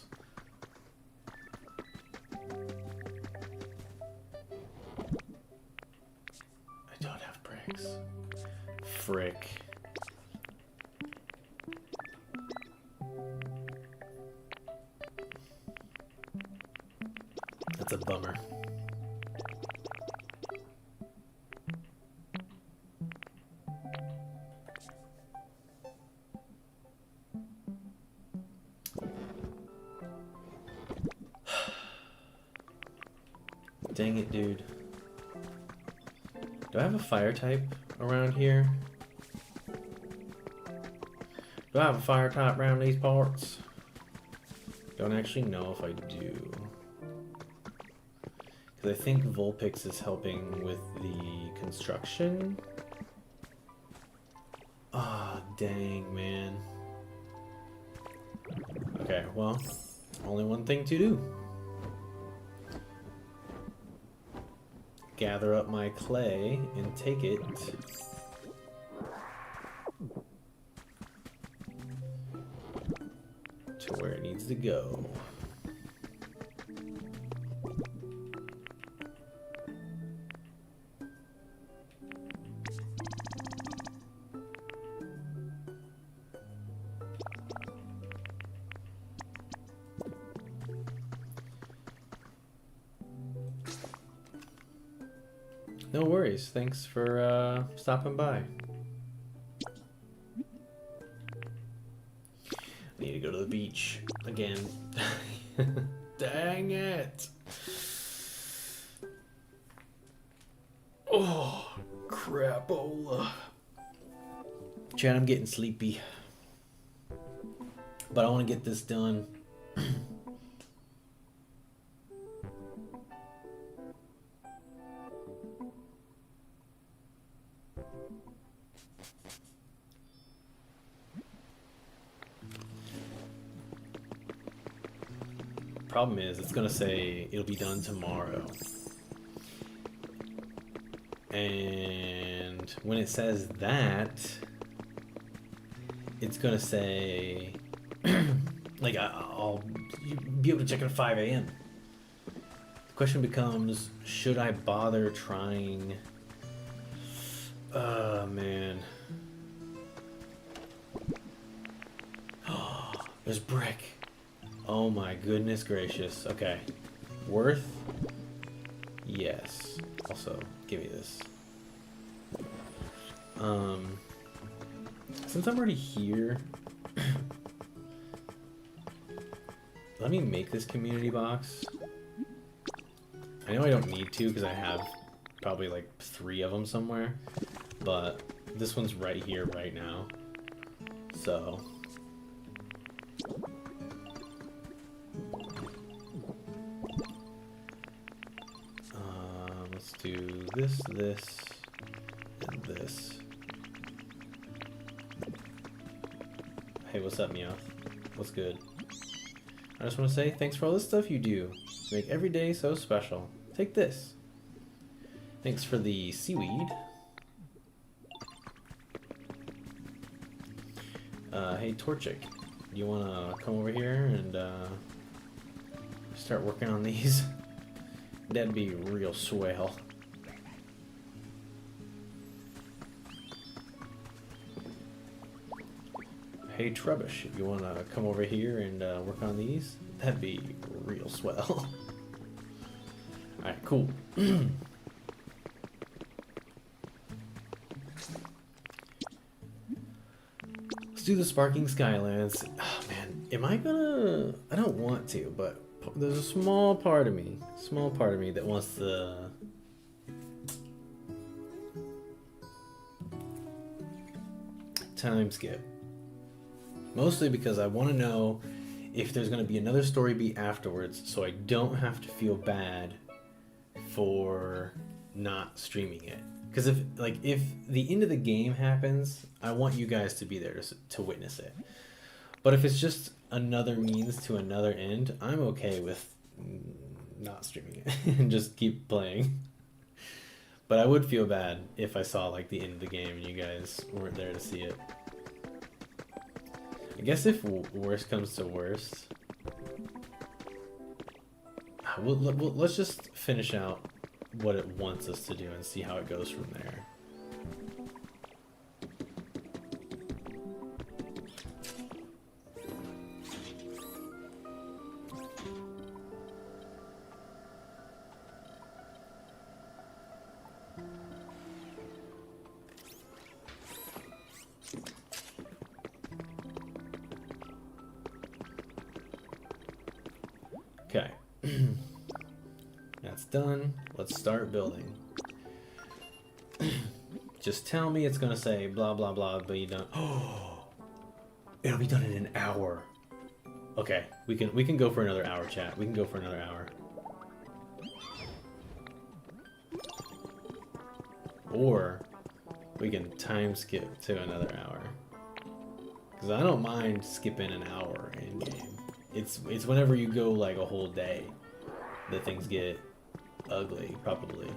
Frick. That's a bummer. Dang it, dude. Do I have a fire type around here? Do I have a fire type around these parts? Don't actually know if I do. Because I think Vulpix is helping with the construction. Ah, Dang, man. Okay, well, only one thing to do. Gather up my clay and take it to where it needs to go. No worries. Thanks for stopping by. I need to go to the beach again. Dang it. Oh, crapola. Chad, I'm getting sleepy. But I want to get this done. Problem is, it's gonna say it'll be done tomorrow. And when it says that, it's gonna say, like, I'll be able to check at 5 a.m. The question becomes, should I bother trying? Man. There's brick. Oh my goodness gracious. Okay. Worth? Yes. Also, give me this. Since I'm already here, let me make this community box. I know I don't need to because I have probably like 3 of them somewhere, but this one's right here right now. So let's do this, this, and this. Hey, what's up, Meowth? What's good? I just want to say thanks for all the stuff you do to make every day so special. Take this. Thanks for the seaweed. Hey, Torchic, you want to come over here and start working on these? That'd be real swell. Hey, Trubbish, if you want to come over here and work on these, that'd be real swell. Alright, cool. Let's do the Sparking Skylands. Oh, man, am I gonna... I don't want to, but there's a small part of me that wants to... time skip. Mostly because I want to know if there's going to be another story beat afterwards, so I don't have to feel bad for not streaming it. Because if the end of the game happens, I want you guys to be there to witness it. But if it's just another means to another end, I'm okay with not streaming it and just keep playing. But I would feel bad if I saw like the end of the game and you guys weren't there to see it. I guess if worst comes to worst, let's just finish out what it wants us to do and see how it goes from there. Okay. That's done. Let's start building. Just tell me it's gonna say blah blah blah, but you don't. Oh, it'll be done in an hour. Okay, we can go for another hour, chat. We can go for another hour. Or we can time skip to another hour. Because I don't mind skipping an hour in game. It's whenever you go like a whole day that things get ugly, probably.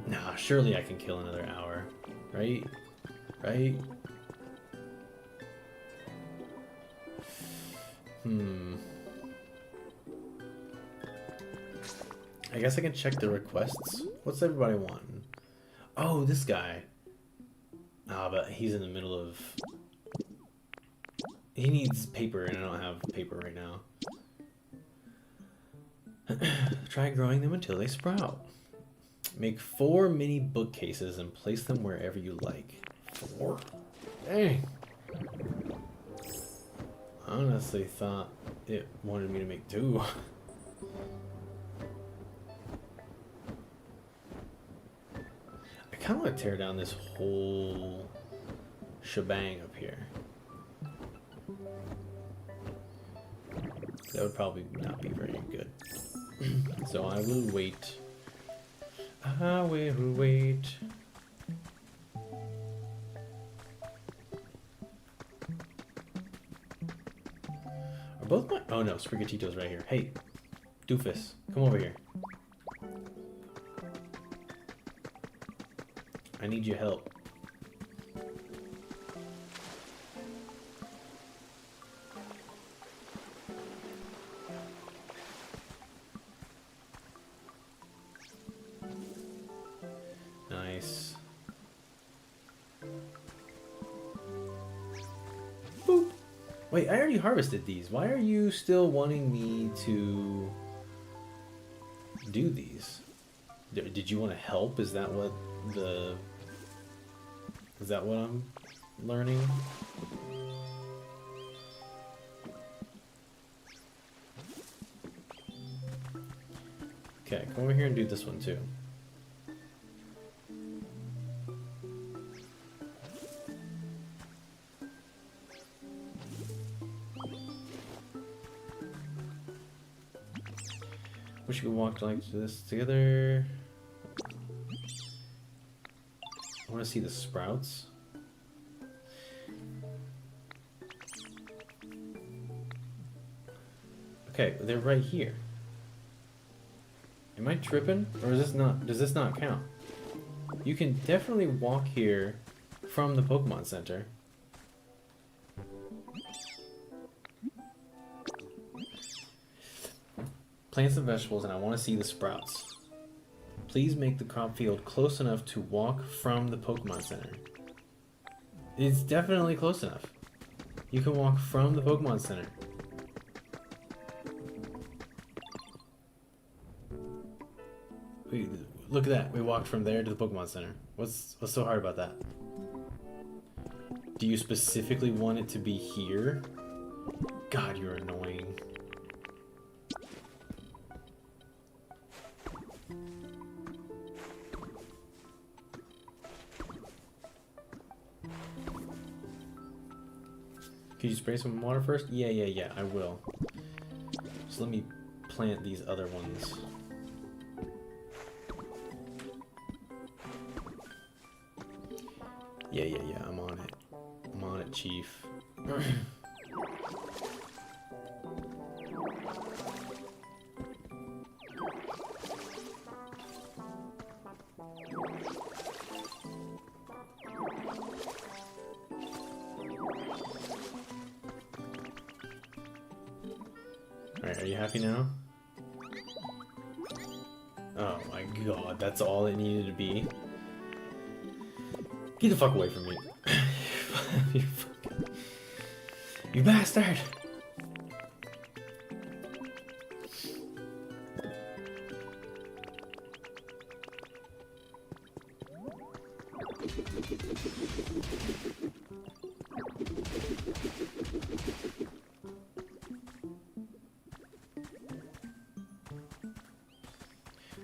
Nah, surely I can kill another hour, right? Right? I guess I can check the requests. What's everybody wanting? Oh, this guy. Ah, but he's in the middle of... He needs paper, and I don't have paper right now. Try growing them until they sprout. Make 4 mini bookcases and place them wherever you like. 4? Dang! I honestly thought it wanted me to make 2. I kind of want to tear down this whole shebang up here. That would probably not be very good. So I will wait. I will wait. Are both my... Oh no, Sprigatito's right here. Hey, doofus, come over here. I need your help. Nice. Boop. Wait, I already harvested these. Why are you still wanting me to do these? Did you want to help? Is that what the... Is that what I'm learning? Okay, come over here and do this one too. We should walk like this together. I want to see the sprouts. Okay, they're right here. Am I tripping? Or is this not, does this not count? You can definitely walk here from the Pokemon Center. Plants and vegetables, and I want to see the sprouts. Please make the crop field close enough to walk from the Pokemon Center. It's definitely close enough. You can walk from the Pokemon Center. Look at that. We walked from there to the Pokemon Center. What's so hard about that? Do you specifically want it to be here? God, you're annoying. Could you spray some water first? Yeah, I will. Just let me plant these other ones. Yeah, I'm on it. I'm on it, Chief. Alright, are you happy now? Oh my god, that's all it needed to be? Get the fuck away from me. You bastard!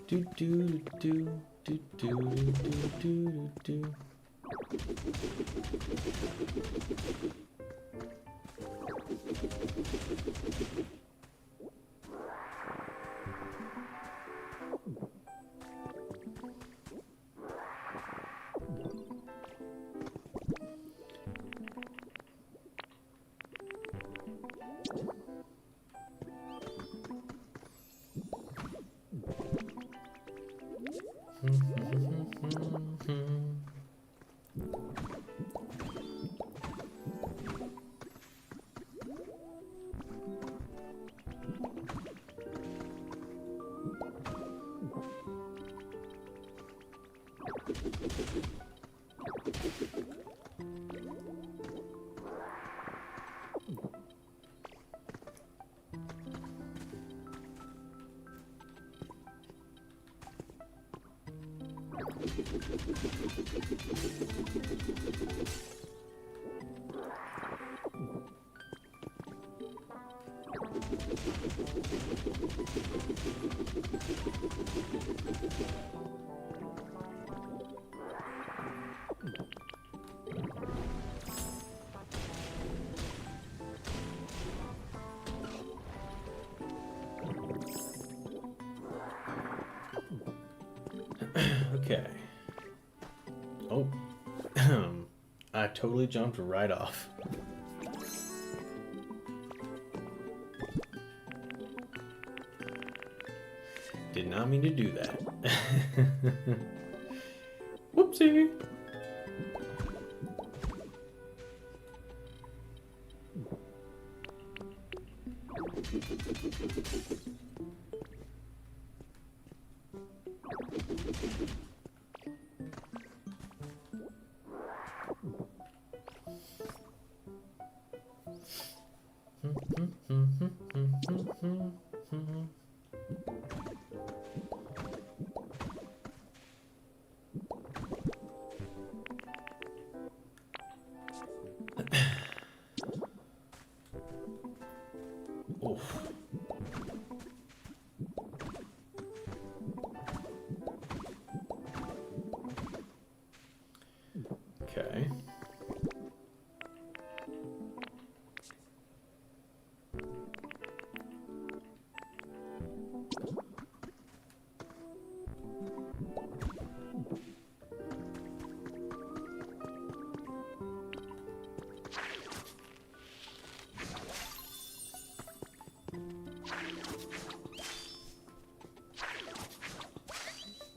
Do do do do do do do do. Okay. Oh. I totally jumped right off. Did not mean to do that. Whoopsie. Oof. Okay.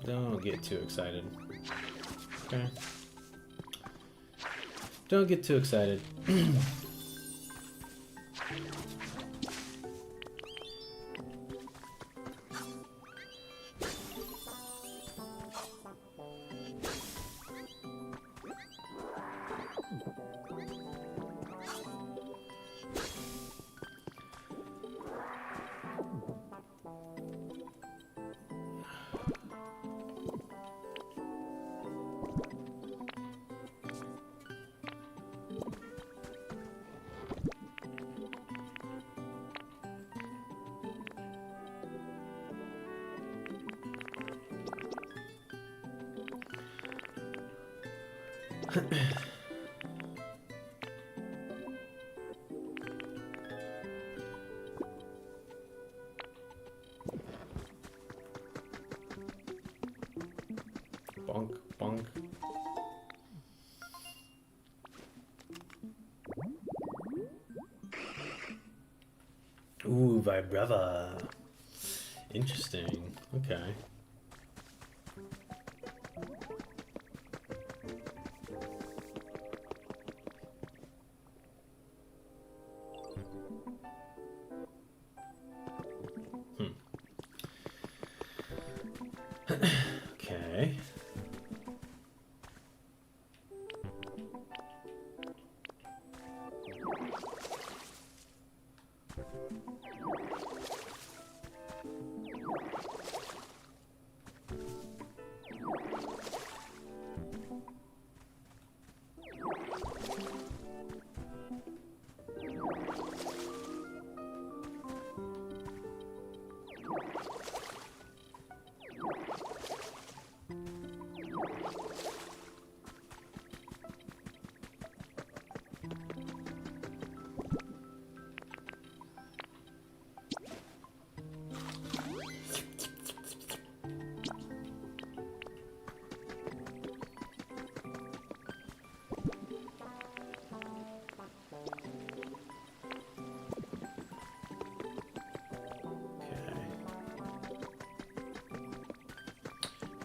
Don't get too excited. Okay. Don't get too excited. Bonk, bonk. Ooh, Vibrava. Interesting. Okay. Okay.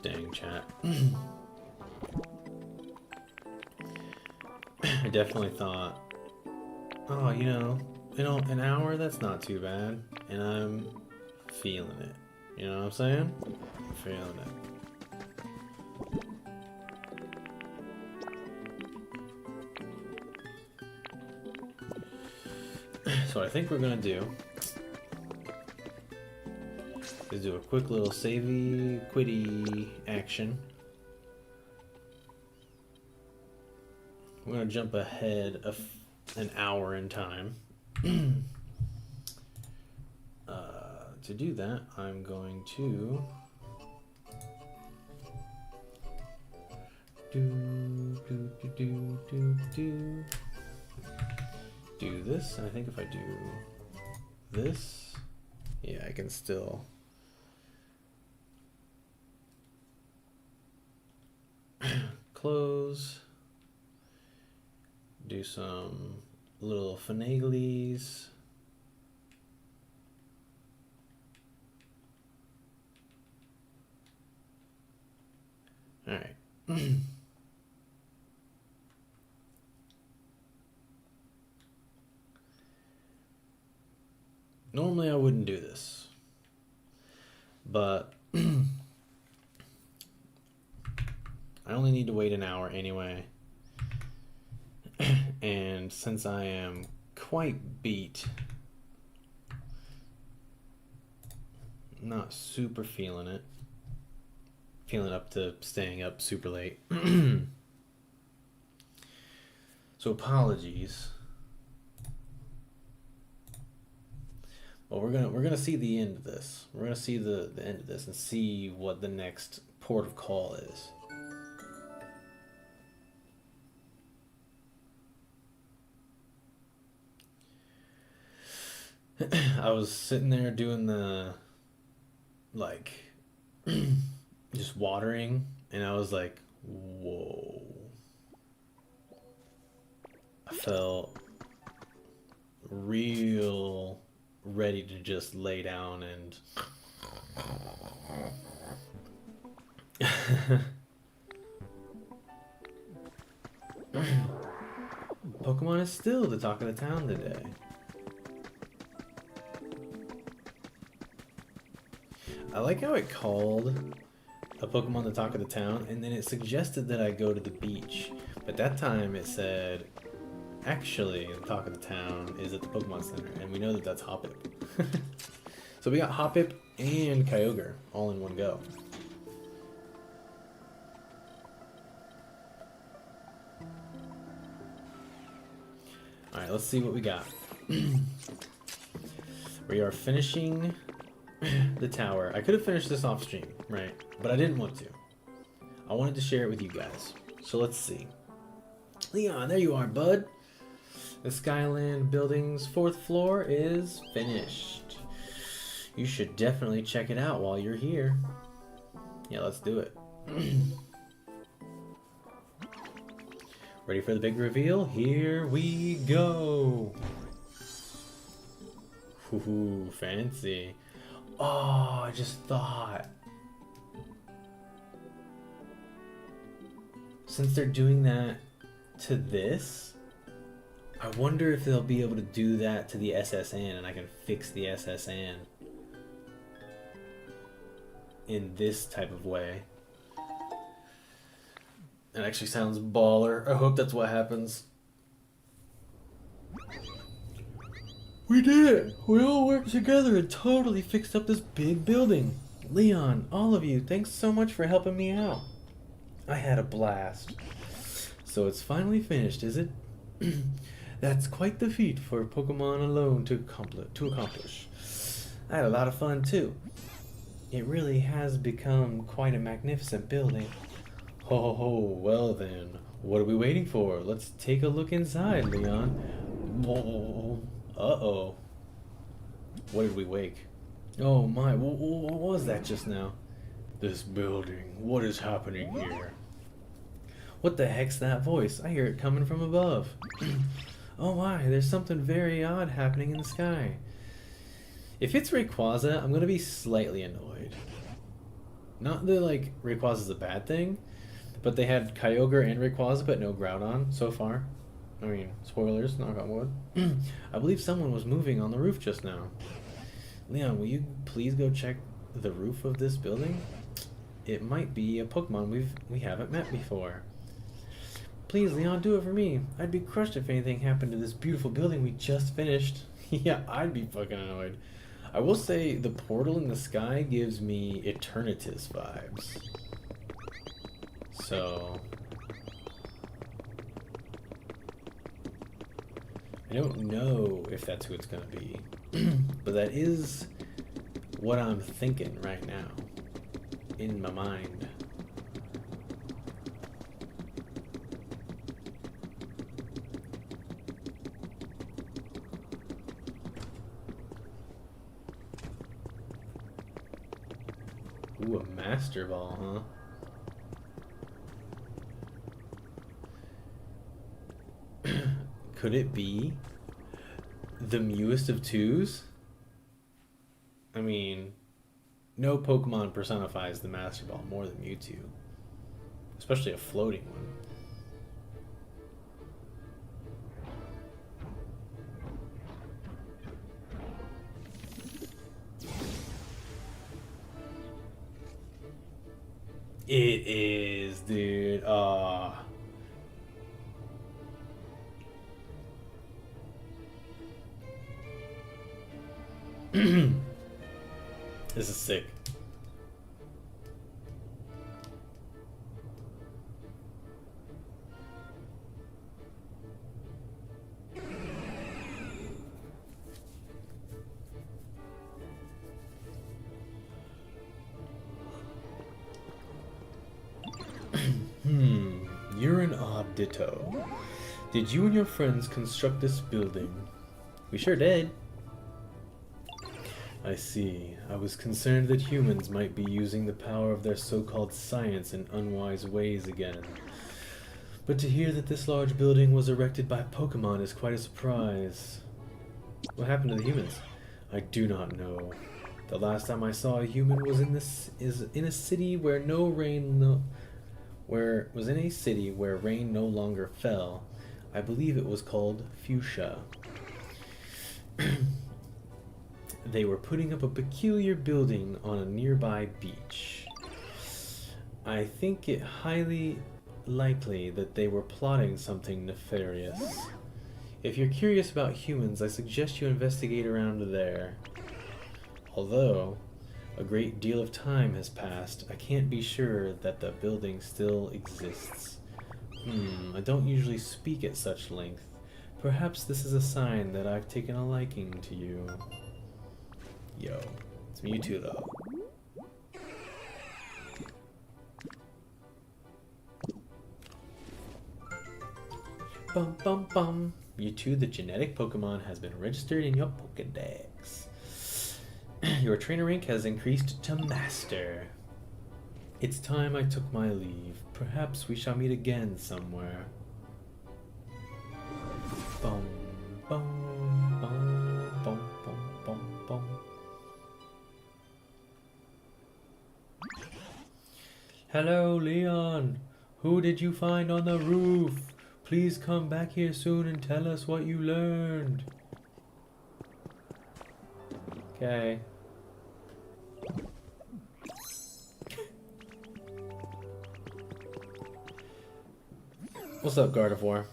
Dang, chat. I definitely thought, oh, an hour, that's not too bad. And I'm feeling it. You know what I'm saying? I'm feeling it. So what I think we're gonna do is do a quick little savey quitty action. I'm gonna jump ahead of an hour in time. To do that, I'm going to do this, and I think if I do this, yeah, I can still close, do some little finaglies. All right. Normally I wouldn't do this, but I only need to wait an hour anyway. And since I am quite beat, not super feeling up to staying up super late. So apologies. But we're gonna see the end of this. We're gonna see the end of this and see what the next port of call is. I was sitting there doing the like just watering, and I was like, whoa. I felt real ready to just lay down and Pokemon is still the talk of the town today. I like how it called a Pokemon the talk of the town, and then it suggested that I go to the beach. But that time it said, actually, the talk of the town is at the Pokemon Center, and we know that that's Hoppip. So we got Hoppip and Kyogre all in one go. Alright, let's see what we got. We are finishing the tower. I could have finished this off stream, right? But I didn't want to. I wanted to share it with you guys. So let's see. Leon, there you are, bud. The Skyland building's 4th floor is finished. You should definitely check it out while you're here. Yeah, let's do it. Ready for the big reveal? Here we go. Ooh, fancy. Oh, I just thought. Since they're doing that to this, I wonder if they'll be able to do that to the SSN and I can fix the SSN in this type of way. It actually sounds baller. I hope that's what happens. We did it! We all worked together and totally fixed up this big building. Leon, all of you, thanks so much for helping me out. I had a blast. So it's finally finished, is it? That's quite the feat for Pokemon alone to accomplish. I had a lot of fun too. It really has become quite a magnificent building. Ho ho ho, well then, what are we waiting for? Let's take a look inside, Leon. Whoa. Uh-oh. What did we wake? Oh my, what was that just now? This building, what is happening here? What the heck's that voice? I hear it coming from above. Oh my, there's something very odd happening in the sky. If it's Rayquaza, I'm gonna be slightly annoyed. Not that, like, Rayquaza's a bad thing, but they had Kyogre and Rayquaza, but no Groudon so far. I mean, spoilers, knock on wood. I believe someone was moving on the roof just now. Leon, will you please go check the roof of this building? It might be a Pokemon we haven't met before. Please, Leon, do it for me. I'd be crushed if anything happened to this beautiful building we just finished. Yeah, I'd be fucking annoyed. I will say the portal in the sky gives me Eternatus vibes. So don't know if that's who it's gonna be, but that is what I'm thinking right now in my mind. Ooh, a master ball, huh? Could it be the Mewest of Twos? I mean, no Pokemon personifies the Master Ball more than Mewtwo. Especially a floating one. It is, dude. This is sick. You're an odd ditto. Did you and your friends construct this building? We sure did. I see. I was concerned that humans might be using the power of their so-called science in unwise ways again. But to hear that this large building was erected by Pokemon is quite a surprise. What happened to the humans? I do not know. The last time I saw a human was in a city where rain no longer fell. I believe it was called Fuchsia. They were putting up a peculiar building on a nearby beach. I think it highly likely that they were plotting something nefarious. If you're curious about humans, I suggest you investigate around there. Although a great deal of time has passed, I can't be sure that the building still exists. I don't usually speak at such length. Perhaps this is a sign that I've taken a liking to you. Yo, it's Mewtwo though. Bum bum bum. Mewtwo, the genetic Pokemon, has been registered in your Pokedex. Your trainer rank has increased to Master. It's time I took my leave. Perhaps we shall meet again somewhere. Bum bum bum bum bum bum bum. Hello, Leon. Who did you find on the roof? Please come back here soon and tell us what you learned. Okay. What's up, Gardevoir?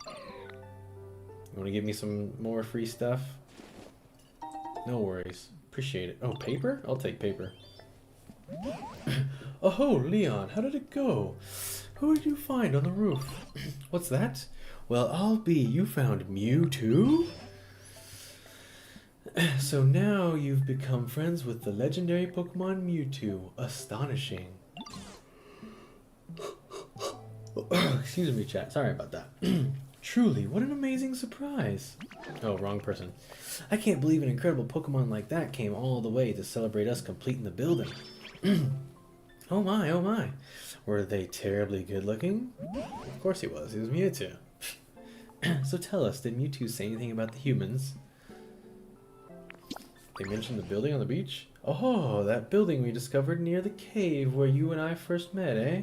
You want to give me some more free stuff? No worries. Appreciate it. Oh, paper? I'll take paper. Oh, Leon, how did it go? Who did you find on the roof? What's that? Well, I'll be. You found Mewtwo? So now you've become friends with the legendary Pokemon Mewtwo. Astonishing. Excuse me, chat. Sorry about that. Truly, what an amazing surprise. Oh, wrong person. I can't believe an incredible Pokemon like that came all the way to celebrate us completing the building. Oh my, oh my. Were they terribly good looking? Of course he was. He was Mewtwo. So tell us, did Mewtwo say anything about the humans? They mentioned the building on the beach? Oh, that building we discovered near the cave where you and I first met, eh?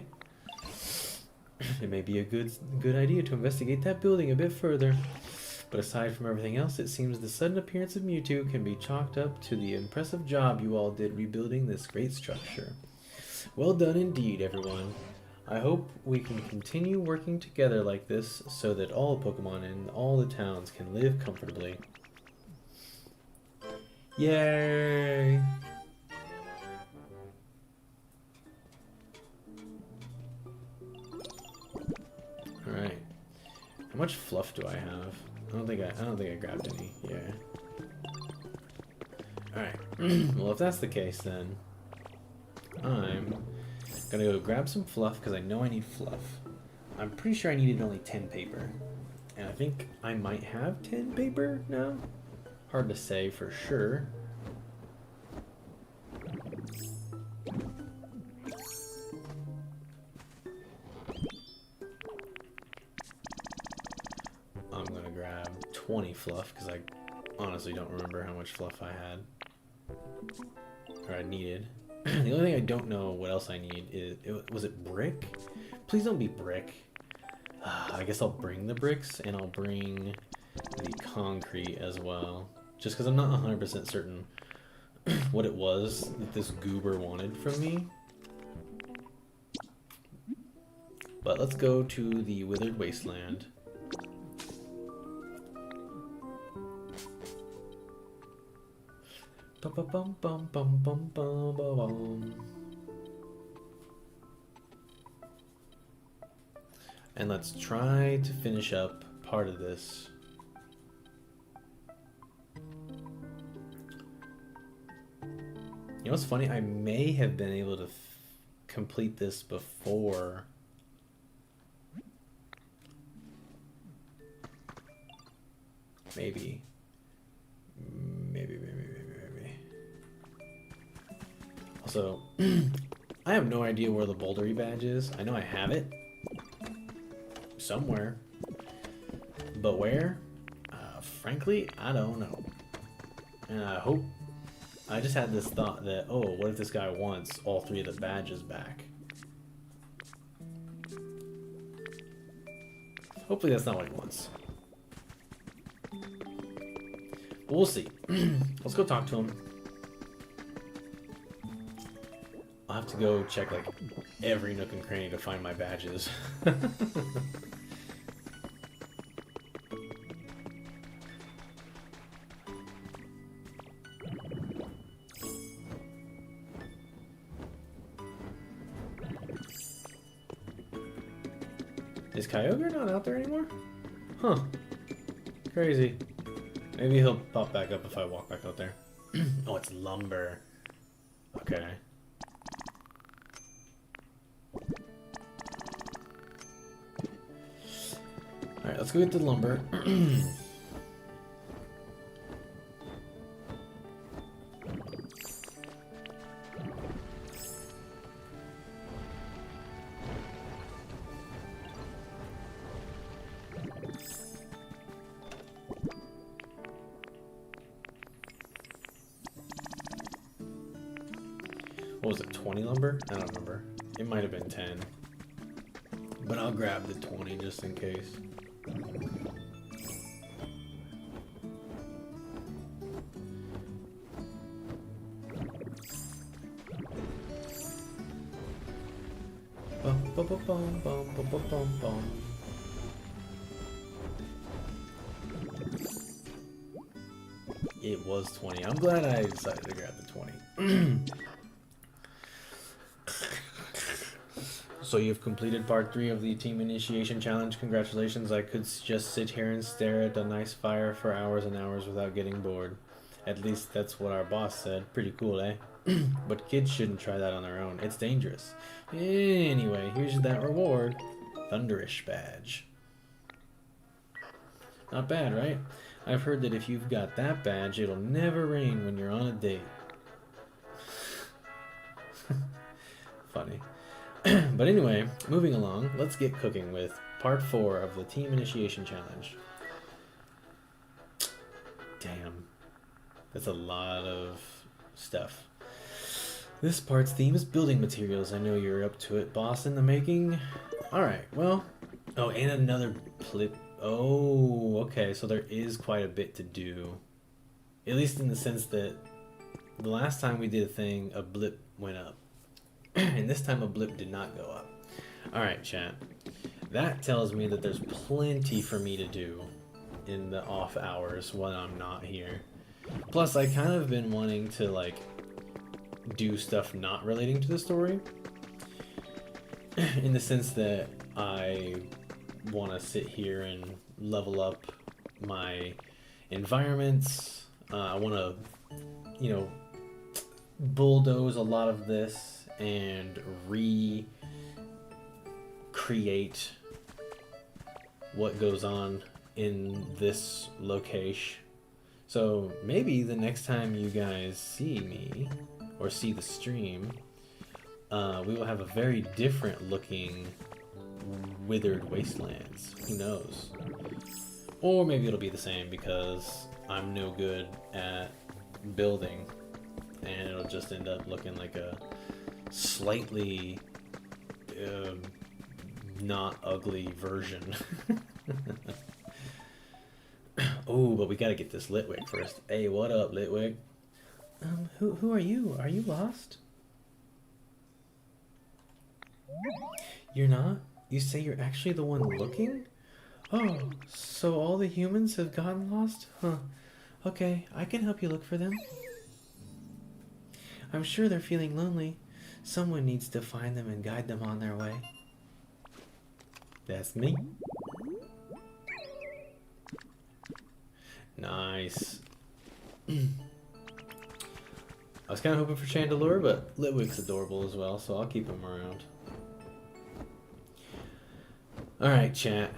It may be a good idea to investigate that building a bit further. But aside from everything else, it seems the sudden appearance of Mewtwo can be chalked up to the impressive job you all did rebuilding this great structure. Well done indeed, everyone. I hope we can continue working together like this so that all Pokemon in all the towns can live comfortably. Yay! Alright. How much fluff do I have? I don't think I grabbed any. Yeah. Alright. Well, if that's the case, then I'm gonna go grab some fluff because I know I need fluff. I'm pretty sure I needed only 10 paper. And I think I might have 10 paper now. Hard to say for sure. I'm gonna grab 20 fluff because I honestly don't remember how much fluff I had. Or I needed. The only thing I don't know what else I need is... was it brick? Please don't be brick. I guess I'll bring the bricks and I'll bring the concrete as well. Just because I'm not 100% certain what it was that this goober wanted from me. But let's go to the Withered Wasteland. Bum, bum, bum, bum, bum, bum, bum. And let's try to finish up part of this. You know what's funny? I may have been able to complete this before. Maybe. Maybe. Also, I have no idea where the bouldery badge is. I know I have it. Somewhere. But where? Frankly, I don't know. And I hope... I just had this thought that, oh, what if this guy wants all 3 of the badges back? Hopefully that's not what he wants. But we'll see. Let's go talk to him. I'll have to go check like every nook and cranny to find my badges. Is Kyogre not out there anymore? Huh. Crazy. Maybe he'll pop back up if I walk back out there. Oh, it's lumber. Okay. Alright, let's go get the lumber. What was it, 20 lumber? I don't remember. It might have been 10. But I'll grab the 20 just in case. Bum, bum, bum, bum, bum, bum, bum, bum. It was 20. I'm glad I decided to grab the 20. So you've completed part 3 of the team initiation challenge. Congratulations. I could just sit here and stare at a nice fire for hours and hours without getting bored. At least that's what our boss said. Pretty cool, eh? But kids shouldn't try that on their own. It's dangerous. Anyway, here's that reward. Thunderish badge. Not bad, right? I've heard that if you've got that badge, it'll never rain when you're on a date. Funny. But anyway, moving along, let's get cooking with part 4 of the team initiation challenge. Damn. That's a lot of stuff. This part's theme is building materials. I know you're up to it, boss in the making. Alright, well... Oh, and another blip. Oh, okay, so there is quite a bit to do. At least in the sense that the last time we did a thing, a blip went up. And this time a blip did not go up. Alright, chat. That tells me that there's plenty for me to do in the off hours when I'm not here. Plus, I kind of been wanting to, like, do stuff not relating to the story. In the sense that I want to sit here and level up my environments. I want to, you know, bulldoze a lot of this and recreate what goes on in this location. So maybe the next time you guys see me or see the stream, we will have a very different looking withered wastelands. Who knows? Or maybe it'll be the same because I'm no good at building, and it'll just end up looking like a slightly not ugly version. Oh, but we gotta get this Litwick first. Hey, what up, Litwick? Who are you? Are you lost? You're not? You say you're actually the one looking? Oh, so all the humans have gotten lost? Huh. Okay, I can help you look for them. I'm sure they're feeling lonely. Someone needs to find them and guide them on their way. That's me. Nice. I was kind of hoping for Chandelure, but Litwick's adorable as well, so I'll keep him around. Alright, chat.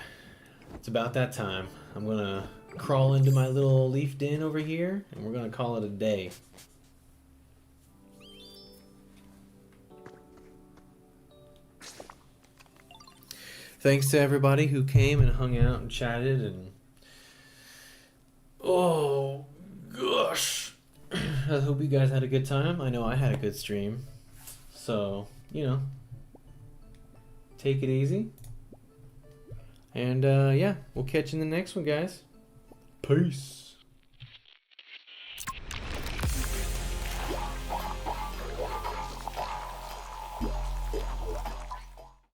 It's about that time. I'm gonna crawl into my little leaf den over here, and we're gonna call it a day. Thanks to everybody who came and hung out and chatted, and oh gosh, I hope you guys had a good time. I know I had a good stream, so you know, take it easy, and yeah, we'll catch you in the next one, guys. Peace.